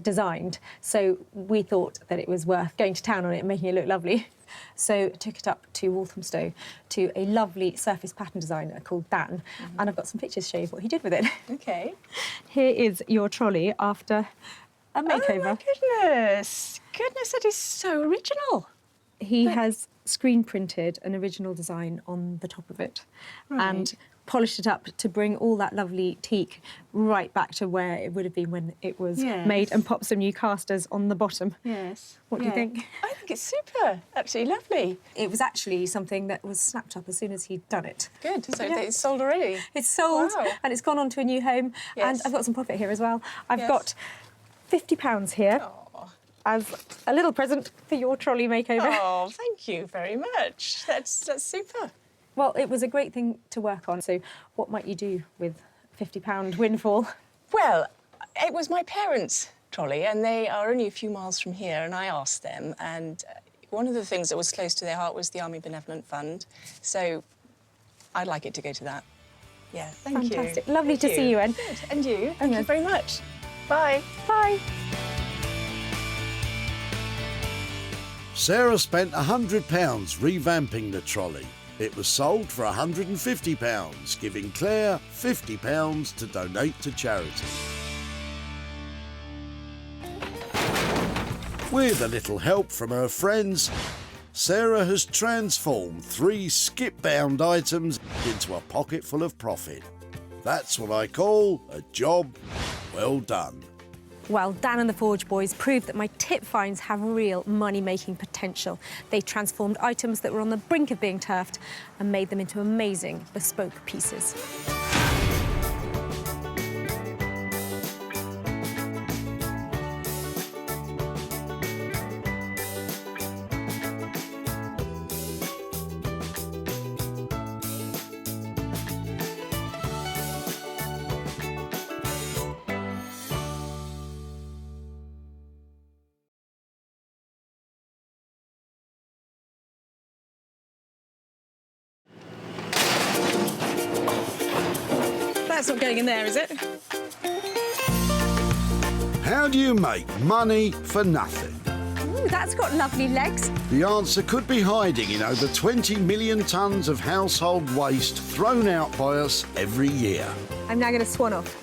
designed. So we thought that it was worth going to town on it and making it look lovely. So took it up to Walthamstow to a lovely surface pattern designer called Dan. And I've got some pictures to show you what he did with it. OK. Here is your trolley after a makeover. Oh, my goodness. Goodness, that is so original. He has screen printed an original design on the top of it and polished it up to bring all that lovely teak right back to where it would have been when it was made, and pop some new casters on the bottom. Yes. What do you think? I think it's super. Absolutely lovely. It was actually something that was snapped up as soon as he'd done it. Good. So it's sold already? It's sold, Wow. and it's gone on to a new home. Yes. And I've got some profit here as well. I've Yes. got £50 here as a little present for your trolley makeover. Oh, thank you very much. That's super. Well, it was a great thing to work on. So what might you do with £50 windfall? Well, it was my parents' trolley, and they are only a few miles from here, and I asked them, and one of the things that was close to their heart was the Army Benevolent Fund, so I'd like it to go to that. Yeah, thank you. Fantastic. Lovely to Thank see you, Anne. Good. And you. Thank you very much. Bye. Bye. Sarah spent £100 revamping the trolley. It was sold for £150, giving Claire £50 to donate to charity. With a little help from her friends, Sarah has transformed 3 skip-bound items into a pocket full of profit. That's what I call a job well done. Well, Dan and the Forge Boys proved that my tip finds have real money-making potential. They transformed items that were on the brink of being turfed and made them into amazing bespoke pieces. That's not going in there, is it? How do you make money for nothing? Ooh, that's got lovely legs. The answer could be hiding in over 20 million tonnes of household waste thrown out by us every year. I'm now going to swan off.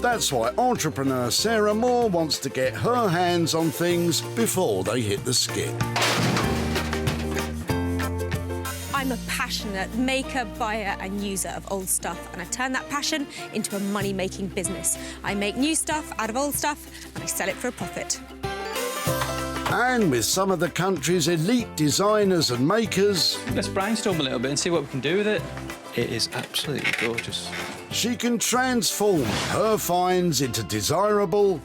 That's why entrepreneur Sarah Moore wants to get her hands on things before they hit the skip. I'm a passionate maker, buyer and user of old stuff, and I turn that passion into a money-making business. I make new stuff out of old stuff and I sell it for a profit. And with some of the country's elite designers and makers... Let's brainstorm a little bit and see what we can do with it. It is absolutely gorgeous. She can transform her finds into desirable...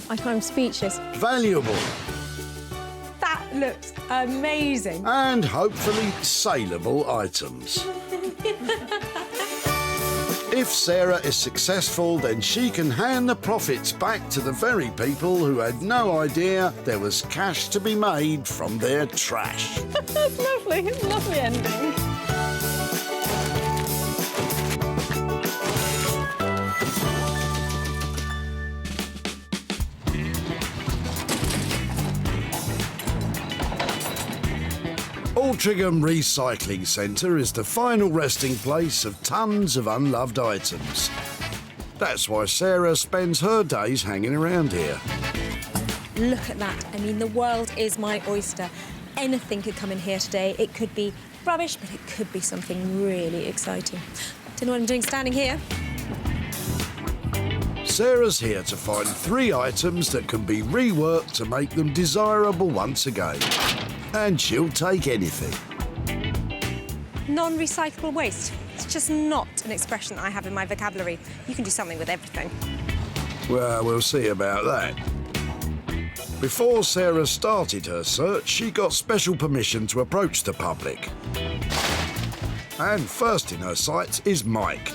I'm speechless. Valuable... That looks amazing. And hopefully saleable items. If Sarah is successful, then she can hand the profits back to the very people who had no idea there was cash to be made from their trash. That's lovely. It's a lovely ending. Altrincham Recycling Centre is the final resting place of tons of unloved items. That's why Sarah spends her days hanging around here. Look at that. I mean, the world is my oyster. anything could come in here today. It could be rubbish, but it could be something really exciting. Don't know what I'm doing standing here. Sarah's here to find 3 items that can be reworked to make them desirable once again. And she'll take anything. Non-recyclable waste. It's just not an expression I have in my vocabulary. You can do something with everything. Well, we'll see about that. Before Sarah started her search, she got special permission to approach the public. And first in her sights is Mike.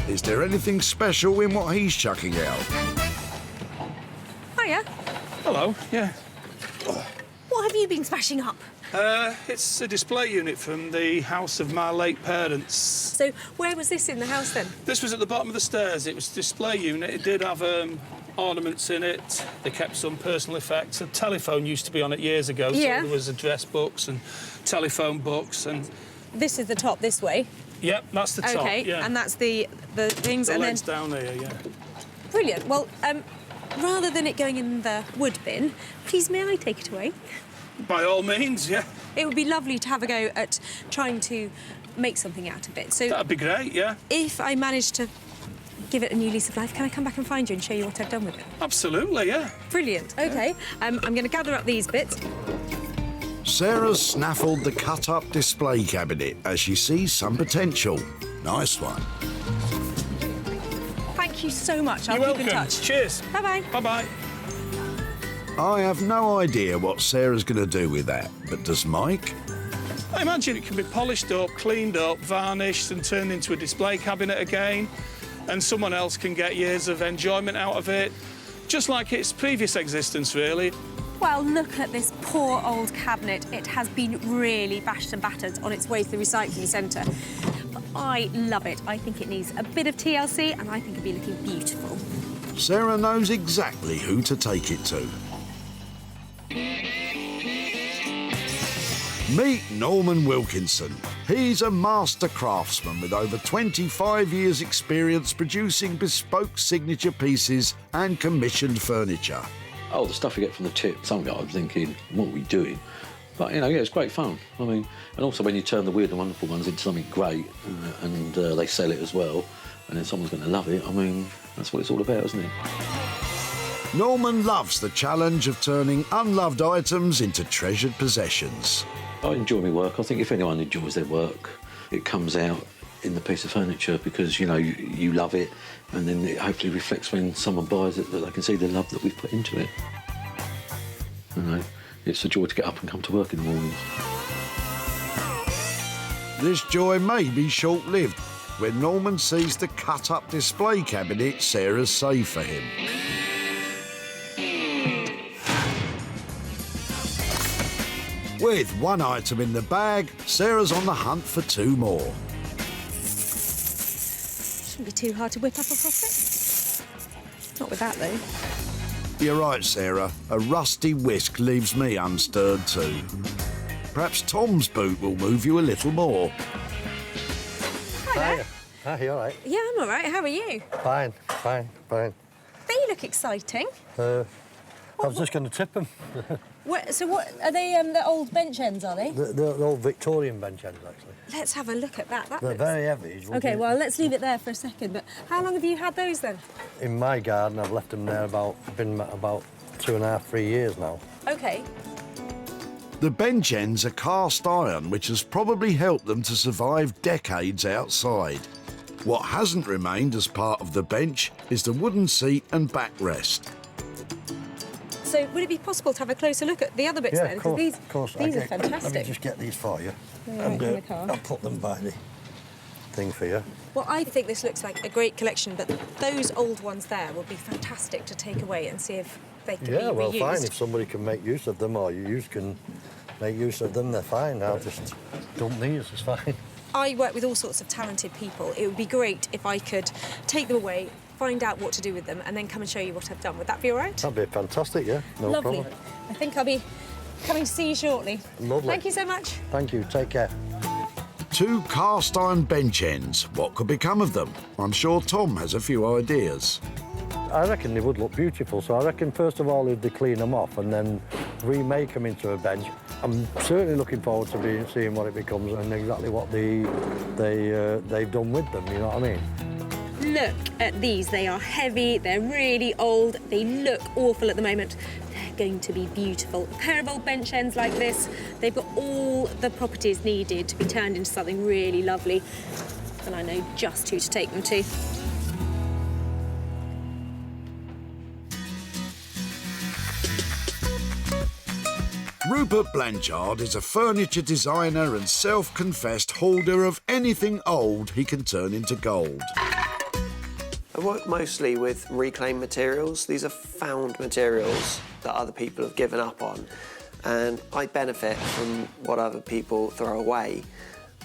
Is there anything special in what he's chucking out? Hiya. Hello, yeah. What have you been smashing up? It's a display unit from the house of my late parents. So where was this in the house then? This was at the bottom of the stairs. It was a display unit. It did have ornaments in it. They kept some personal effects. A telephone used to be on it years ago. Yeah. So there was address books and telephone books and... This is the top this way. Yep, that's the top, OK, yeah. and that's the things, the and legs then... down here, yeah. Brilliant. Well, rather than it going in the wood bin, please may I take it away? By all means, yeah. It would be lovely to have a go at trying to make something out of it. So that'd be great, yeah. If I manage to give it a new lease of life, can I come back and find you and show you what I've done with it? Absolutely, yeah. Brilliant. OK, I'm going to gather up these bits. Sarah's snaffled the cut-up display cabinet as she sees some potential. Nice one. Thank you so much. I'll You're keep in welcome. touch. Cheers. Bye-bye. Bye-bye. I have no idea what Sarah's going to do with that, but does Mike? I imagine it can be polished up, cleaned up, varnished and turned into a display cabinet again, and someone else can get years of enjoyment out of it, just like its previous existence, really. Well, look at this poor old cabinet. It has been really bashed and battered on its way to the recycling centre. But I love it. I think it needs a bit of TLC and I think it'd be looking beautiful. Sarah knows exactly who to take it to. Meet Norman Wilkinson. He's a master craftsman with over 25 years' experience producing bespoke signature pieces and commissioned furniture. Oh, the stuff you get from the tip, some of it I'm thinking, what are we doing? But, you know, yeah, it's great fun. I mean, and also when you turn the weird and wonderful ones into something great and they sell it as well, and then someone's going to love it, I mean, that's what it's all about, isn't it? Norman loves the challenge of turning unloved items into treasured possessions. I enjoy my work. I think if anyone enjoys their work, it comes out in the piece of furniture because, you know, you love it, and then it hopefully reflects when someone buys it that they can see the love that we've put into it. You know, it's a joy to get up and come to work in the mornings. This joy may be short-lived when Norman sees the cut-up display cabinet Sarah's saved for him. With one item in the bag, Sarah's on the hunt for 2 more. Shouldn't be too hard to whip up a profit. Not with that, though. You're right, Sarah. A rusty whisk leaves me unstirred too. Perhaps Tom's boot will move you a little more. Hi there. Hi, you all right? Yeah, I'm all right. How are you? Fine. They look exciting. I was just going to tip them. So what, are they the old bench ends, are they? The old Victorian bench ends, actually. Let's have a look at that. They're very heavy. OK, well, let's leave it there for a second. But how long have you had those, then? In my garden, I've left them there about 2.5, 3 years now. OK. The bench ends are cast iron, which has probably helped them to survive decades outside. What hasn't remained as part of the bench is the wooden seat and backrest. So would it be possible to have a closer look at the other bits then? Because these are fantastic. Let me just get these for you. Right, in the car. I'll put them by the thing for you. Well, I think this looks like a great collection, but those old ones there would be fantastic to take away and see if they can be reused. Yeah, well, fine. If somebody can make use of them or you can make use of them, they're fine. I'll just dump these, it's fine. I work with all sorts of talented people. It would be great if I could take them away, find out what to do with them, and then come and show you what I've done. Would that be all right? That'd be fantastic, yeah. No Lovely. problem. I think I'll be coming to see you shortly. Lovely. Thank you so much. Thank you. Take care. 2 cast iron bench ends. What could become of them? I'm sure Tom has a few ideas. I reckon they would look beautiful. So I reckon first of all they'd clean them off and then remake them into a bench. I'm certainly looking forward to seeing what it becomes and exactly what they've done with them. You know what I mean? Look at these. They are heavy, they're really old, they look awful at the moment. They're going to be beautiful. A pair of old bench ends like this, they've got all the properties needed to be turned into something really lovely. And I know just who to take them to. Rupert Blanchard is a furniture designer and self-confessed hoarder of anything old he can turn into gold. I work mostly with reclaimed materials. These are found materials that other people have given up on, and I benefit from what other people throw away.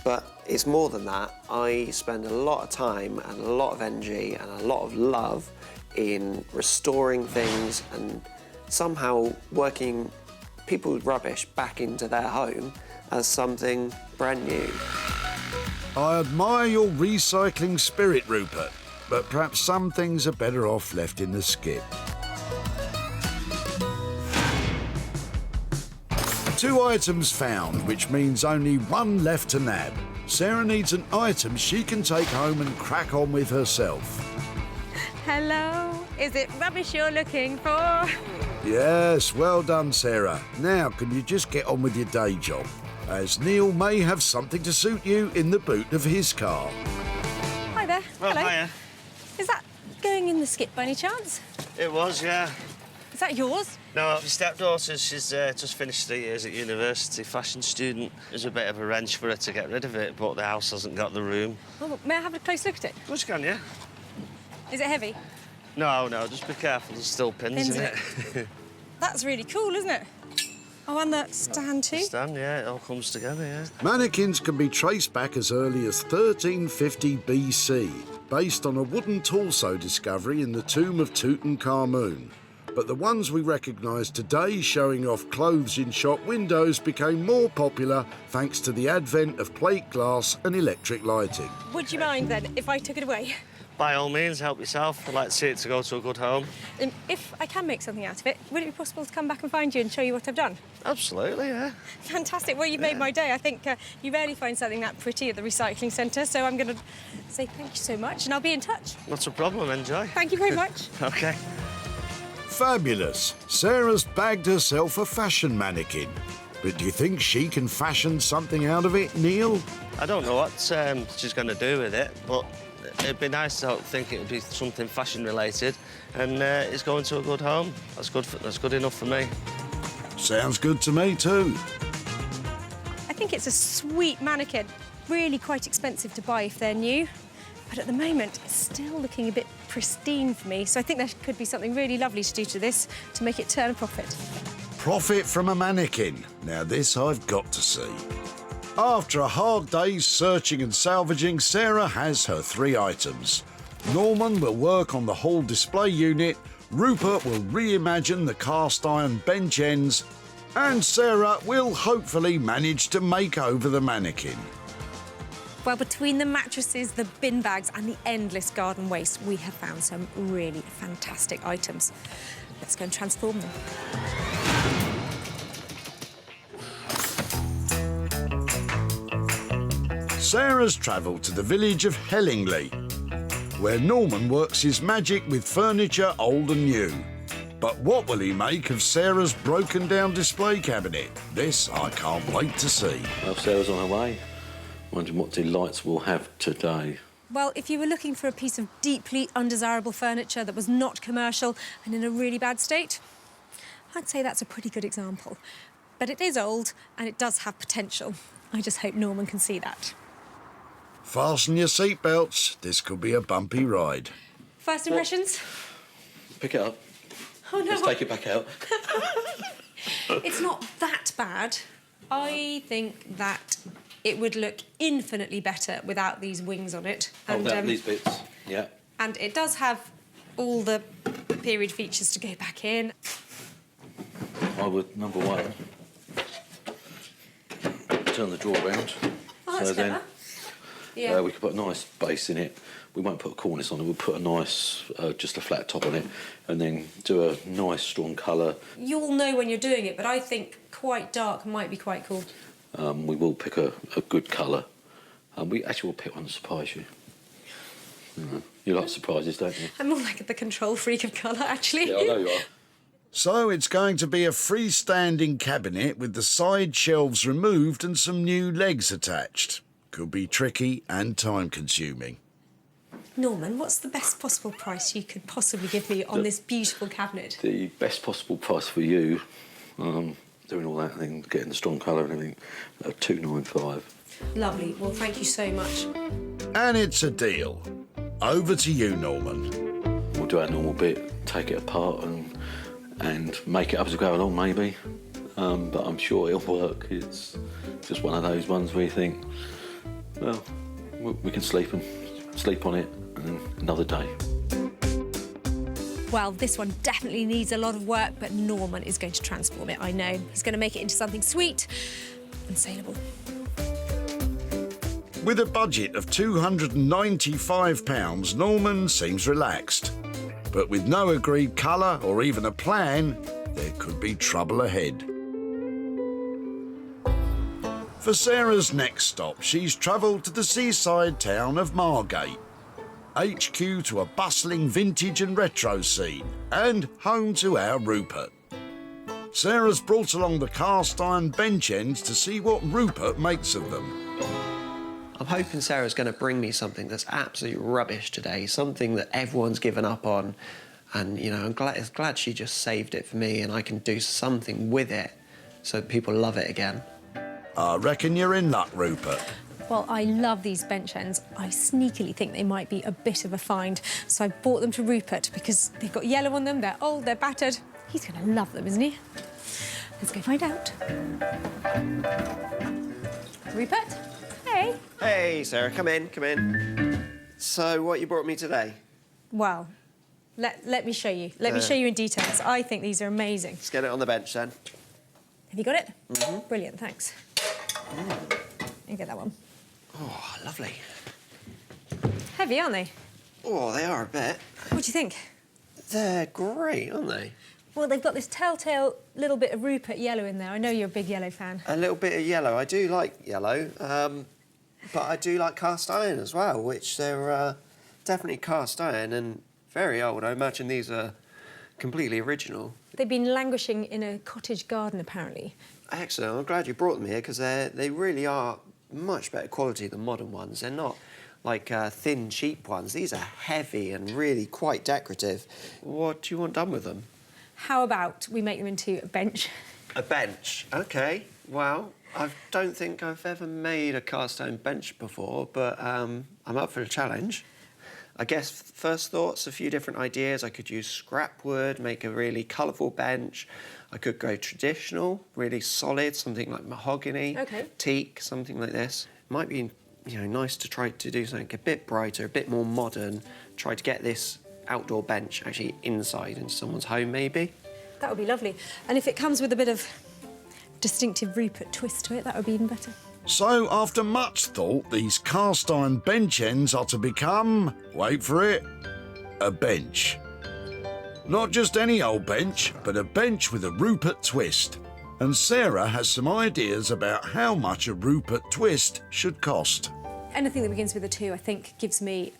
But it's more than that. I spend a lot of time and a lot of energy and a lot of love in restoring things and somehow working people's rubbish back into their home as something brand new. I admire your recycling spirit, Rupert, but perhaps some things are better off left in the skip. 2 items found, which means only 1 left to nab. Sarah needs an item she can take home and crack on with herself. Hello, is it rubbish you're looking for? Yes, well done, Sarah. Now, can you just get on with your day job, as Neil may have something to suit you in the boot of his car. Hi there. Oh, hello. hiya. Is that going in the skip by any chance? It was, yeah. Is that yours? No, my stepdaughter, she's just finished 3 years at university, fashion student. It was a bit of a wrench for her to get rid of it, but the house hasn't got the room. Oh, may I have a close look at it? Of course you can, yeah. Is it heavy? No, just be careful, there's still pins in it. That's really cool, isn't it? Oh, and the stand too? The stand, yeah, it all comes together, yeah. Mannequins can be traced back as early as 1350 BC, based on a wooden torso discovery in the tomb of Tutankhamun. But the ones we recognise today showing off clothes in shop windows became more popular thanks to the advent of plate glass and electric lighting. Would you mind, then, if I took it away? By all means, help yourself. I'd like to see it to go to a good home. If I can make something out of it, would it be possible to come back and find you and show you what I've done? Absolutely, yeah. Fantastic. Well, you've made my day. I think you rarely find something that pretty at the recycling centre, so I'm going to say thank you so much, and I'll be in touch. Not a problem, enjoy. Thank you very much. OK. Fabulous. Sarah's bagged herself a fashion mannequin. But do you think she can fashion something out of it, Neil? I don't know what she's going to do with it, but it'd be nice to think it would be something fashion-related, and it's going to a good home. That's good enough for me. Sounds good to me too. I think it's a sweet mannequin. Really quite expensive to buy if they're new. But at the moment, it's still looking a bit pristine for me, so I think there could be something really lovely to do to this to make it turn a profit. Profit from a mannequin. Now this I've got to see. After a hard day's searching and salvaging, Sarah has her 3 items. Norman will work on the hall display unit, Rupert will reimagine the cast iron bench ends, and Sarah will hopefully manage to make over the mannequin. Well, between the mattresses, the bin bags and the endless garden waste, we have found some really fantastic items. Let's go and transform them. Sarah's travelled to the village of Hellingley, where Norman works his magic with furniture old and new. But what will he make of Sarah's broken-down display cabinet? This I can't wait to see. Well, Sarah's on her way. Wondering what delights we'll have today. Well, if you were looking for a piece of deeply undesirable furniture that was not commercial and in a really bad state, I'd say that's a pretty good example. But it is old and it does have potential. I just hope Norman can see that. Fasten your seatbelts. This could be a bumpy ride. First impressions? Pick it up. Oh, no. Let's take it back out. It's not that bad. I think that it would look infinitely better without these wings on it. And these bits, yeah. And it does have all the period features to go back in. I would, number 1, turn the drawer round. Oh, that's clever. Yeah. We could put a nice base in it. We won't put a cornice on it. We'll put a nice, just a flat top on it, and then do a nice strong colour. You'll know when you're doing it, but I think quite dark might be quite cool. We will pick a good colour. We actually will pick one to surprise you. You like surprises, don't you? I'm more like the control freak of colour, actually. Yeah, I know you are. So it's going to be a freestanding cabinet with the side shelves removed and some new legs attached. Could be tricky and time-consuming. Norman, what's the best possible price you could possibly give me on this beautiful cabinet? The best possible price for you, doing all that and then getting the strong colour and everything, $295. Lovely. Well, thank you so much. And it's a deal. Over to you, Norman. We'll do our normal bit, take it apart and make it up as we go along, maybe. But I'm sure it'll work. It's just one of those ones where you think, well, we can sleep on it and then another day. Well, this one definitely needs a lot of work, but Norman is going to transform it, I know. He's going to make it into something sweet and saleable. With a budget of £295, Norman seems relaxed. But with no agreed colour or even a plan, there could be trouble ahead. For Sarah's next stop, she's travelled to the seaside town of Margate, HQ to a bustling vintage and retro scene, and home to our Rupert. Sarah's brought along the cast iron bench ends to see what Rupert makes of them. I'm hoping Sarah's going to bring me something that's absolute rubbish today, something that everyone's given up on. And, you know, I'm glad she just saved it for me and I can do something with it so people love it again. I reckon you're in luck, Rupert. Well, I love these bench ends. I sneakily think they might be a bit of a find. So I bought them to Rupert because they've got yellow on them, they're old, they're battered. He's going to love them, isn't he? Let's go find out. Rupert? Hey. Hey, Sarah, come in, come in. So, what you brought me today? Well, let me show you. Let me show you in details. I think these are amazing. Let's get it on the bench, then. Have you got it? Mm-hmm. Brilliant, thanks. You get that one. Oh, lovely. Heavy, aren't they? Oh, they are a bit. What do you think? They're great, aren't they? Well, they've got this telltale little bit of Rupert yellow in there. I know you're a big yellow fan. A little bit of yellow. I do like yellow, but I do like cast iron as well, which they're definitely cast iron and very old. I imagine these are completely original. They've been languishing in a cottage garden, apparently. Excellent. I'm glad you brought them here because they really are much better quality than modern ones. They're not like thin, cheap ones. These are heavy and really quite decorative. What do you want done with them? How about we make them into a bench? A bench? OK. Well, I don't think I've ever made a cast iron bench before, but I'm up for the challenge. I guess first thoughts, a few different ideas. I could use scrap wood, make a really colourful bench. I could go traditional, really solid, something like mahogany, teak, something like this. Might be, you know, nice to try to do something a bit brighter, a bit more modern. Try to get this outdoor bench actually inside in someone's home, maybe. That would be lovely. And if it comes with a bit of distinctive Rupert twist to it, that would be even better. So, after much thought, these cast iron bench ends are to become, wait for it, a bench. Not just any old bench, but a bench with a Rupert twist. And Sarah has some ideas about how much a Rupert twist should cost. Anything that begins with a 2, I think, gives me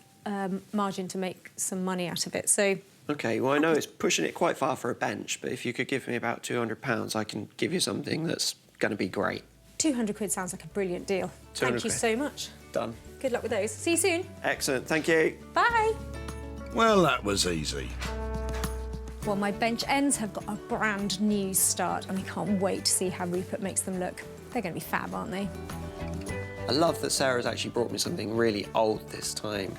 margin to make some money out of it, so... OK, well, I know it's pushing it quite far for a bench, but if you could give me about £200, I can give you something that's going to be great. 200 quid sounds like a brilliant deal. Thank you so much. Done. Good luck with those. See you soon. Excellent, thank you. Bye. Well, that was easy. Well, my bench ends have got a brand new start, and I can't wait to see how Rupert makes them look. They're going to be fab, aren't they? I love that Sarah's actually brought me something really old this time.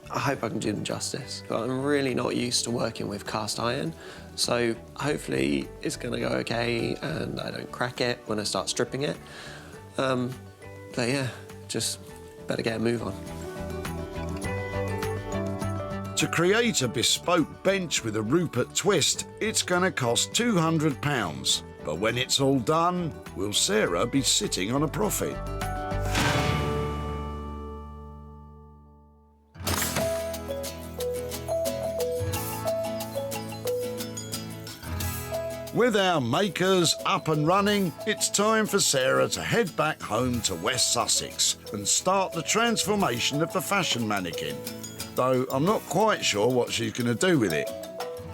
I hope I can do them justice, but I'm really not used to working with cast iron, so hopefully it's going to go OK and I don't crack it when I start stripping it. But yeah, just better get a move on. To create a bespoke bench with a Rupert twist, it's going to cost £200. But when it's all done, will Sarah be sitting on a profit? With our makers up and running, it's time for Sarah to head back home to West Sussex and start the transformation of the fashion mannequin. Though I'm not quite sure what she's going to do with it.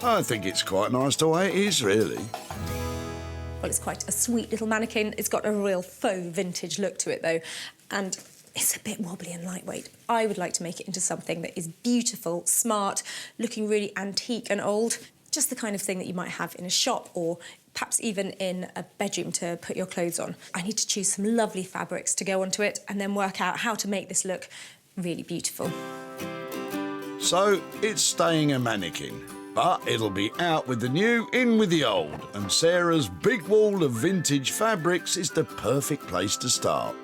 I think it's quite nice the way it is, really. Well, it's quite a sweet little mannequin. It's got a real faux vintage look to it, though, and it's a bit wobbly and lightweight. I would like to make it into something that is beautiful, smart, looking really antique and old. Just the kind of thing that you might have in a shop or perhaps even in a bedroom to put your clothes on. I need to choose some lovely fabrics to go onto it and then work out how to make this look really beautiful. So it's staying a mannequin, but it'll be out with the new, in with the old, and Sarah's big wall of vintage fabrics is the perfect place to start.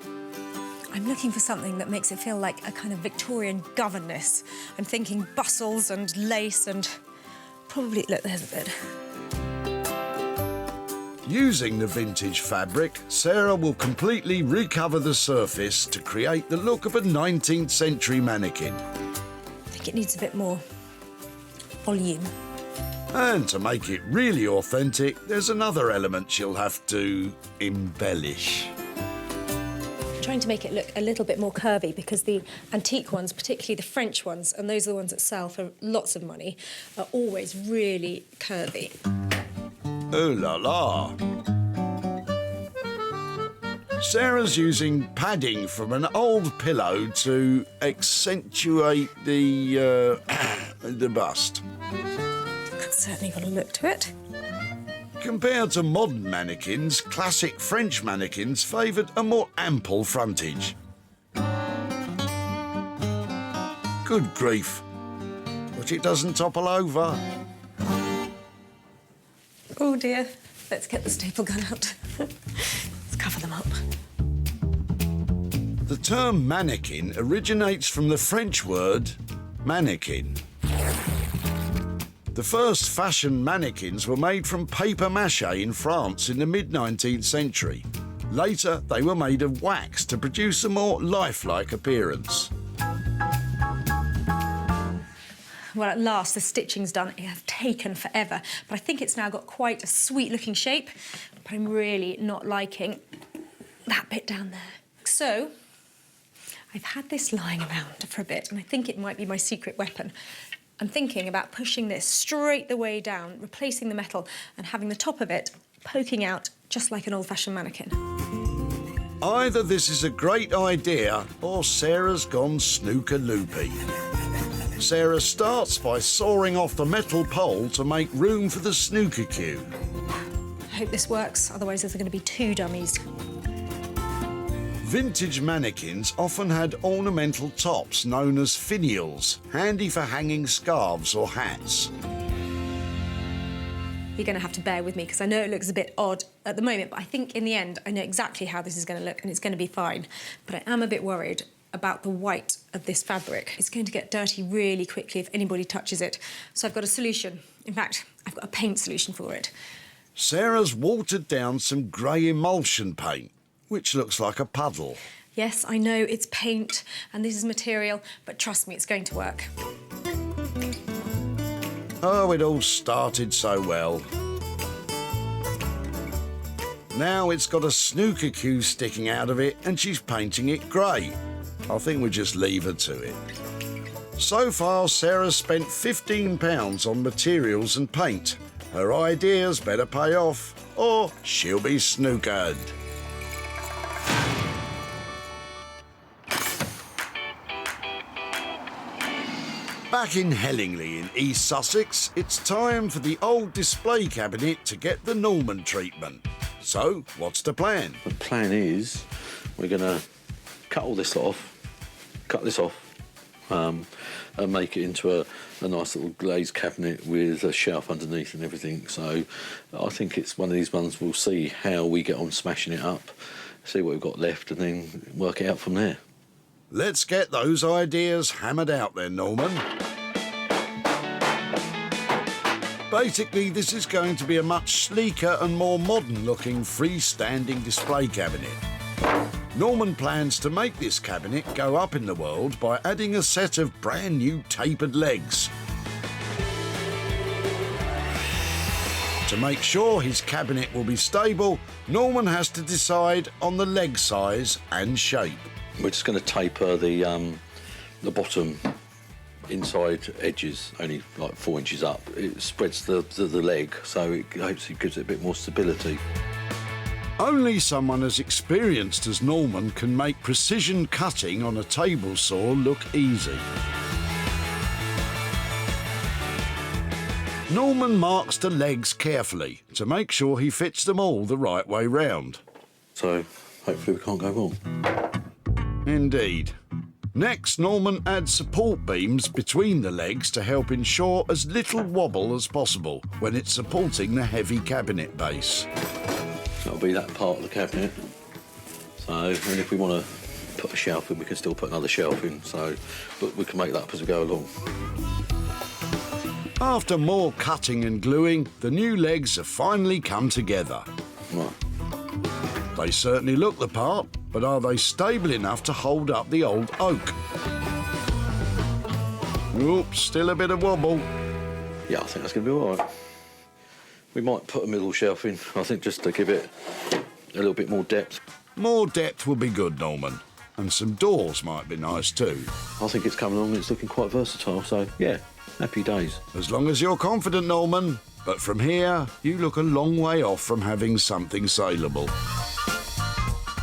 I'm looking for something that makes it feel like a kind of Victorian governess. I'm thinking bustles and lace and probably, look, there's a bit. Using the vintage fabric, Sarah will completely recover the surface to create the look of a 19th century mannequin. I think it needs a bit more volume. And to make it really authentic, there's another element she'll have to embellish. I'm trying to make it look a little bit more curvy because the antique ones, particularly the French ones, and those are the ones that sell for lots of money, are always really curvy. Oh la la! Sarah's using padding from an old pillow to accentuate the bust. That's certainly got a look to it. Compared to modern mannequins, classic French mannequins favoured a more ample frontage. Good grief. But it doesn't topple over. Oh dear. Let's get the staple gun out. Let's cover them up. The term mannequin originates from the French word mannequin. The first fashion mannequins were made from papier-mâché in France in the mid-19th century. Later, they were made of wax to produce a more lifelike appearance. Well, at last, the stitching's done. It has taken forever, but I think it's now got quite a sweet-looking shape, but I'm really not liking that bit down there. So, I've had this lying around for a bit, and I think it might be my secret weapon. I'm thinking about pushing this straight the way down, replacing the metal, and having the top of it poking out just like an old-fashioned mannequin. Either this is a great idea, or Sarah's gone snooker-loopy. Sarah starts by sawing off the metal pole to make room for the snooker cue. I hope this works, otherwise there's going to be two dummies. Vintage mannequins often had ornamental tops known as finials, handy for hanging scarves or hats. You're going to have to bear with me because I know it looks a bit odd at the moment, but I think in the end I know exactly how this is going to look and it's going to be fine. But I am a bit worried about the white of this fabric. It's going to get dirty really quickly if anybody touches it. So I've got a solution. In fact, I've got a paint solution for it. Sarah's watered down some grey emulsion paint, which looks like a puddle. Yes, I know it's paint and this is material, but trust me, it's going to work. Oh, it all started so well. Now it's got a snooker cue sticking out of it and she's painting it grey. I think we'll just leave her to it. So far, Sarah's spent £15 on materials and paint. Her ideas better pay off, or she'll be snookered. Back in Hellingley in East Sussex, it's time for the old display cabinet to get the Norman treatment. So, what's the plan? The plan is we're going to cut this off, and make it into a nice little glazed cabinet with a shelf underneath and everything. So I think it's one of these ones we'll see how we get on smashing it up, see what we've got left, and then work it out from there. Let's get those ideas hammered out then, Norman. Basically, this is going to be a much sleeker and more modern-looking freestanding display cabinet. Norman plans to make this cabinet go up in the world by adding a set of brand-new tapered legs. To make sure his cabinet will be stable, Norman has to decide on the leg size and shape. We're just going to taper the bottom inside edges, only like 4 inches up. It spreads the leg, so it hopefully gives it a bit more stability. Only someone as experienced as Norman can make precision cutting on a table saw look easy. Norman marks the legs carefully to make sure he fits them all the right way round. So hopefully we can't go wrong. Indeed. Next, Norman adds support beams between the legs to help ensure as little wobble as possible when it's supporting the heavy cabinet base. That'll be that part of the cabinet. So, and if we want to put a shelf in, we can still put another shelf in, so, but we can make that up as we go along. After more cutting and gluing, the new legs have finally come together. Right. They certainly look the part, but are they stable enough to hold up the old oak? Oops, still a bit of wobble. Yeah, I think that's going to be all right. We might put a middle shelf in, I think, just to give it a little bit more depth. More depth will be good, Norman. And some doors might be nice too. I think it's coming along, it's looking quite versatile, so yeah, happy days. As long as you're confident, Norman. But from here, you look a long way off from having something saleable.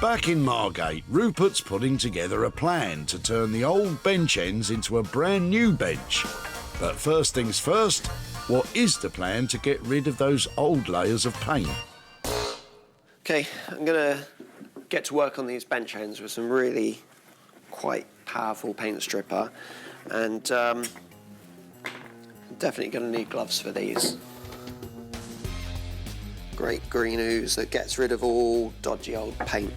Back in Margate, Rupert's putting together a plan to turn the old bench ends into a brand new bench. But first things first, what is the plan to get rid of those old layers of paint? OK, I'm going to get to work on these bench ends with some really quite powerful paint stripper. And I'm definitely going to need gloves for these. Great green ooze that gets rid of all dodgy old paint.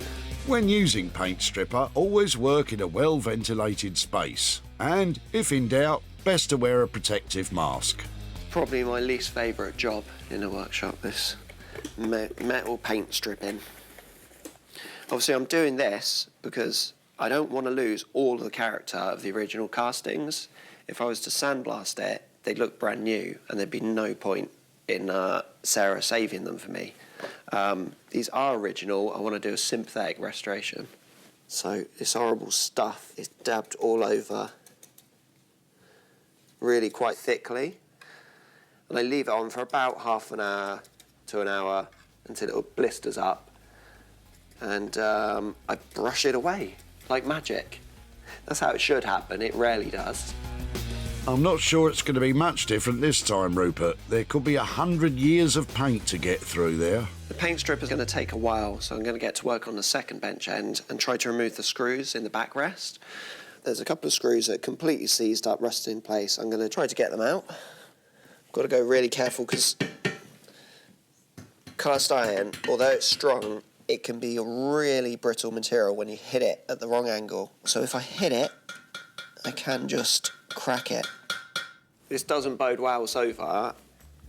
When using paint stripper, always work in a well-ventilated space. And, if in doubt, best to wear a protective mask. Probably my least favourite job in a workshop, this metal paint stripping. Obviously, I'm doing this because I don't want to lose all of the character of the original castings. If I was to sandblast it, they'd look brand new, and there'd be no point in Sarah saving them for me. These are original. I want to do a sympathetic restoration. So this horrible stuff is dabbed all over, really quite thickly. And I leave it on for about half an hour to an hour until it blisters up. And I brush it away like magic. That's how it should happen. It rarely does. I'm not sure it's going to be much different this time, Rupert. There could be 100 years of paint to get through there. The paint strip is going to take a while, so I'm going to get to work on the second bench end and try to remove the screws in the backrest. There's a couple of screws that are completely seized up, rusted in place. I'm going to try to get them out. I've got to go really careful because cast iron, although it's strong, it can be a really brittle material when you hit it at the wrong angle. So if I hit it, I can just crack it. This doesn't bode well so far.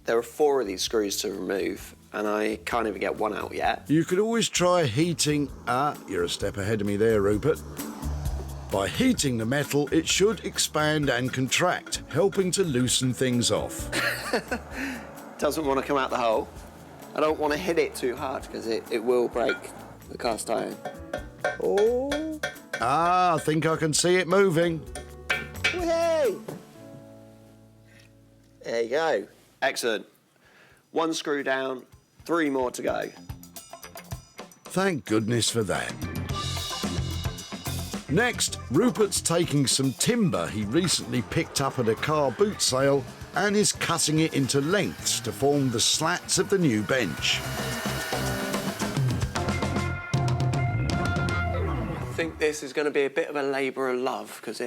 There are 4 of these screws to remove, and I can't even get one out yet. You could always try heating... you're a step ahead of me there, Rupert. By heating the metal, it should expand and contract, helping to loosen things off. Doesn't want to come out the hole. I don't want to hit it too hard, because it will break the cast iron. Oh. I think I can see it moving. Hey! There you go. Excellent. 1 screw down, 3 more to go. Thank goodness for that. Next, Rupert's taking some timber he recently picked up at a car boot sale and is cutting it into lengths to form the slats of the new bench. I think this is going to be a bit of a labour of love, because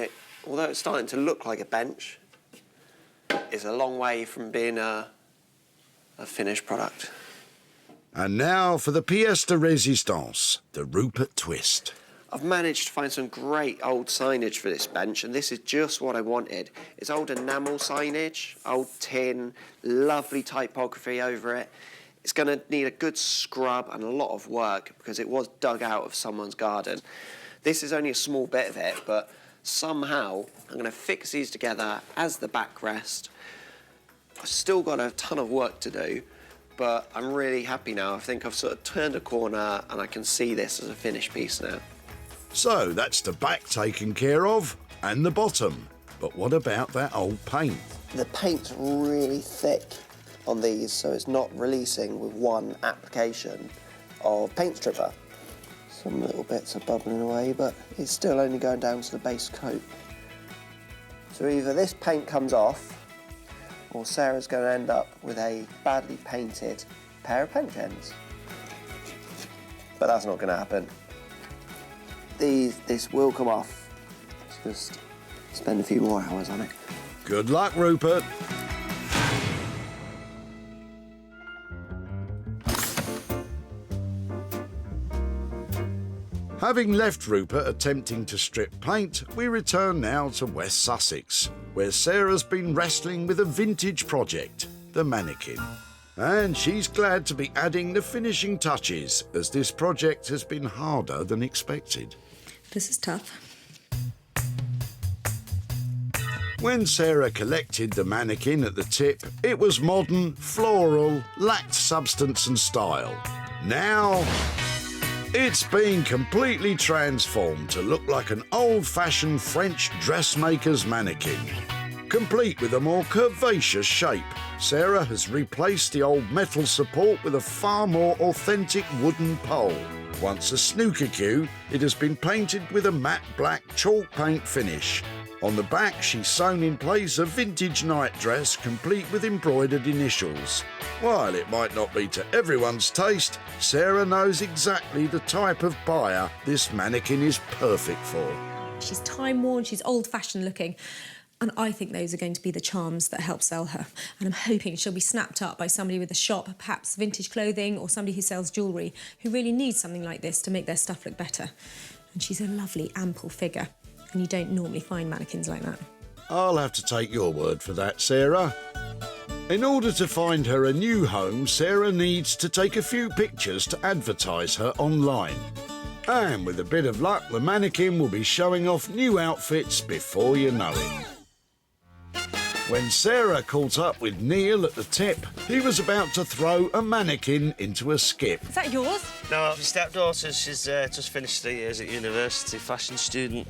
although it's starting to look like a bench, it's a long way from being a finished product. And now for the pièce de résistance, the Rupert twist. I've managed to find some great old signage for this bench, and this is just what I wanted. It's old enamel signage, old tin, lovely typography over it. It's going to need a good scrub and a lot of work because it was dug out of someone's garden. This is only a small bit of it, but somehow I'm going to fix these together as the backrest. I've still got a ton of work to do, but I'm really happy now. I think I've sort of turned a corner and I can see this as a finished piece now. So that's the back taken care of and the bottom. But what about that old paint? The paint's really thick on these, so it's not releasing with one application of paint stripper. Some little bits are bubbling away, but it's still only going down to the base coat. So either this paint comes off, or Sarah's going to end up with a badly painted pair of pen gens. But that's not going to happen. This will come off. Let's just spend a few more hours on it. Good luck, Rupert. Having left Rupert attempting to strip paint, we return now to West Sussex, where Sarah's been wrestling with a vintage project, the mannequin. And she's glad to be adding the finishing touches, as this project has been harder than expected. This is tough. When Sarah collected the mannequin at the tip, it was modern, floral, lacked substance and style. Now, it's been completely transformed to look like an old-fashioned French dressmaker's mannequin. Complete with a more curvaceous shape, Sarah has replaced the old metal support with a far more authentic wooden pole. Once a snooker cue, it has been painted with a matte black chalk paint finish. On the back, she's sewn in place a vintage nightdress complete with embroidered initials. While it might not be to everyone's taste, Sarah knows exactly the type of buyer this mannequin is perfect for. She's time-worn, she's old-fashioned looking, and I think those are going to be the charms that help sell her. And I'm hoping she'll be snapped up by somebody with a shop, perhaps vintage clothing, or somebody who sells jewellery, who really needs something like this to make their stuff look better. And she's a lovely, ample figure. And you don't normally find mannequins like that. I'll have to take your word for that, Sarah. In order to find her a new home, Sarah needs to take a few pictures to advertise her online. And with a bit of luck, the mannequin will be showing off new outfits before you know it. When Sarah caught up with Neil at the tip, he was about to throw a mannequin into a skip. Is that yours? No, my stepdaughter, she's just finished 3 years at university, fashion student.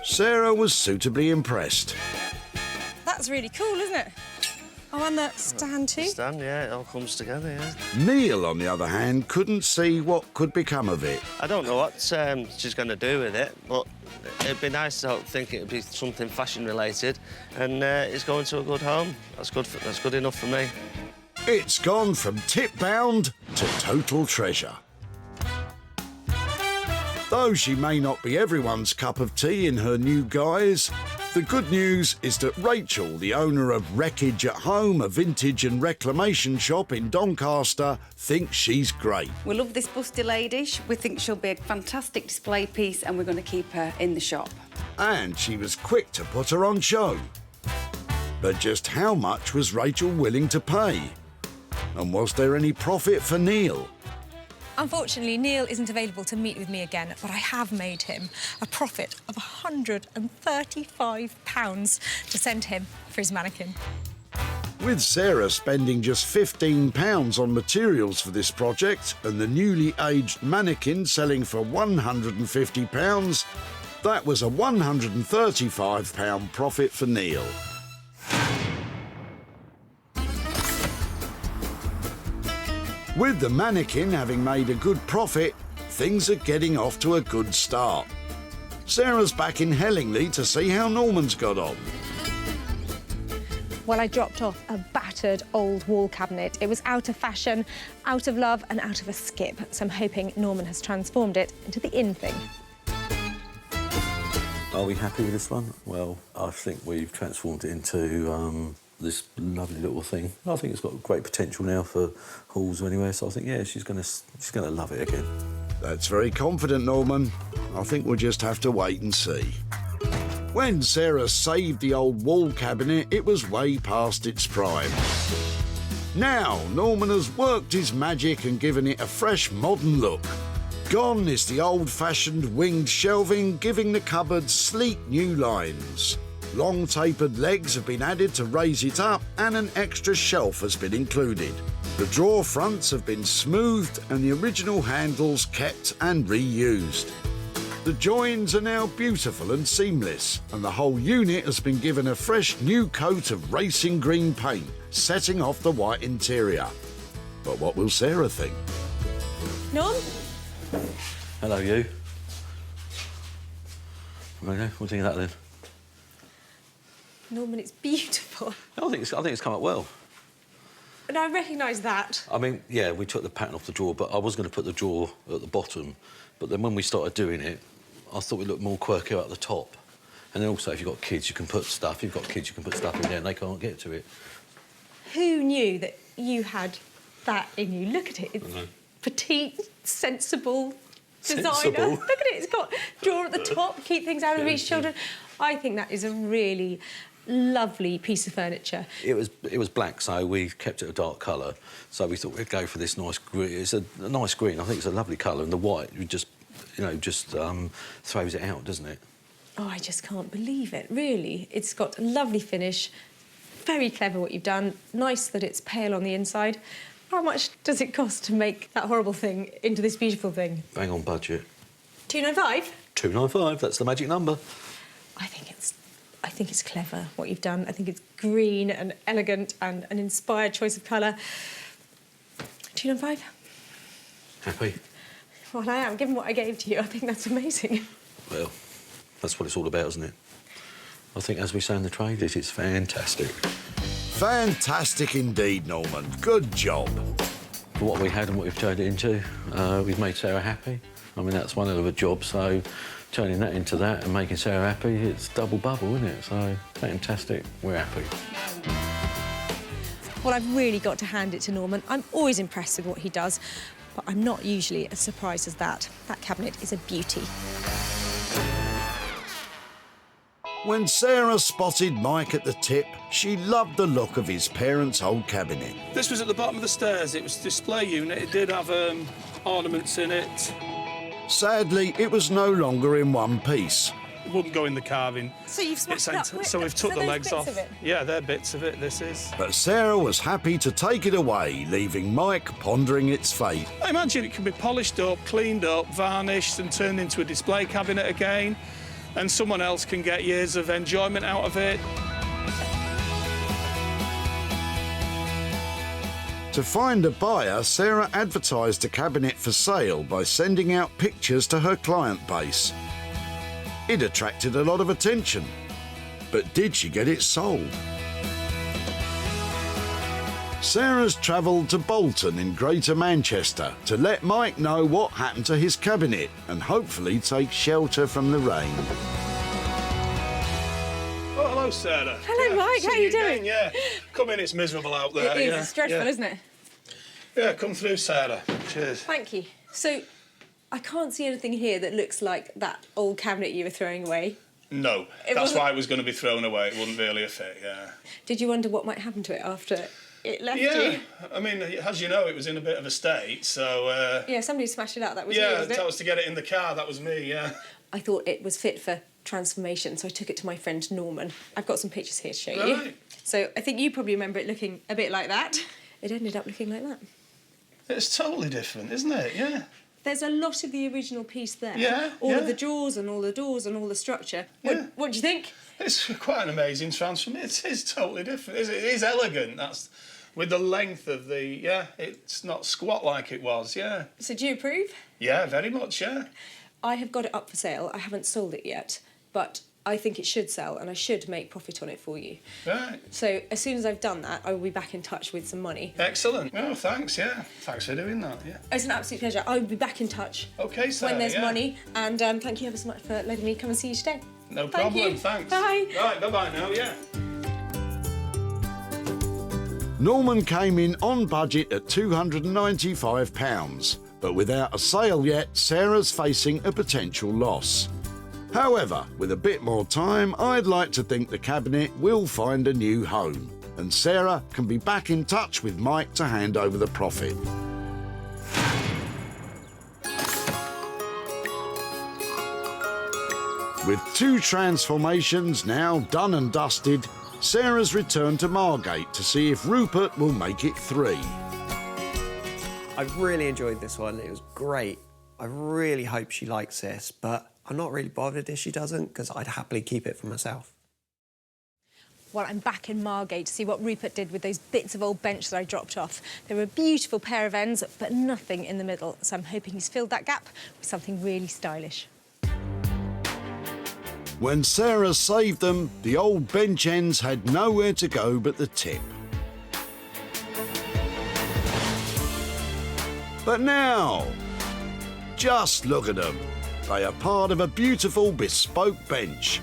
Sarah was suitably impressed. That's really cool, isn't it? Oh, and the stand too? Stand, yeah, it all comes together, yeah. Neil, on the other hand, couldn't see what could become of it. I don't know what she's going to do with it, but it'd be nice to think it'd be something fashion-related, and it's going to a good home. That's good enough for me. It's gone from tip-bound to total treasure. Though she may not be everyone's cup of tea in her new guise, the good news is that Rachel, the owner of Wreckage at Home, a vintage and reclamation shop in Doncaster, thinks she's great. We love this busty lady. We think she'll be a fantastic display piece and we're going to keep her in the shop. And she was quick to put her on show. But just how much was Rachel willing to pay? And was there any profit for Neil? Unfortunately, Neil isn't available to meet with me again, but I have made him a profit of £135 to send him for his mannequin. With Sarah spending just £15 on materials for this project and the newly aged mannequin selling for £150, that was a £135 profit for Neil. With the mannequin having made a good profit, things are getting off to a good start. Sarah's back in Hellingley to see how Norman's got on. Well, I dropped off a battered old wall cabinet. It was out of fashion, out of love and out of a skip. So I'm hoping Norman has transformed it into the in thing. Are we happy with this one? Well, I think we've transformed it into this lovely little thing. I think it's got great potential now for halls anyway, so I think, yeah, she's gonna love it again. That's very confident, Norman. I think we'll just have to wait and see. When Sarah saved the old wall cabinet, it was way past its prime. Now, Norman has worked his magic and given it a fresh, modern look. Gone is the old-fashioned winged shelving, giving the cupboard sleek new lines. Long tapered legs have been added to raise it up, and an extra shelf has been included. The drawer fronts have been smoothed and the original handles kept and reused. The joins are now beautiful and seamless, and the whole unit has been given a fresh new coat of racing green paint, setting off the white interior. But what will Sarah think? Norm? Hello, you. Okay, what do you think of that then? Norman, it's beautiful. I think it's come up well. And I recognise that. I mean, yeah, we took the pattern off the drawer, but I was going to put the drawer at the bottom. But then when we started doing it, I thought we looked more quirky at the top. And then also, if you've got kids, you can put stuff. If you've got kids, you can put stuff in there and they can't get to it. Who knew that you had that in you? Look at it. It's petite, sensible designer. Sensible? Look at it. It's got drawer at the top, keep things out of reach children. I think that is a really lovely piece of furniture. It was black, so we kept it a dark colour. So we thought we'd go for this nice green. It's a nice green. I think it's a lovely colour, and the white just throws it out, doesn't it? Oh, I just can't believe it, really. It's got a lovely finish. Very clever what you've done. Nice that it's pale on the inside. How much does it cost to make that horrible thing into this beautiful thing? Bang on budget. £295? £295, that's the magic number. I think it's clever what you've done. I think it's green and elegant and an inspired choice of colour. £295? Happy? Well, I am. Given what I gave to you, I think that's amazing. Well, that's what it's all about, isn't it? I think, as we say in the trade, it's fantastic. Fantastic indeed, Norman. Good job. For what we had and what we've turned it into, we've made Sarah happy. I mean, that's one hell of a job, so turning that into that and making Sarah happy, it's double bubble, isn't it? So, fantastic. We're happy. Well, I've really got to hand it to Norman. I'm always impressed with what he does, but I'm not usually as surprised as that. That cabinet is a beauty. When Sarah spotted Mike at the tip, she loved the look of his parents' old cabinet. This was at the bottom of the stairs. It was a display unit. It did have ornaments in it. Sadly, it was no longer in one piece. It wouldn't go in the carving. So you've smashed it up? So we've took the legs off. Of it? Yeah, they're bits of it, this is. But Sarah was happy to take it away, leaving Mike pondering its fate. I imagine it can be polished up, cleaned up, varnished and turned into a display cabinet again, and someone else can get years of enjoyment out of it. To find a buyer, Sarah advertised the cabinet for sale by sending out pictures to her client base. It attracted a lot of attention. But did she get it sold? Sarah's travelled to Bolton in Greater Manchester to let Mike know what happened to his cabinet and hopefully take shelter from the rain. Oh, hello, Sarah. Hello, Mike. How are you doing? Yeah. Come in, it's miserable out there. It is. It's dreadful, isn't it? Yeah, come through, Sarah. Cheers. Thank you. So, I can't see anything here that looks like that old cabinet you were throwing away. No, that's why it was going to be thrown away. It wouldn't really fit, yeah. Did you wonder what might happen to it after it left you? Yeah, I mean, as you know, it was in a bit of a state, so... Yeah, somebody smashed it up. That was me, wasn't it? that was to get it in the car. That was me, yeah. I thought it was fit for transformation, so I took it to my friend Norman. I've got some pictures here to show you. Right. So I think you probably remember it looking a bit like that. It ended up looking like that. It's totally different, isn't it? Yeah. There's a lot of the original piece there. Yeah, All yeah. of the drawers and all the doors and all the structure. Yeah. What do you think? It's quite an amazing transformation. It is totally different. It is elegant. That's with the length of the... Yeah, it's not squat like it was, yeah. So do you approve? Yeah, very much, yeah. I have got it up for sale. I haven't sold it yet, but I think it should sell and I should make profit on it for you. Right. So as soon as I've done that, I will be back in touch with some money. Excellent. Oh, thanks, yeah. Thanks for doing that, yeah. It's an absolute pleasure. I will be back in touch OK, Sarah, when there's yeah. money. And thank you ever so much for letting me come and see you today. No Thank problem, you. thanks. Bye. Right, bye-bye now, yeah. Norman came in on budget at £295, but without a sale yet, Sarah's facing a potential loss. However, with a bit more time, I'd like to think the cabinet will find a new home, and Sarah can be back in touch with Mike to hand over the profit. With 2 transformations now done and dusted, Sarah's returned to Margate to see if Rupert will make it 3. I really enjoyed this one. It was great. I really hope she likes this, but I'm not really bothered if she doesn't, because I'd happily keep it for myself. Well, I'm back in Margate to see what Rupert did with those bits of old bench that I dropped off. They were a beautiful pair of ends, but nothing in the middle, so I'm hoping he's filled that gap with something really stylish. When Sarah saved them, the old bench ends had nowhere to go but the tip. But now, just look at them. They are part of a beautiful bespoke bench.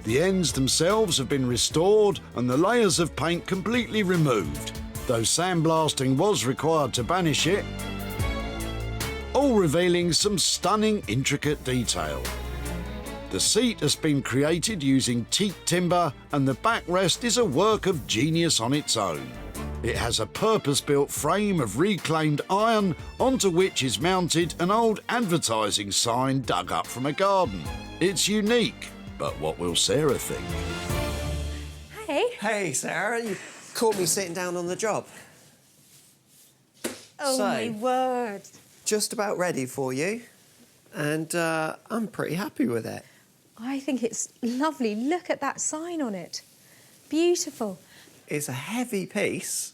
The ends themselves have been restored and the layers of paint completely removed, though sandblasting was required to banish it, all revealing some stunning, intricate detail. The seat has been created using teak timber and the backrest is a work of genius on its own. It has a purpose-built frame of reclaimed iron onto which is mounted an old advertising sign dug up from a garden. It's unique, but what will Sarah think? Hey. Hey, Sarah, you caught me sitting down on the job. Oh, So, my word. just about ready for you, and I'm pretty happy with it. I think it's lovely. Look at that sign on it. Beautiful. It's a heavy piece,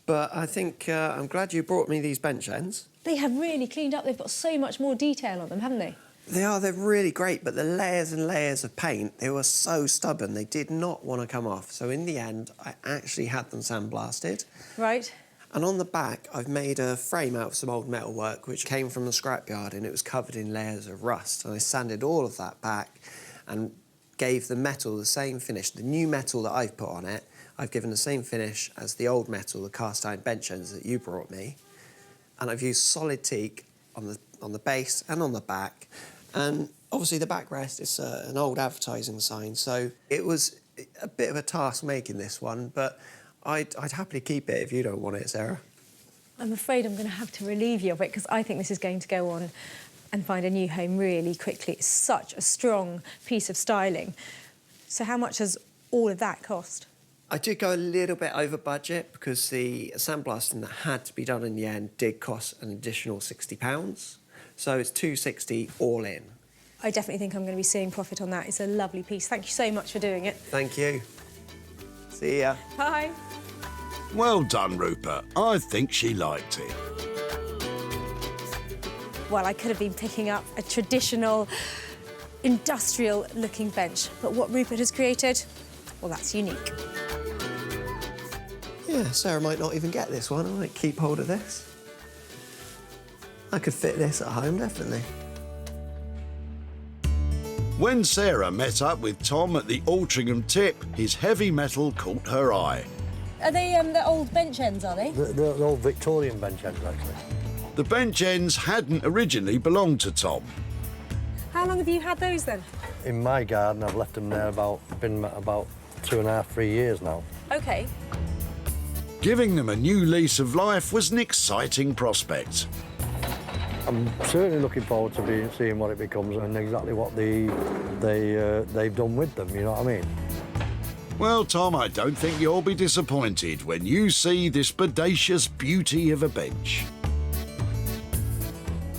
but I think I'm glad you brought me these bench ends. They have really cleaned up. They've got so much more detail on them, haven't they? They're really great, but the layers and layers of paint, they were so stubborn, they did not want to come off. So in the end, I actually had them sandblasted. Right. And on the back, I've made a frame out of some old metalwork, which came from the scrapyard, and it was covered in layers of rust. And I sanded all of that back and gave the metal the same finish. The new metal that I've put on it, I've given the same finish as the old metal, the cast iron bench ends that you brought me. And I've used solid teak on the base and on the back. And obviously the backrest is an old advertising sign, so it was a bit of a task making this one, but I'd happily keep it if you don't want it, Sarah. I'm afraid I'm going to have to relieve you of it because I think this is going to go on and find a new home really quickly. It's such a strong piece of styling. So how much has all of that cost? I did go a little bit over budget because the sandblasting that had to be done in the end did cost an additional £60. So it's $260 all in. I definitely think I'm going to be seeing profit on that. It's a lovely piece. Thank you so much for doing it. Thank you. See ya. Bye. Well done, Rupert. I think she liked it. Well, I could have been picking up a traditional, industrial-looking bench, but what Rupert has created, well, that's unique. Yeah, Sarah might not even get this one. I might keep hold of this. I could fit this at home, definitely. When Sarah met up with Tom at the Altrincham tip, his heavy metal caught her eye. Are they the old bench ends, are they? The old Victorian bench ends, actually. The bench ends hadn't originally belonged to Tom. How long have you had those, then? In my garden, I've left them there about 2.5, 3 years now. OK. Giving them a new lease of life was an exciting prospect. I'm certainly looking forward to seeing what it becomes and exactly what they've done with them, you know what I mean? Well, Tom, I don't think you'll be disappointed when you see this bodacious beauty of a bench.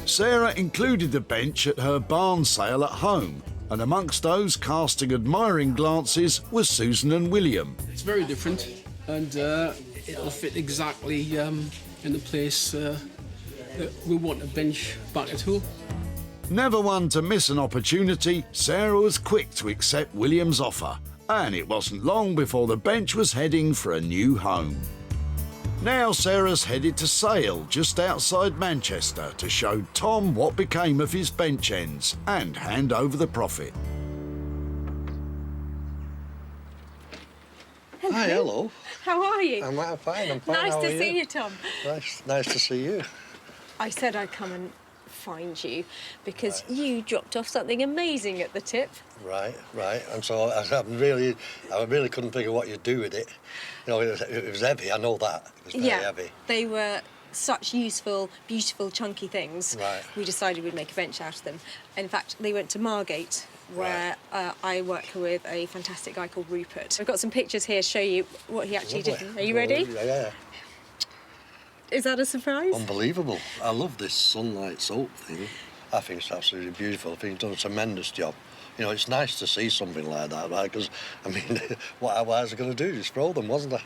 Sarah included the bench at her barn sale at home, and amongst those casting admiring glances was Susan and William. It's very different, and it'll fit exactly in the place that we want a bench back at home. Never one to miss an opportunity, Sarah was quick to accept William's offer, and it wasn't long before the bench was heading for a new home. Now Sarah's headed to Sale, just outside Manchester, to show Tom what became of his bench ends and hand over the profit. Hello. Hi, hello. How are you? I'm fine, I'm fine. Nice How to are see you? you, Tom. Nice to see you. I said I'd come and find you because you dropped off something amazing at the tip. Right. And so I really couldn't figure what you'd do with it. You know, it was heavy, I know that. It was very heavy. They were such useful, beautiful, chunky things. Right. We decided we'd make a bench out of them. In fact, they went to Margate, where I work with a fantastic guy called Rupert. I've got some pictures here to show you what he actually did. Are you ready? Yeah. Is that a surprise? Unbelievable. I love this sunlight soap thing. I think it's absolutely beautiful. I think you've done a tremendous job. You know, it's nice to see something like that, right? Because, I mean, what was I going to do? Just throw them, wasn't I?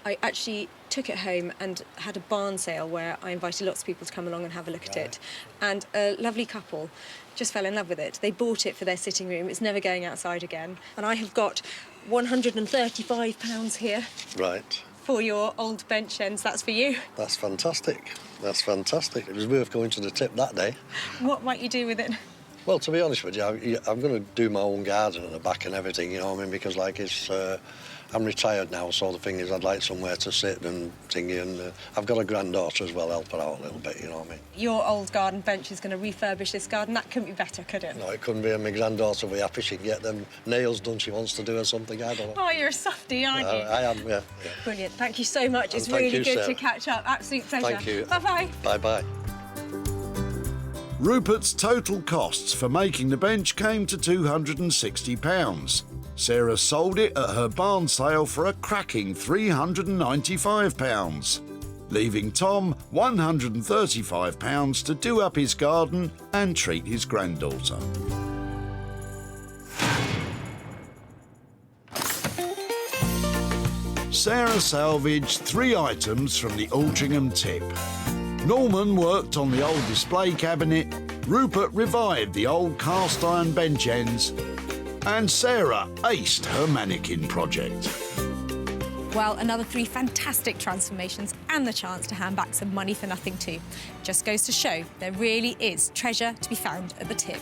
I actually took it home and had a barn sale where I invited lots of people to come along and have a look at it. And a lovely couple just fell in love with it. They bought it for their sitting room. It's never going outside again. And I have got £135 here. Right. For your old bench ends. That's for you. That's fantastic. That's fantastic. It was worth going to the tip that day. What might you do with it? Well, to be honest with you, I'm going to do my own garden at the back and everything, you know what I mean? Because, like, it's... I'm retired now, so the thing is I'd like somewhere to sit and thingy, and I've got a granddaughter as well, help her out a little bit, you know what I mean? Your old garden bench is going to refurbish this garden. That couldn't be better, could it? No, it couldn't be. And my granddaughter will be happy she can get them nails done she wants to do or something, I don't know. Oh, you're a softie, aren't you? I am, yeah. Brilliant. Thank you so much. It's And thank really you, good Sarah. to catch up. Absolute pleasure. Thank you. Bye-bye. Bye-bye. Rupert's total costs for making the bench came to £260. Sarah sold it at her barn sale for a cracking £395, leaving Tom £135 to do up his garden and treat his granddaughter. Sarah salvaged 3 items from the Altrincham tip. Norman worked on the old display cabinet, Rupert revived the old cast iron bench ends, and Sarah aced her mannequin project. Well, another 3 fantastic transformations and the chance to hand back some money for nothing too. Just goes to show there really is treasure to be found at the tip.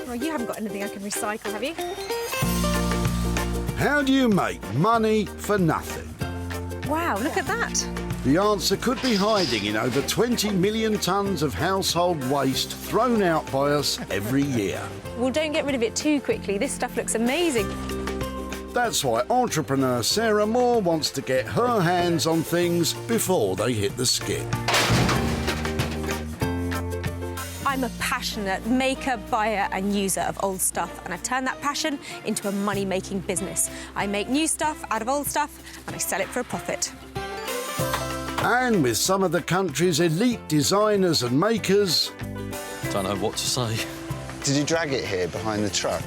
Well, you haven't got anything I can recycle, have you? How do you make money for nothing? Wow, look at that. The answer could be hiding in over 20 million tonnes of household waste thrown out by us every year. Well, don't get rid of it too quickly. This stuff looks amazing. That's why entrepreneur Sarah Moore wants to get her hands on things before they hit the skip. I'm a passionate maker, buyer and user of old stuff, and I've turned that passion into a money-making business. I make new stuff out of old stuff and I sell it for a profit. And with some of the country's elite designers and makers... Don't know what to say. Did you drag it here behind the truck?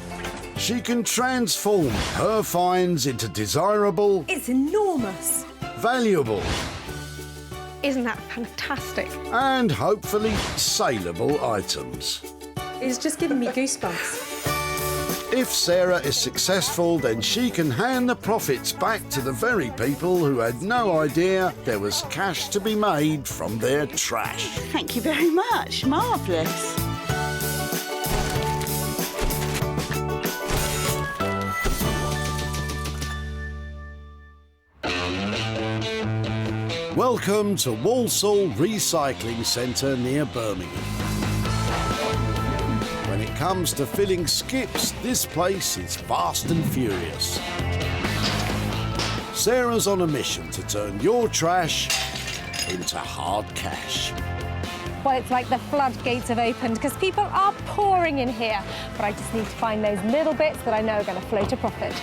She can transform her finds into desirable... It's enormous. Valuable... Isn't that fantastic? And hopefully saleable items. It's just giving me goosebumps. If Sarah is successful, then she can hand the profits back to the very people who had no idea there was cash to be made from their trash. Thank you very much. Marvellous. Welcome to Walsall Recycling Centre near Birmingham. When it comes to filling skips, this place is fast and furious. Sarah's on a mission to turn your trash into hard cash. Well, it's like the floodgates have opened because people are pouring in here. But I just need to find those little bits that I know are going to float a profit.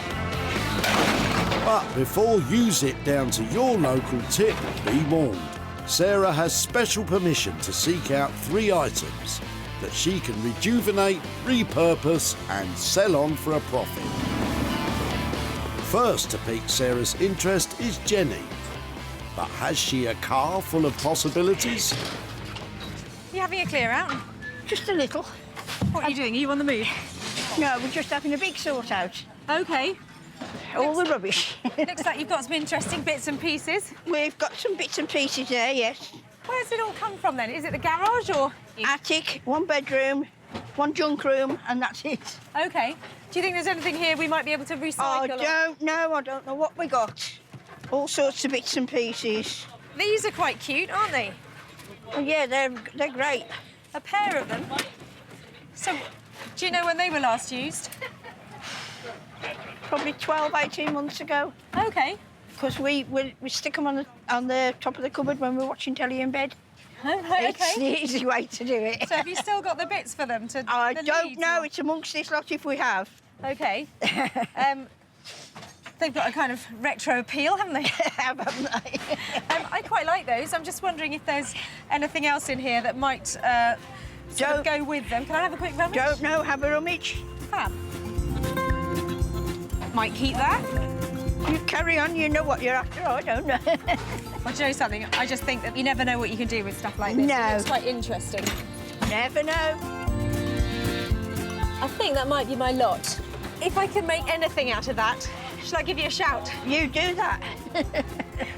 But before you zip down to your local tip, be warned. Sarah has special permission to seek out 3 items that she can rejuvenate, repurpose and sell on for a profit. First to pique Sarah's interest is Jenny. But has she a car full of possibilities? You having a clear out? Just a little. What are you doing? Are you on the move? No, we're just having a big sort out. OK. All the rubbish. Looks like you've got some interesting bits and pieces. We've got some bits and pieces there, yes. Where's it all come from then? Is it the garage or...? Attic, 1 bedroom, 1 junk room, and that's it. OK. Do you think there's anything here we might be able to recycle? I don't know what we got. All sorts of bits and pieces. These are quite cute, aren't they? Oh, yeah, they're great. A pair of them. So, do you know when they were last used? Probably 12, 18 months ago. OK. Because we stick them on the top of the cupboard when we're watching telly in bed. Oh, right, It's the easy way to do it. So have you still got the bits for them? I don't know. It's amongst this lot if we have. OK. They've got a kind of retro appeal, haven't they? Haven't they? I quite like those. I'm just wondering if there's anything else in here that might sort of go with them. Can I have a quick rummage? Don't know. Have a rummage. Fab. Might keep that. You carry on. You know what you're after. I don't know. Well, do you know something? I just think that you never know what you can do with stuff like this. No. It's quite interesting. Never know. I think that might be my lot. If I can make anything out of that, shall I give you a shout? You do that.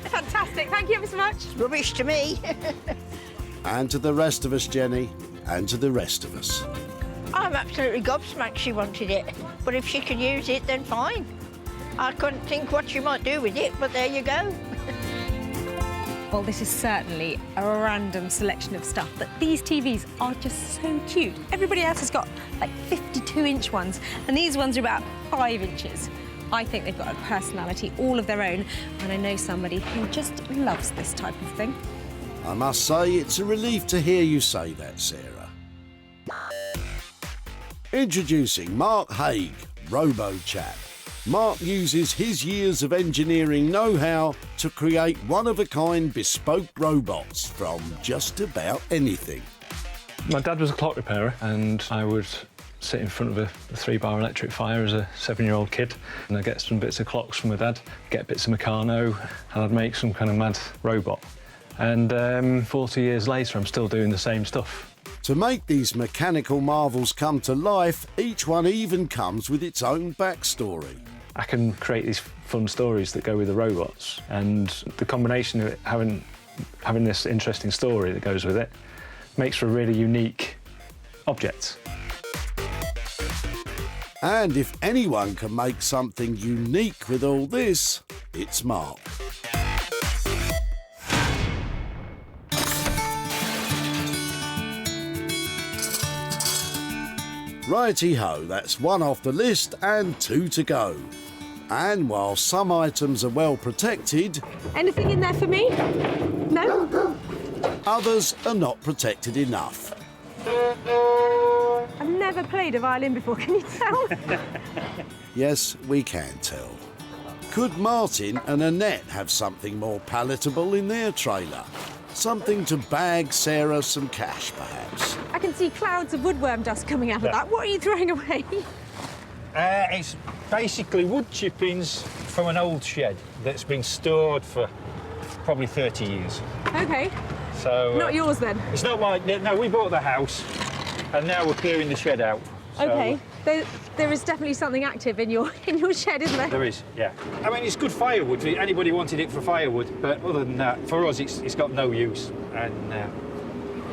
Fantastic. Thank you ever so much. It's rubbish to me. And to the rest of us, Jenny, and to the rest of us. I'm absolutely gobsmacked she wanted it. But if she could use it, then fine. I couldn't think what she might do with it, but there you go. Well, this is certainly a random selection of stuff, but these TVs are just so cute. Everybody else has got like 52-inch ones, and these ones are about 5 inches. I think they've got a personality all of their own, and I know somebody who just loves this type of thing. I must say, it's a relief to hear you say that, Sarah. Introducing Mark Haig, RoboChap. Mark uses his years of engineering know-how to create one-of-a-kind bespoke robots from just about anything. My dad was a clock repairer, and I would sit in front of a 3-bar electric fire as a 7-year-old kid, and I'd get some bits of clocks from my dad, get bits of Meccano, and I'd make some kind of mad robot. And 40 years later, I'm still doing the same stuff. To make these mechanical marvels come to life, each one even comes with its own backstory. I can create these fun stories that go with the robots, and the combination of it having this interesting story that goes with it makes for a really unique object. And if anyone can make something unique with all this, it's Mark. Righty-ho, that's 1 off the list and 2 to go. And while some items are well protected... Anything in there for me? No? Others are not protected enough. I've never played a violin before, can you tell? Yes, we can tell. Could Martin and Annette have something more palatable in their trailer? Something to bag Sarah some cash, perhaps? I can see clouds of woodworm dust coming out of that. What are you throwing away? It's basically wood chippings from an old shed that's been stored for probably 30 years. OK. So not yours, then? It's not mine. No, we bought the house, and now we're clearing the shed out. So, OK. There is definitely something active in your shed, isn't there? There is, yeah. I mean, it's good firewood. Anybody wanted it for firewood, but other than that, for us, it's got no use, and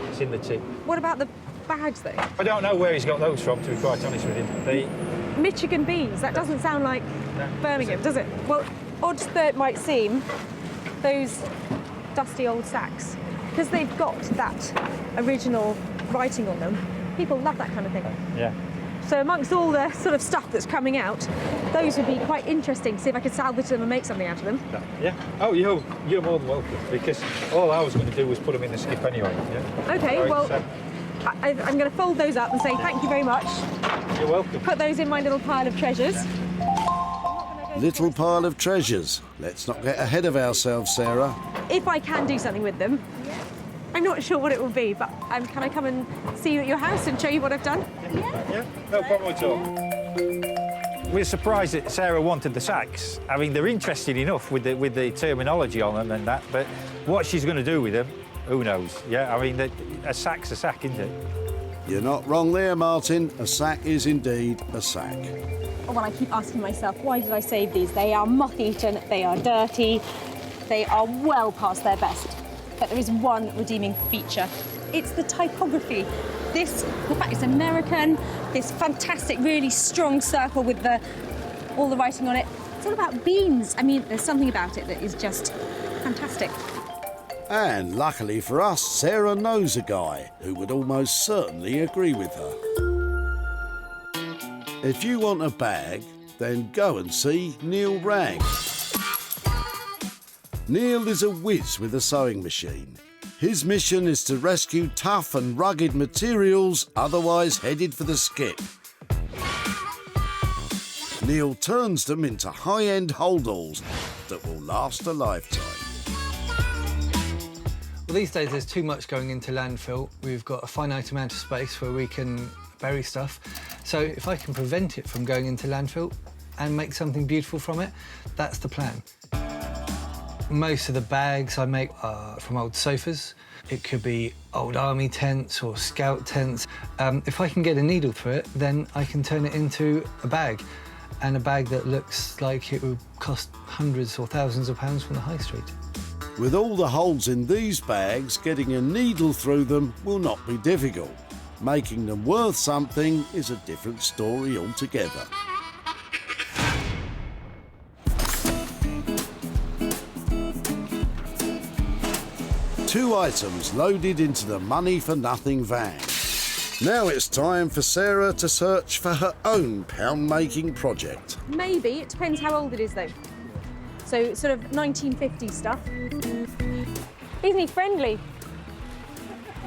it's in the tip. What about the bags, though? I don't know where he's got those from, to be quite honest with you. Michigan beans. That doesn't sound like Birmingham, does it? Well, odd though it might seem, those dusty old sacks, because they've got that original writing on them, people love that kind of thing. Yeah. So amongst all the sort of stuff that's coming out, those would be quite interesting to see if I could salvage them and make something out of them. Yeah. Oh, you're more than welcome, because all I was going to do was put them in the skip anyway. Yeah? OK, well, I'm going to fold those up and say thank you very much. You're welcome. Put those in my little pile of treasures. Little pile of treasures. Let's not get ahead of ourselves, Sarah. If I can do something with them, I'm not sure what it will be, but can I come and see you at your house and show you what I've done? Yeah, no problem at all. We're surprised that Sarah wanted the sacks. I mean, they're interesting enough with the terminology on them and that, but what she's going to do with them, who knows? Yeah, I mean, a sack's a sack, isn't it? You're not wrong there, Martin. A sack is indeed a sack. Well, I keep asking myself, why did I save these? They are moth-eaten, they are dirty, they are well past their best. But there is one redeeming feature. It's the typography. The fact it's American, this fantastic, really strong circle with all the writing on it. It's all about beans. I mean, there's something about it that is just fantastic. And luckily for us, Sarah knows a guy who would almost certainly agree with her. If you want a bag, then go and see Neil Ragg. Neil is a whiz with a sewing machine. His mission is to rescue tough and rugged materials otherwise headed for the skip. Neil turns them into high-end holdalls that will last a lifetime. Well, these days there's too much going into landfill. We've got a finite amount of space where we can bury stuff. So if I can prevent it from going into landfill and make something beautiful from it, that's the plan. Most of the bags I make are from old sofas. It could be old army tents or scout tents. If I can get a needle through it, then I can turn it into a bag, and a bag that looks like it would cost hundreds or thousands of pounds from the high street. With all the holes in these bags, getting a needle through them will not be difficult. Making them worth something is a different story altogether. Two items loaded into the money-for-nothing van. Now it's time for Sarah to search for her own pound-making project. Maybe. It depends how old it is, though. So, sort of 1950s stuff. Isn't he friendly?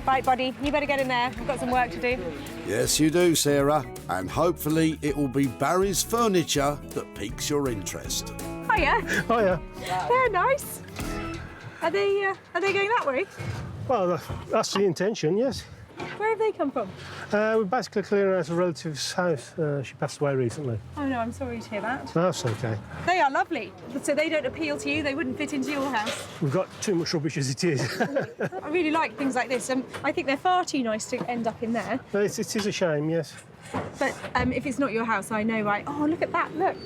Right, buddy, you better get in there. We've got some work to do. Yes, you do, Sarah. And hopefully it will be Barry's furniture that piques your interest. Hiya. Hiya. They're nice. Are they going that way? Well, that's the intention, yes. Where have they come from? We're basically clearing out a relative's house. She passed away recently. Oh, no, I'm sorry to hear that. That's okay. They are lovely. So they don't appeal to you? They wouldn't fit into your house? We've got too much rubbish as it is. I really like things like this. I think they're far too nice to end up in there. But it is a shame, yes. But if it's not your house, I know, right? Oh, look at that, look.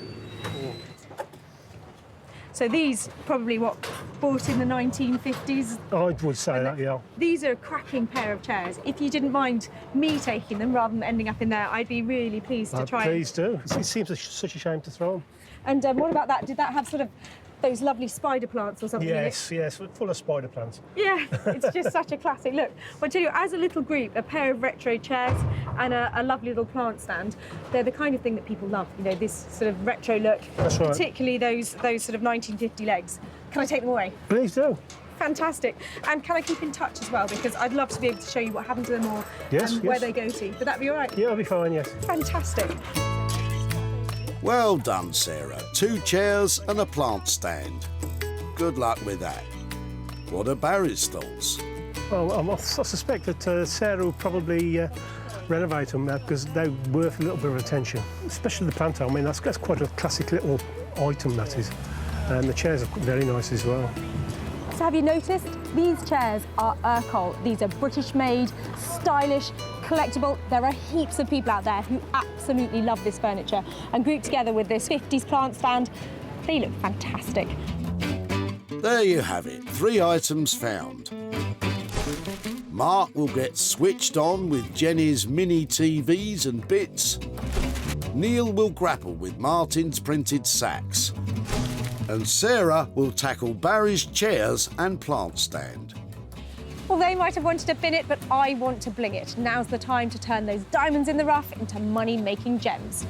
So these probably bought in the 1950s. I would say that, yeah. These are a cracking pair of chairs. If you didn't mind me taking them rather than ending up in there, I'd be really pleased to try. Please do. It seems such a shame to throw them. And what about that? Did that have sort of those lovely spider plants or something? Yes, yes, full of spider plants. Yeah, it's just such a classic look. Well, I tell you, as a little group, a pair of retro chairs and a lovely little plant stand, they're the kind of thing that people love, you know, this sort of retro look. That's right. Particularly those sort of 1950 legs. Can I take them away? Please do. Fantastic. And can I keep in touch as well? Because I'd love to be able to show you what happened to them or where they go to. Would that be all right? Yeah, it'll be fine, yes. Fantastic. Well done, Sarah. 2 chairs and a plant stand. Good luck with that. What are Barry's thoughts? Well, I suspect that Sarah will probably renovate them because they're worth a little bit of attention, especially the plant. I mean, that's quite a classic little item, that is. And the chairs are very nice as well. So have you noticed? These chairs are Urkel. These are British-made, stylish, collectible. There are heaps of people out there who absolutely love this furniture. And grouped together with this 50s plant stand, they look fantastic. There you have it, 3 items found. Mark will get switched on with Jenny's mini TVs and bits. Neil will grapple with Martin's printed sacks. And Sarah will tackle Barry's chairs and plant stand. Well, they might have wanted to bin it, but I want to bling it. Now's the time to turn those diamonds in the rough into money-making gems.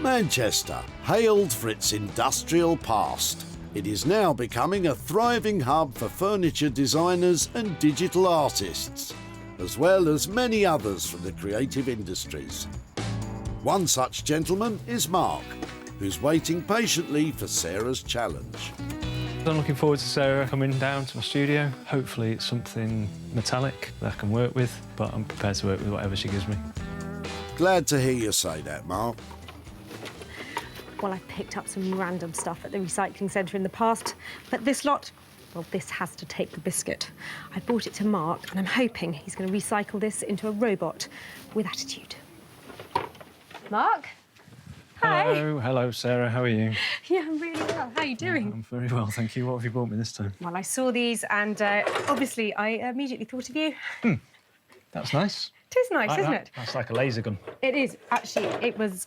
Manchester, hailed for its industrial past. It is now becoming a thriving hub for furniture designers and digital artists, as well as many others from the creative industries. One such gentleman is Mark, who's waiting patiently for Sarah's challenge. I'm looking forward to Sarah coming down to my studio. Hopefully it's something metallic that I can work with, but I'm prepared to work with whatever she gives me. Glad to hear you say that, Mark. Well, I picked up some random stuff at the recycling centre in the past, but this lot, well, this has to take the biscuit. I brought it to Mark, and I'm hoping he's going to recycle this into a robot with attitude. Mark? Hi. Hello, Sarah. How are you? Yeah, I'm really well. How are you doing? I'm very well, thank you. What have you brought me this time? Well, I saw these, and obviously I immediately thought of you. That's nice. It is nice, Like isn't that. it? That's like a laser gun. It is. Actually, it was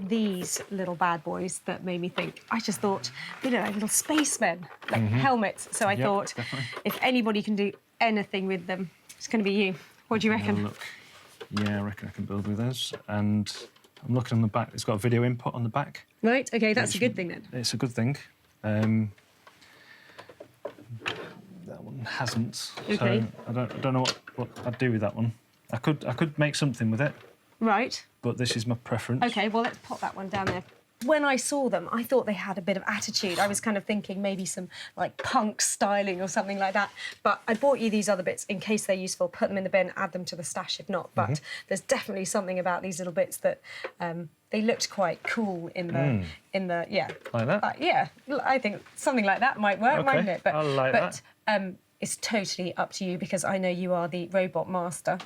these little bad boys that made me think. I just thought, you know, like little spacemen, like helmets. So I thought, definitely. if anybody can do anything with them, it's going to be you. What do you reckon? Look. Yeah, I reckon I can build with those. And I'm looking on the back. It's got a video input on the back. Right, OK, that's a good thing then. It's a good thing. That one hasn't. OK. So I don't know what I'd do with that one. I could make something with it, Right. but this is my preference. OK, well, let's pop that one down there. When I saw them, I thought they had a bit of attitude. I was kind of thinking maybe some, like, punk styling or something like that. But I bought you these other bits in case they're useful. Put them in the bin, add them to the stash if not. But there's definitely something about these little bits that they looked quite cool in the yeah. Like that? Yeah, I think something like that might work, mightn't it? I like that. It's totally up to you because I know you are the robot master.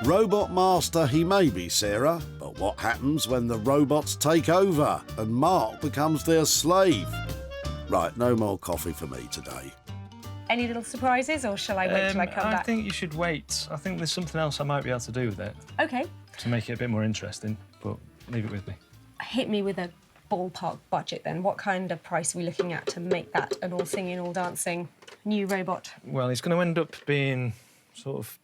Robot master he may be, Sarah, but what happens when the robots take over and Mark becomes their slave? Right, no more coffee for me today. Any little surprises, or shall I wait till I come back? I think you should wait. I think there's something else I might be able to do with it OK. to make it a bit more interesting, but leave it with me. Hit me with a ballpark budget then. What kind of price are we looking at to make that an all singing, all dancing new robot? Well, he's going to end up being sort of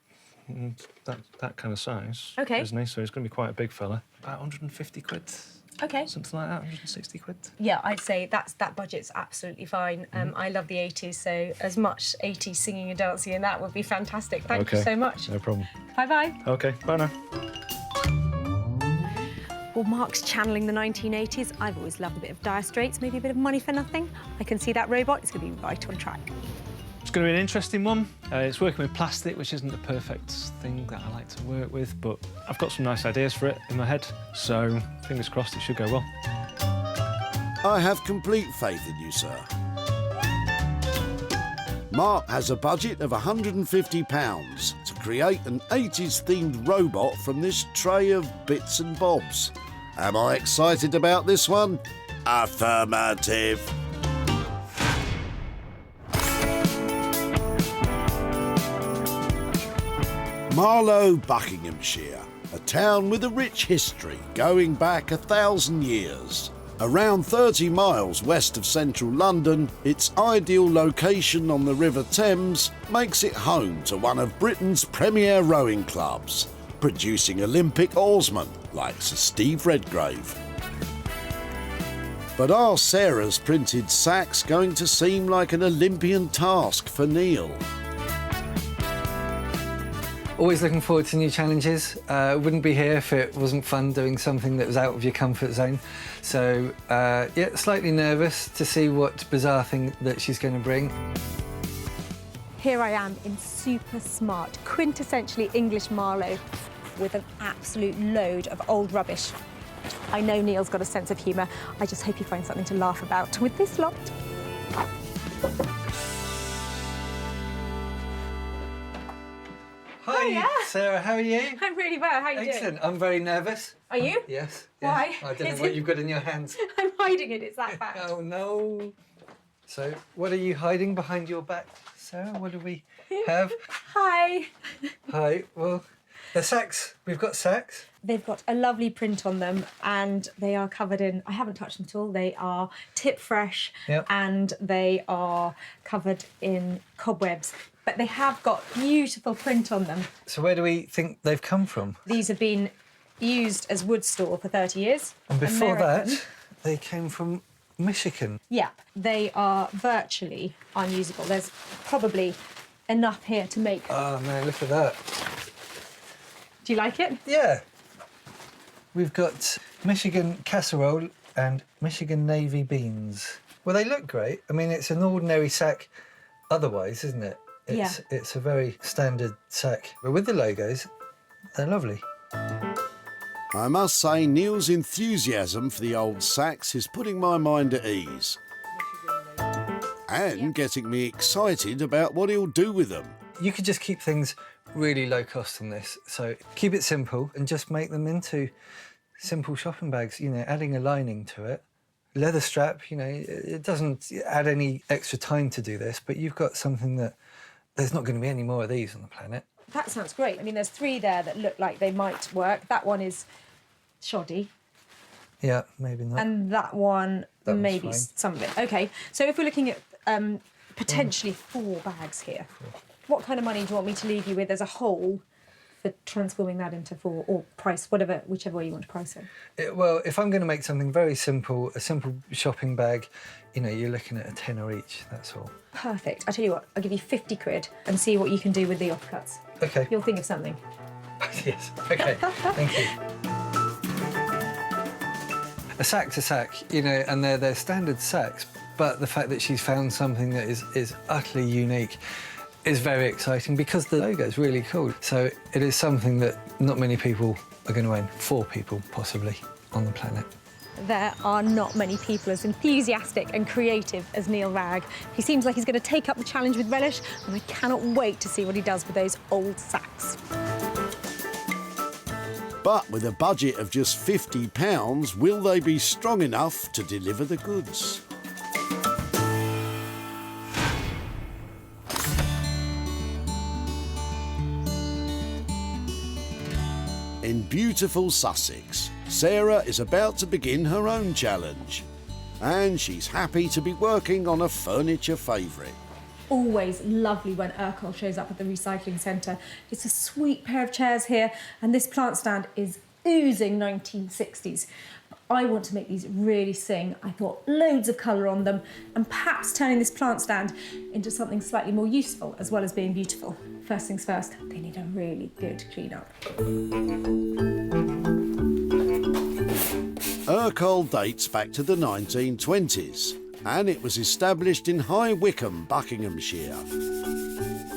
that kind of size, OK. isn't he? So he's going to be quite a big fella. About 150 quid. OK. Something like that, 160 quid. Yeah, I'd say that budget's absolutely fine. I love the 80s, so as much 80s singing and dancing in that would be fantastic. Thank you so much. No problem. Bye-bye. OK, bye now. Well, Mark's channeling the 1980s. I've always loved a bit of Dire Straits, maybe a bit of Money for Nothing. I can see that robot. It's going to be right on track. It's going to be an interesting one. It's working with plastic, which isn't the perfect thing that I like to work with, but I've got some nice ideas for it in my head, so fingers crossed it should go well. I have complete faith in you, sir. Mark has a budget of £150 to create an 80s-themed robot from this tray of bits and bobs. Am I excited about this one? Affirmative. Marlow, Buckinghamshire, a town with a rich history going back 1,000 years. Around 30 miles west of central London, its ideal location on the River Thames makes it home to one of Britain's premier rowing clubs, producing Olympic oarsmen like Sir Steve Redgrave. But are Sarah's printed sacks going to seem like an Olympian task for Neil? Always looking forward to new challenges. Wouldn't be here if it wasn't fun doing something that was out of your comfort zone. So, yeah, slightly nervous to see what bizarre thing that she's going to bring. Here I am in super smart, quintessentially English Marlow with an absolute load of old rubbish. I know Neil's got a sense of humour. I just hope he finds something to laugh about with this lot. Hi, Sarah, how are you? I'm really well. How are you Excellent. doing? I'm very nervous. Are you? Yes. Why? I don't know Is what it- you've got in your hands. I'm hiding it. It's that bad. Oh, no. So, what are you hiding behind your back, Sarah? What do we have? Hi. Hi, well, the sacks. We've got sacks. They've got a lovely print on them and they are covered in, I haven't touched them at all, they are tip fresh and they are covered in cobwebs. But they have got beautiful print on them. So where do we think they've come from? These have been used as wood store for 30 years. And before American. that, they came from Michigan. Yeah, they are virtually unusable. There's probably enough here to make. Oh, no, look at that. Do you like it? Yeah. We've got Michigan casserole and Michigan navy beans. Well, they look great. I mean, it's an ordinary sack otherwise, isn't it? It's a very standard sack. But with the logos, they're lovely. I must say Neil's enthusiasm for the old sacks is putting my mind at ease. And getting me excited about what he'll do with them. You could just keep things really low cost on this. So keep it simple and just make them into simple shopping bags, you know, adding a lining to it. Leather strap, you know, it doesn't add any extra time to do this, but you've got something that there's not going to be any more of these on the planet. That sounds great. I mean, there's 3 there that look like they might work. That one is shoddy. Yeah, maybe not. And that one, That one's maybe fine. some of it. OK, so if we're looking at potentially 4 bags here, what kind of money do you want me to leave you with as a whole for transforming that into 4, or price, whichever way you want to price it? Well, if I'm going to make something very simple, a simple shopping bag, you know, you're looking at a tenner each, that's all. Perfect. I tell you what, I'll give you 50 quid and see what you can do with the offcuts. OK. You'll think of something. Yes, OK, thank you. A sack's a sack, you know, and they're standard sacks, but the fact that she's found something that is utterly unique is very exciting because the logo is really cool. So it is something that not many people are going to own, 4 people possibly on the planet. There are not many people as enthusiastic and creative as Neil Ragg. He seems like he's going to take up the challenge with relish, and I cannot wait to see what he does with those old sacks. But with a budget of just £50, will they be strong enough to deliver the goods? In beautiful Sussex, Sarah is about to begin her own challenge. And she's happy to be working on a furniture favourite. Always lovely when Urkel shows up at the recycling centre. It's a sweet pair of chairs here, and this plant stand is oozing 1960s. I want to make these really sing. I thought loads of colour on them, and perhaps turning this plant stand into something slightly more useful as well as being beautiful. First things first, they need a really good clean-up. Urkel dates back to the 1920s, and it was established in High Wycombe, Buckinghamshire.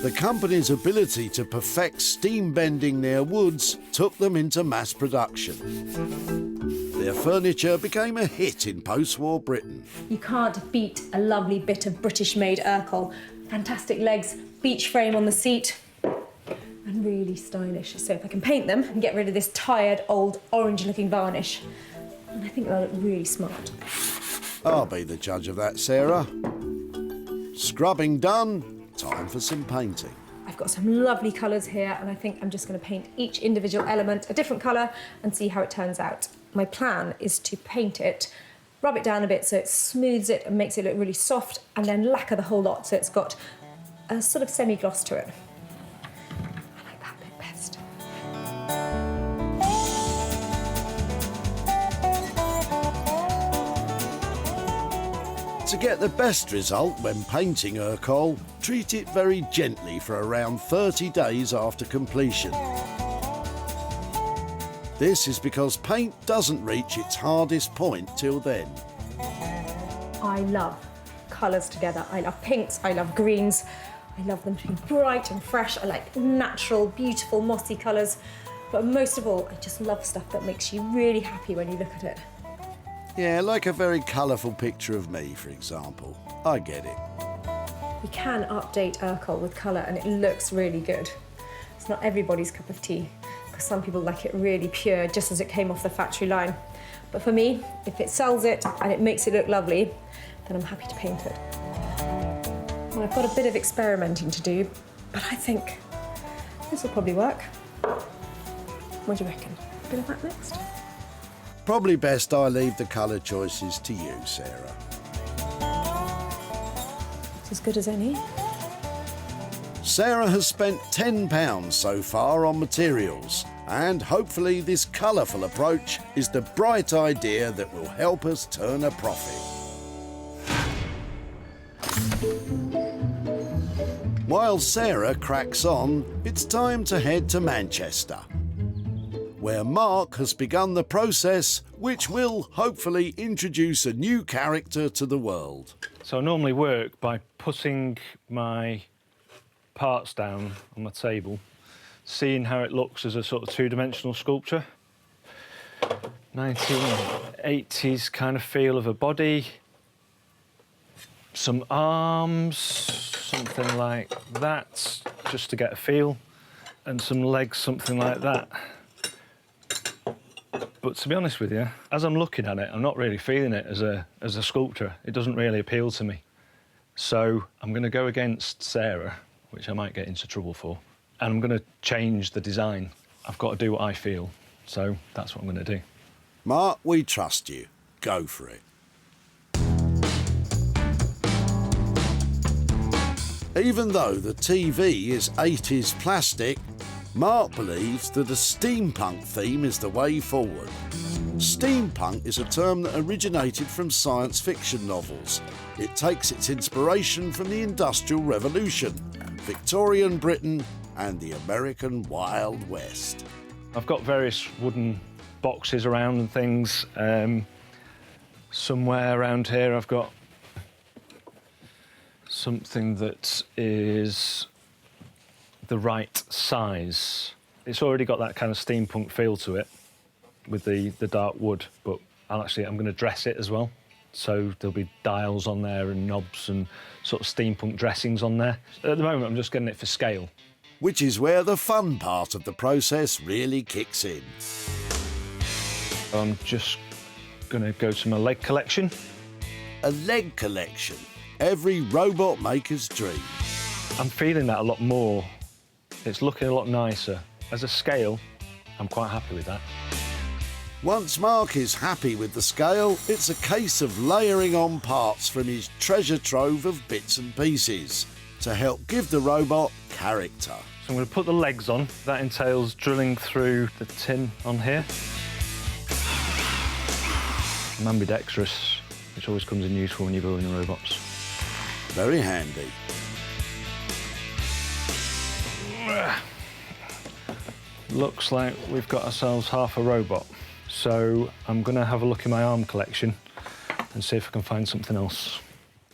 The company's ability to perfect steam bending their woods took them into mass production. Their furniture became a hit in post-war Britain. You can't beat a lovely bit of British-made Urkel. Fantastic legs, beech frame on the seat, and really stylish. So if I can paint them and get rid of this tired, old, orange-looking varnish, and I think they'll look really smart. I'll be the judge of that, Sarah. Scrubbing done, time for some painting. I've got some lovely colours here, and I think I'm just going to paint each individual element a different colour and see how it turns out. My plan is to paint it, rub it down a bit so it smooths it and makes it look really soft, and then lacquer the whole lot so it's got a sort of semi-gloss to it. I like that bit best. To get the best result when painting Urkel, treat it very gently for around 30 days after completion. This is because paint doesn't reach its hardest point till then. I love colours together. I love pinks, I love greens. I love them to be bright and fresh. I like natural, beautiful, mossy colours. But most of all, I just love stuff that makes you really happy when you look at it. Yeah, like a very colourful picture of me, for example. I get it. You can update Urkel with colour and it looks really good. It's not everybody's cup of tea, because some people like it really pure, just as it came off the factory line. But for me, if it sells it and it makes it look lovely, then I'm happy to paint it. Well, I've got a bit of experimenting to do, but I think this will probably work. What do you reckon? A bit of that next? Probably best I leave the colour choices to you, Sarah. It's as good as any. Sarah has spent £10 so far on materials, and hopefully this colourful approach is the bright idea that will help us turn a profit. While Sarah cracks on, it's time to head to Manchester, where Mark has begun the process which will hopefully introduce a new character to the world. So I normally work by putting my parts down on my table, seeing how it looks as a sort of two-dimensional sculpture. 1980s kind of feel of a body, some arms, something like that, just to get a feel, and some legs, something like that. But to be honest with you, as I'm looking at it, I'm not really feeling it as a sculpture. It doesn't really appeal to me. So I'm going to go against Sarah, which I might get into trouble for, and I'm going to change the design. I've got to do what I feel, so that's what I'm going to do. Mark, we trust you. Go for it. Even though the TV is 80s plastic, Mark believes that a steampunk theme is the way forward. Steampunk is a term that originated from science fiction novels. It takes its inspiration from the Industrial Revolution, Victorian Britain and the American Wild West. I've got various wooden boxes around and things. Somewhere around here I've got something that is the right size. It's already got that kind of steampunk feel to it with the dark wood, but I'm going to dress it as well. So there'll be dials on there and knobs and sort of steampunk dressings on there. At the moment, I'm just getting it for scale. Which is where the fun part of the process really kicks in. I'm just going to go to my leg collection. A leg collection. Every robot maker's dream. I'm feeling that a lot more. It's looking a lot nicer. As a scale, I'm quite happy with that. Once Mark is happy with the scale, it's a case of layering on parts from his treasure trove of bits and pieces to help give the robot character. So I'm going to put the legs on. That entails drilling through the tin on here. I'm ambidextrous, which always comes in useful when you're building robots. Very handy. Looks like we've got ourselves half a robot. So I'm going to have a look in my arm collection and see if I can find something else.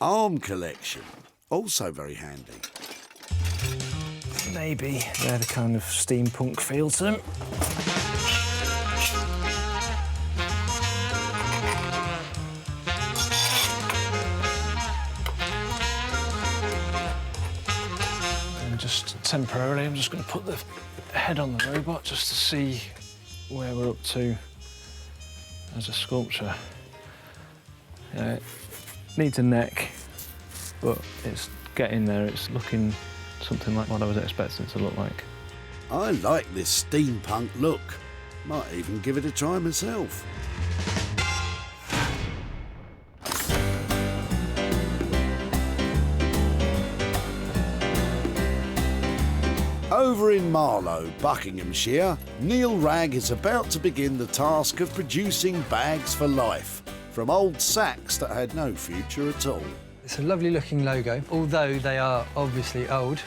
Arm collection, also very handy. Maybe they're the kind of steampunk feel to them. And just temporarily, I'm just going to put the head on the robot just to see where we're up to as a sculpture. It needs a neck, but it's getting there. It's looking something like what I was expecting it to look like. I like this steampunk look. Might even give it a try myself. Over in Marlow, Buckinghamshire, Neil Ragg is about to begin the task of producing bags for life from old sacks that had no future at all. It's a lovely looking logo, although they are obviously old,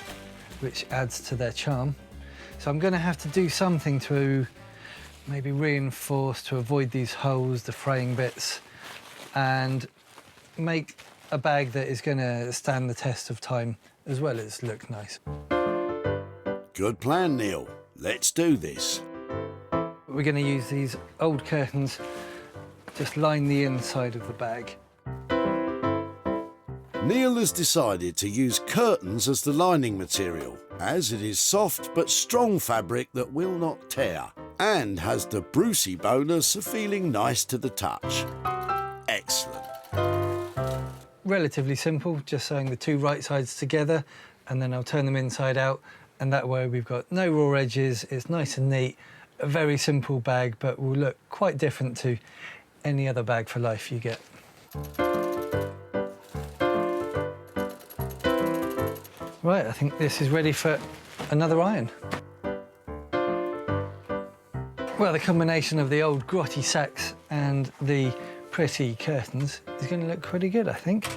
which adds to their charm. So I'm going to have to do something to maybe reinforce to avoid these holes, the fraying bits, and make a bag that is going to stand the test of time as well as look nice. Good plan, Neil. Let's do this. We're going to use these old curtains, just line the inside of the bag. Neil has decided to use curtains as the lining material, as it is soft but strong fabric that will not tear, and has the Brucey bonus of feeling nice to the touch. Excellent. Relatively simple, just sewing the two right sides together, and then I'll turn them inside out, and that way we've got no raw edges, it's nice and neat, a very simple bag, but will look quite different to any other bag for life you get. Right, I think this is ready for another iron. Well, the combination of the old grotty sacks and the pretty curtains is going to look pretty good, I think.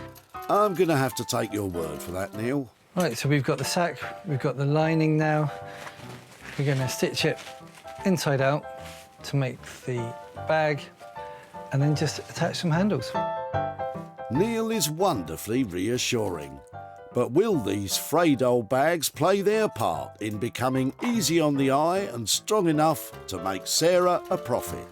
I'm going to have to take your word for that, Neil. Right, so we've got the sack, we've got the lining now. We're going to stitch it inside out to make the bag and then just attach some handles. Neil is wonderfully reassuring. But will these frayed old bags play their part in becoming easy on the eye and strong enough to make Sarah a profit?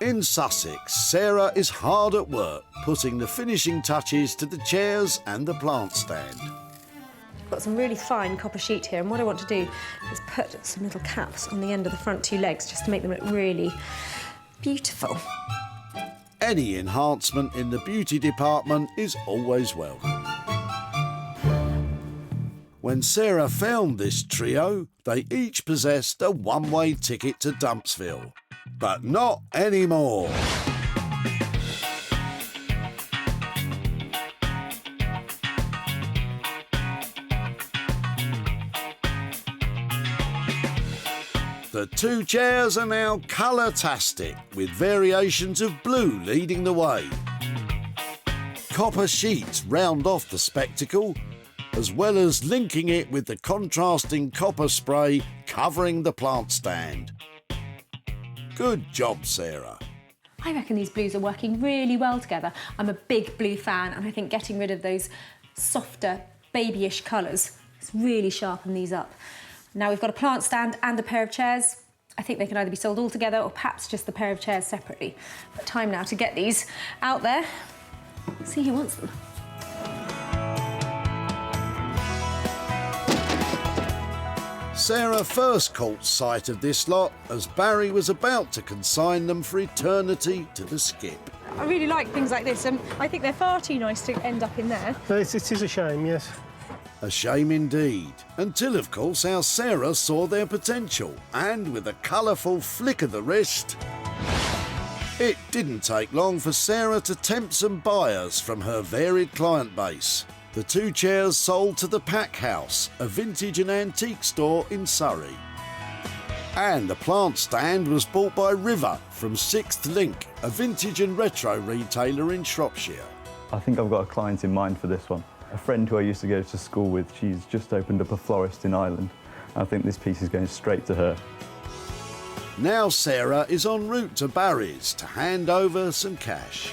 In Sussex, Sarah is hard at work putting the finishing touches to the chairs and the plant stand. I've got some really fine copper sheet here, and what I want to do is put some little caps on the end of the front two legs just to make them look really beautiful. Any enhancement in the beauty department is always welcome. When Sarah found this trio, they each possessed a one-way ticket to Dumpsville. But not anymore. The two chairs are now colour-tastic, with variations of blue leading the way. Copper sheets round off the spectacle, as well as linking it with the contrasting copper spray covering the plant stand. Good job, Sarah. I reckon these blues are working really well together. I'm a big blue fan, and I think getting rid of those softer, babyish colours has really sharpened these up. Now we've got a plant stand and a pair of chairs. I think they can either be sold all together or perhaps just the pair of chairs separately. But time now to get these out there. See who wants them. Sarah first caught sight of this lot as Barry was about to consign them for eternity to the skip. I really like things like this, and I think they're far too nice to end up in there. It is a shame, yes. A shame indeed, until of course our Sarah saw their potential, and with a colourful flick of the wrist, it didn't take long for Sarah to tempt some buyers from her varied client base. The two chairs sold to the Pack House, a vintage and antique store in Surrey. And the plant stand was bought by River from 6th Link, a vintage and retro retailer in Shropshire. I think I've got a client in mind for this one. A friend who I used to go to school with, she's just opened up a florist in Ireland. I think this piece is going straight to her. Now Sarah is en route to Barry's to hand over some cash.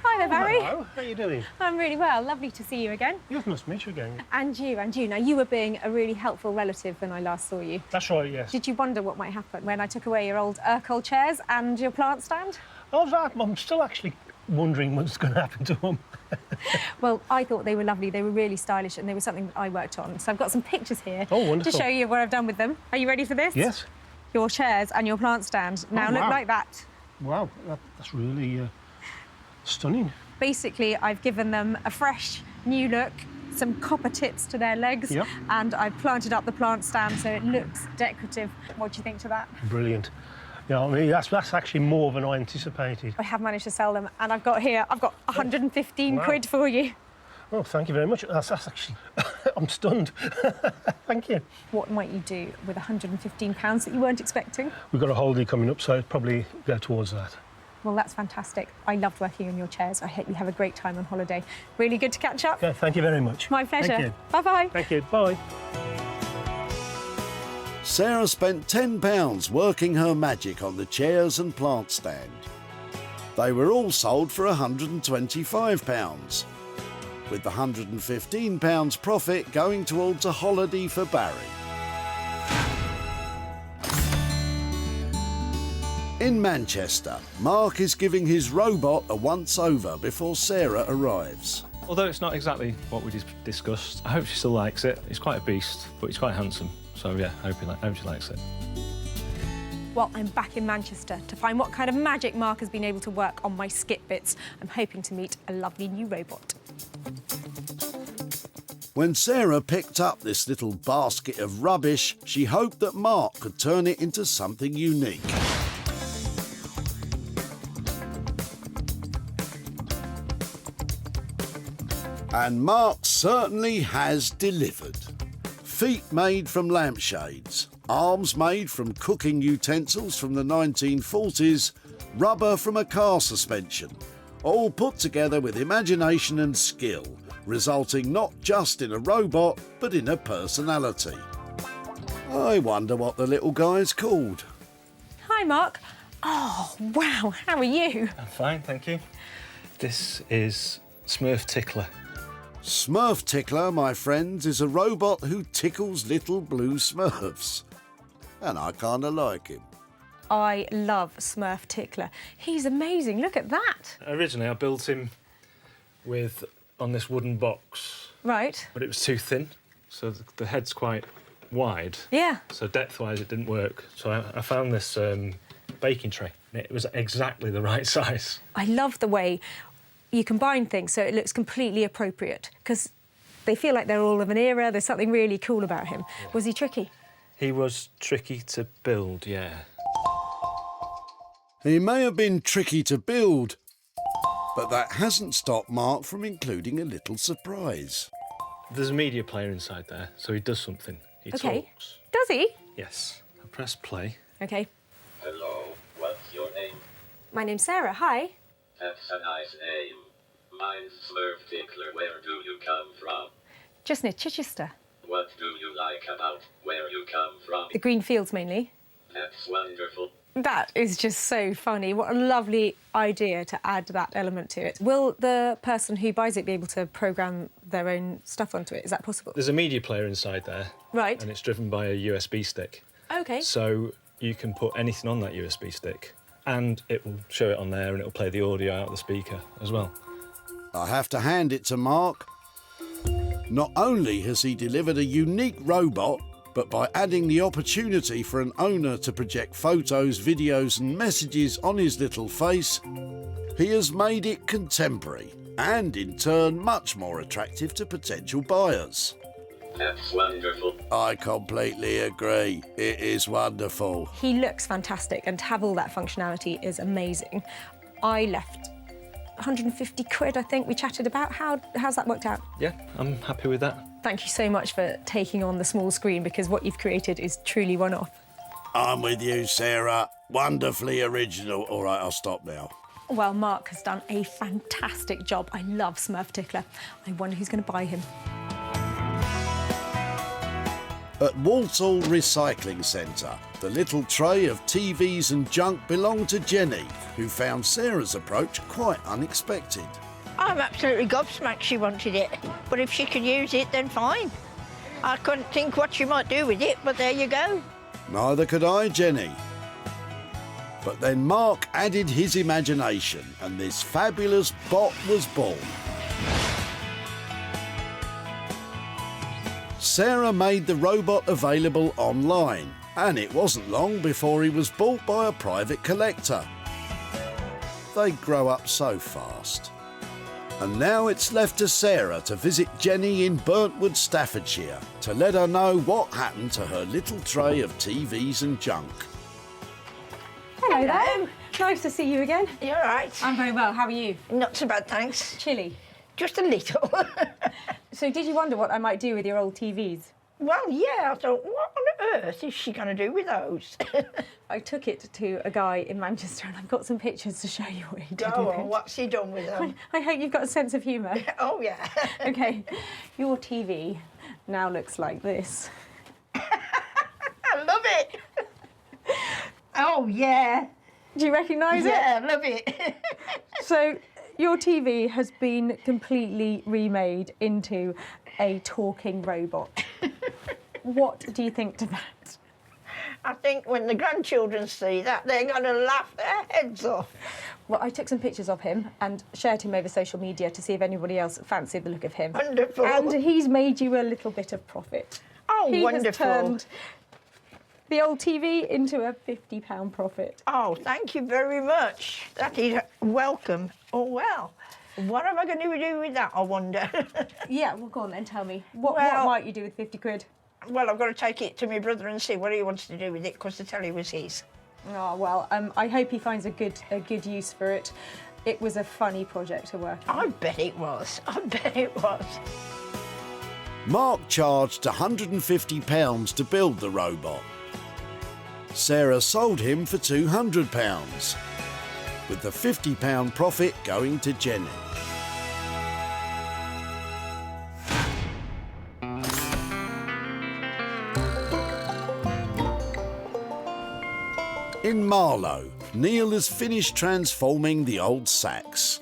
Hi there, Barry. Hello, how are you doing? I'm really well. Lovely to see you again. You've must meet you again. And you, and you. Now, you were being a really helpful relative when I last saw you. That's right, yes. Did you wonder what might happen when I took away your old Urkel chairs and your plant stand? I'm still actually wondering what's going to happen to them. Well, I thought they were lovely. They were really stylish, and they were something that I worked on. So I've got some pictures here to show you what I've done with them. Are you ready for this? Yes. Your chairs and your plant stand now look like that. Wow, that's really stunning. Basically, I've given them a fresh, new look, some copper tips to their legs, and I've planted up the plant stand so it looks decorative. What do you think to that? Brilliant. Yeah, I mean, that's actually more than I anticipated. I have managed to sell them, and I've got 115 quid for you. Well, thank you very much. That's actually... I'm stunned. Thank you. What might you do with £115 that you weren't expecting? We've got a holiday coming up, so I'd probably go towards that. Well, that's fantastic. I loved working on your chairs. I hope you have a great time on holiday. Really good to catch up. Yeah, thank you very much. My pleasure. Thank you. Bye-bye. Thank you. Bye. Sarah spent £10 working her magic on the chairs and plant stand. They were all sold for £125, with the £115 profit going towards a holiday for Barry. In Manchester, Mark is giving his robot a once-over before Sarah arrives. Although it's not exactly what we discussed, I hope she still likes it. He's quite a beast, but he's quite handsome. So, yeah, hope she likes it. Well, I'm back in Manchester to find what kind of magic Mark has been able to work on my skip bits. I'm hoping to meet a lovely new robot. When Sarah picked up this little basket of rubbish, she hoped that Mark could turn it into something unique. And Mark certainly has delivered. Feet made from lampshades, arms made from cooking utensils from the 1940s, rubber from a car suspension, all put together with imagination and skill, resulting not just in a robot, but in a personality. I wonder what the little guy's called. Hi, Mark. Oh, wow, how are you? I'm fine, thank you. This is Smurf Tickler. Smurf Tickler, my friends, is a robot who tickles little blue Smurfs. And I kinda like him. I love Smurf Tickler. He's amazing, look at that. Originally, I built him on this wooden box, Right. but it was too thin, so the head's quite wide. Yeah. So depth-wise, it didn't work. So I found this baking tray. It was exactly the right size. I love the way you combine things so it looks completely appropriate, because they feel like they're all of an era. There's something really cool about him. Yeah. Was he tricky? He was tricky to build, yeah. He may have been tricky to build, but that hasn't stopped Mark from including a little surprise. There's a media player inside there, so he does something. He talks. Does he? Yes. I press play. OK. Hello, what's your name? My name's Sarah. Hi. That's a nice name. Mine's Salvageable. Where do you come from? Just near Chichester. What do you like about where you come from? The green fields, mainly. That's wonderful. That is just so funny. What a lovely idea to add that element to it. Will the person who buys it be able to programme their own stuff onto it? Is that possible? There's a media player inside there. Right. And it's driven by a USB stick. OK. So you can put anything on that USB stick and it will show it on there and it'll play the audio out of the speaker as well. I have to hand it to Mark. Not only has he delivered a unique robot, but by adding the opportunity for an owner to project photos, videos and messages on his little face, he has made it contemporary and, in turn, much more attractive to potential buyers. That's wonderful. I completely agree. It is wonderful. He looks fantastic, and to have all that functionality is amazing. I left 150 quid, I think we chatted about. How's that worked out? Yeah, I'm happy with that. Thank you so much for taking on the small screen, because what you've created is truly one-off. I'm with you, Sarah. Wonderfully original. All right, I'll stop now. Well, Mark has done a fantastic job. I love Smurf Tickler. I wonder who's going to buy him. At Walsall Recycling Centre, the little tray of TVs and junk belonged to Jenny, who found Sarah's approach quite unexpected. I'm absolutely gobsmacked she wanted it, but if she can use it, then fine. I couldn't think what she might do with it, but there you go. Neither could I, Jenny. But then Mark added his imagination and this fabulous bot was born. Sarah made the robot available online, and it wasn't long before he was bought by a private collector. They grow up so fast. And now it's left to Sarah to visit Jenny in Burntwood, Staffordshire, to let her know what happened to her little tray of TVs and junk. Hello there. Nice to see you again. You're all right. I'm very well. How are you? Not so bad, thanks. Chilly? Just a little. So did you wonder what I might do with your old TVs? Well, yeah, I thought, what on earth is she going to do with those? I took it to a guy in Manchester and I've got some pictures to show you what he did Go with on, it. what's he done with them? I hope you've got a sense of humour. Oh, yeah. OK, your TV now looks like this. I love it. Oh, yeah. Do you recognise it? Yeah, I love it. So your TV has been completely remade into a talking robot. What do you think to that? I think when the grandchildren see that, they're going to laugh their heads off. Well, I took some pictures of him and shared him over social media to see if anybody else fancied the look of him. Wonderful. And he's made you a little bit of profit. Oh, he wonderful. Has turned the old TV into a £50 profit. Oh, thank you very much. That is welcome. Oh, well. What am I going to do with that, I wonder? Yeah, well, go on then, tell me. What might you do with 50 quid? Well, I've got to take it to my brother and see what he wants to do with it, because the telly was his. Oh, well, I hope he finds a good use for it. It was a funny project to work on. I bet it was. I bet it was. Mark charged £150 to build the robot. Sarah sold him for £200, with the £50 profit going to Jenny. In Marlow, Neil has finished transforming the old sacks.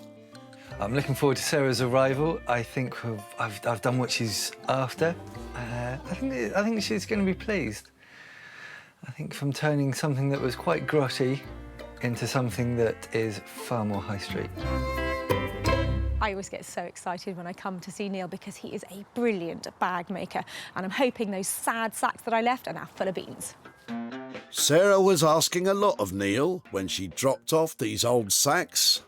I'm looking forward to Sarah's arrival. I think I've done what she's after. I think she's going to be pleased. I think from turning something that was quite grotty into something that is far more high street. I always get so excited when I come to see Neil because he is a brilliant bag maker, and I'm hoping those sad sacks that I left are now full of beans. Sarah was asking a lot of Neil when she dropped off these old sacks.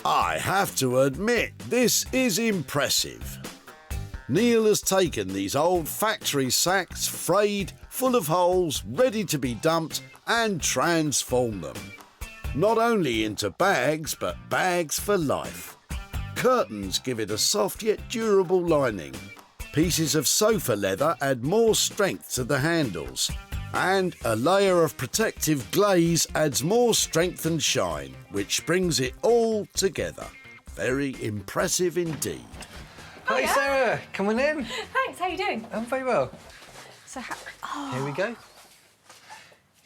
I have to admit, this is impressive. Neil has taken these old factory sacks, frayed, full of holes, ready to be dumped, and transformed them. Not only into bags, but bags for life. Curtains give it a soft yet durable lining. Pieces of sofa leather add more strength to the handles. And a layer of protective glaze adds more strength and shine, which brings it all together. Very impressive indeed. Hi, Sarah. Come on in. Thanks, how you doing? I'm very well. So, Here we go.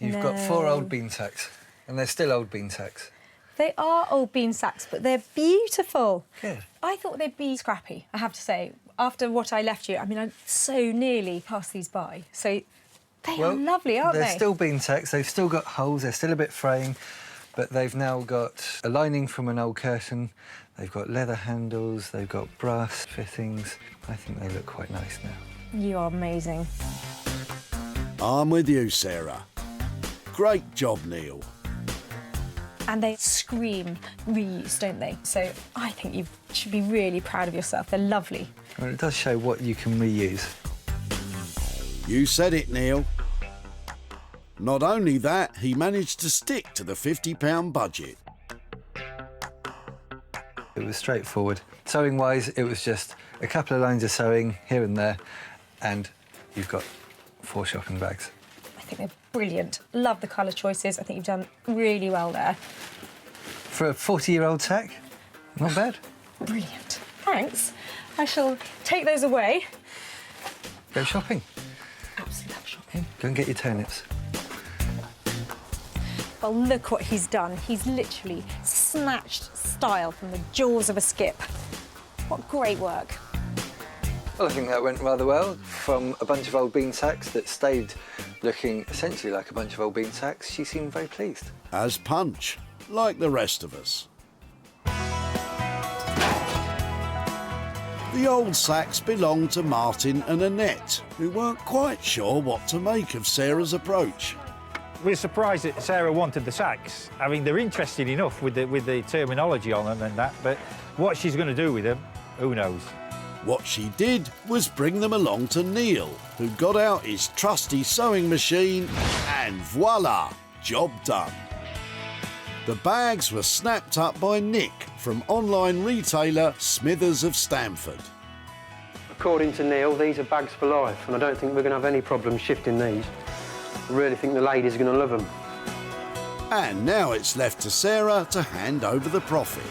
You've got 4 old bean sacks, and they're still old bean sacks. They are old bean sacks, but they're beautiful. Good. I thought they'd be scrappy, I have to say. After what I left you, I mean, I so nearly passed these by. So they are lovely, aren't they? They're still bean sacks. They've still got holes. They're still a bit fraying, but they've now got a lining from an old curtain. They've got leather handles. They've got brass fittings. I think they look quite nice now. You are amazing. I'm with you, Sarah. Great job, Neil. And they scream reuse, don't they? So I think you should be really proud of yourself. They're lovely. Well, it does show what you can reuse. You said it, Neil. Not only that, he managed to stick to the £50 budget. It was straightforward. Sewing-wise, it was just a couple of lines of sewing here and there, and you've got 4 shopping bags. I think they're brilliant. Love the colour choices. I think you've done really well there. For a 40-year-old sack, not bad. Brilliant. Thanks. I shall take those away. Go shopping. Absolutely love shopping. Go and get your turnips. Well, look what he's done. He's literally snatched style from the jaws of a skip. What great work. Well, I think that went rather well. From a bunch of old bean sacks that stayed looking essentially like a bunch of old bean sacks, she seemed very pleased. As Punch, like the rest of us. The old sacks belonged to Martin and Annette, who weren't quite sure what to make of Sarah's approach. We're surprised that Sarah wanted the sacks. I mean, they're interesting enough with the terminology on them and that, but what she's going to do with them, who knows? What she did was bring them along to Neil, who got out his trusty sewing machine, and voila, job done. The bags were snapped up by Nick from online retailer Smithers of Stamford. According to Neil, these are bags for life, and I don't think we're going to have any problem shifting these. I really think the ladies are going to love them. And now it's left to Sarah to hand over the profit.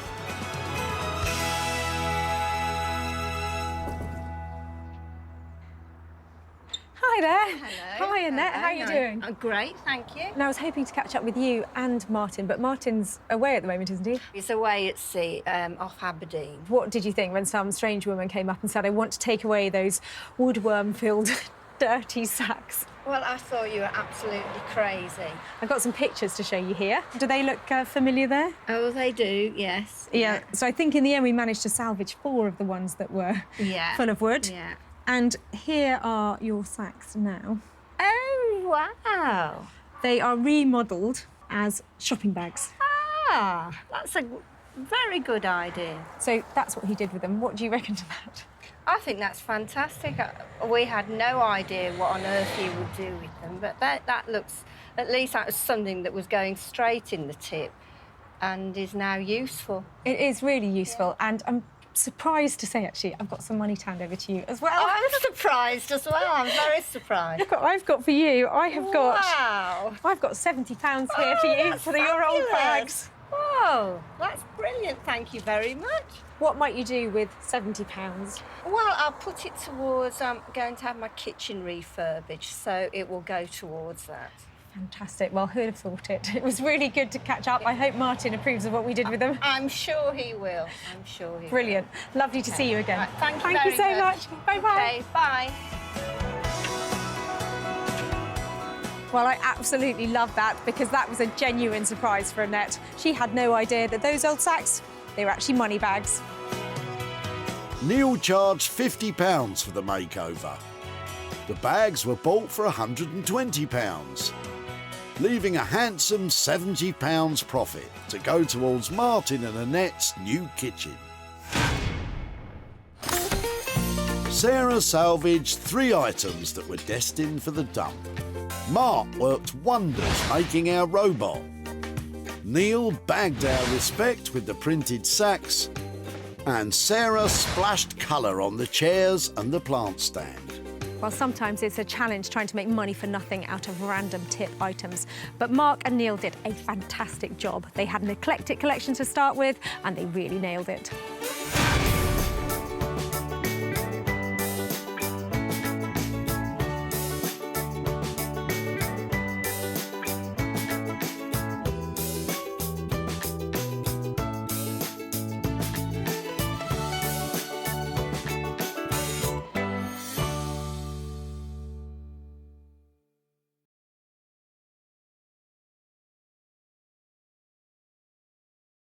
Hi there. Hello. Hi, Annette. How are you doing? Great, thank you. And I was hoping to catch up with you and Martin, but Martin's away at the moment, isn't he? He's away at sea, off Aberdeen. What did you think when some strange woman came up and said, I want to take away those woodworm-filled dirty sacks? Well, I thought you were absolutely crazy. I've got some pictures to show you here. Do they look familiar there? Oh, they do, yes. Yeah. So I think in the end we managed to salvage 4 of the ones that were full of wood. Yeah. And here are your sacks now. Oh, wow. They are remodelled as shopping bags. Ah, that's a very good idea. So that's what he did with them. What do you reckon to that? I think that's fantastic. We had no idea what on earth you would do with them, but that looks, at least that was something that was going straight in the tip and is now useful. It is really useful, and I'm surprised to say, actually, I've got some money to hand over to you as well. Oh, I'm surprised as well. I'm very surprised. Look what I've got for you. I have got... Wow. I've got £70 here for you, for your old bags. Whoa, that's brilliant. Thank you very much. What might you do with £70? Well, I'll put it towards, I'm going to have my kitchen refurbished, so it will go towards that. Fantastic. Well, who'd have thought it? It was really good to catch up. I hope Martin approves of what we did with them. I'm sure he will. I'm sure he Brilliant. will. Lovely to see you again. Right, thank you Thank you so very much. Bye-bye. Okay, bye. Well, I absolutely love that because that was a genuine surprise for Annette. She had no idea that those old sacks, they were actually money bags. Neil charged £50 for the makeover. The bags were bought for £120, leaving a handsome £70 profit to go towards Martin and Annette's new kitchen. Sarah salvaged 3 items that were destined for the dump. Mark worked wonders making our robot. Neil bagged our respect with the printed sacks, and Sarah splashed colour on the chairs and the plant stand. Well, sometimes it's a challenge trying to make money for nothing out of random tip items. But Mark and Neil did a fantastic job. They had an eclectic collection to start with, and they really nailed it.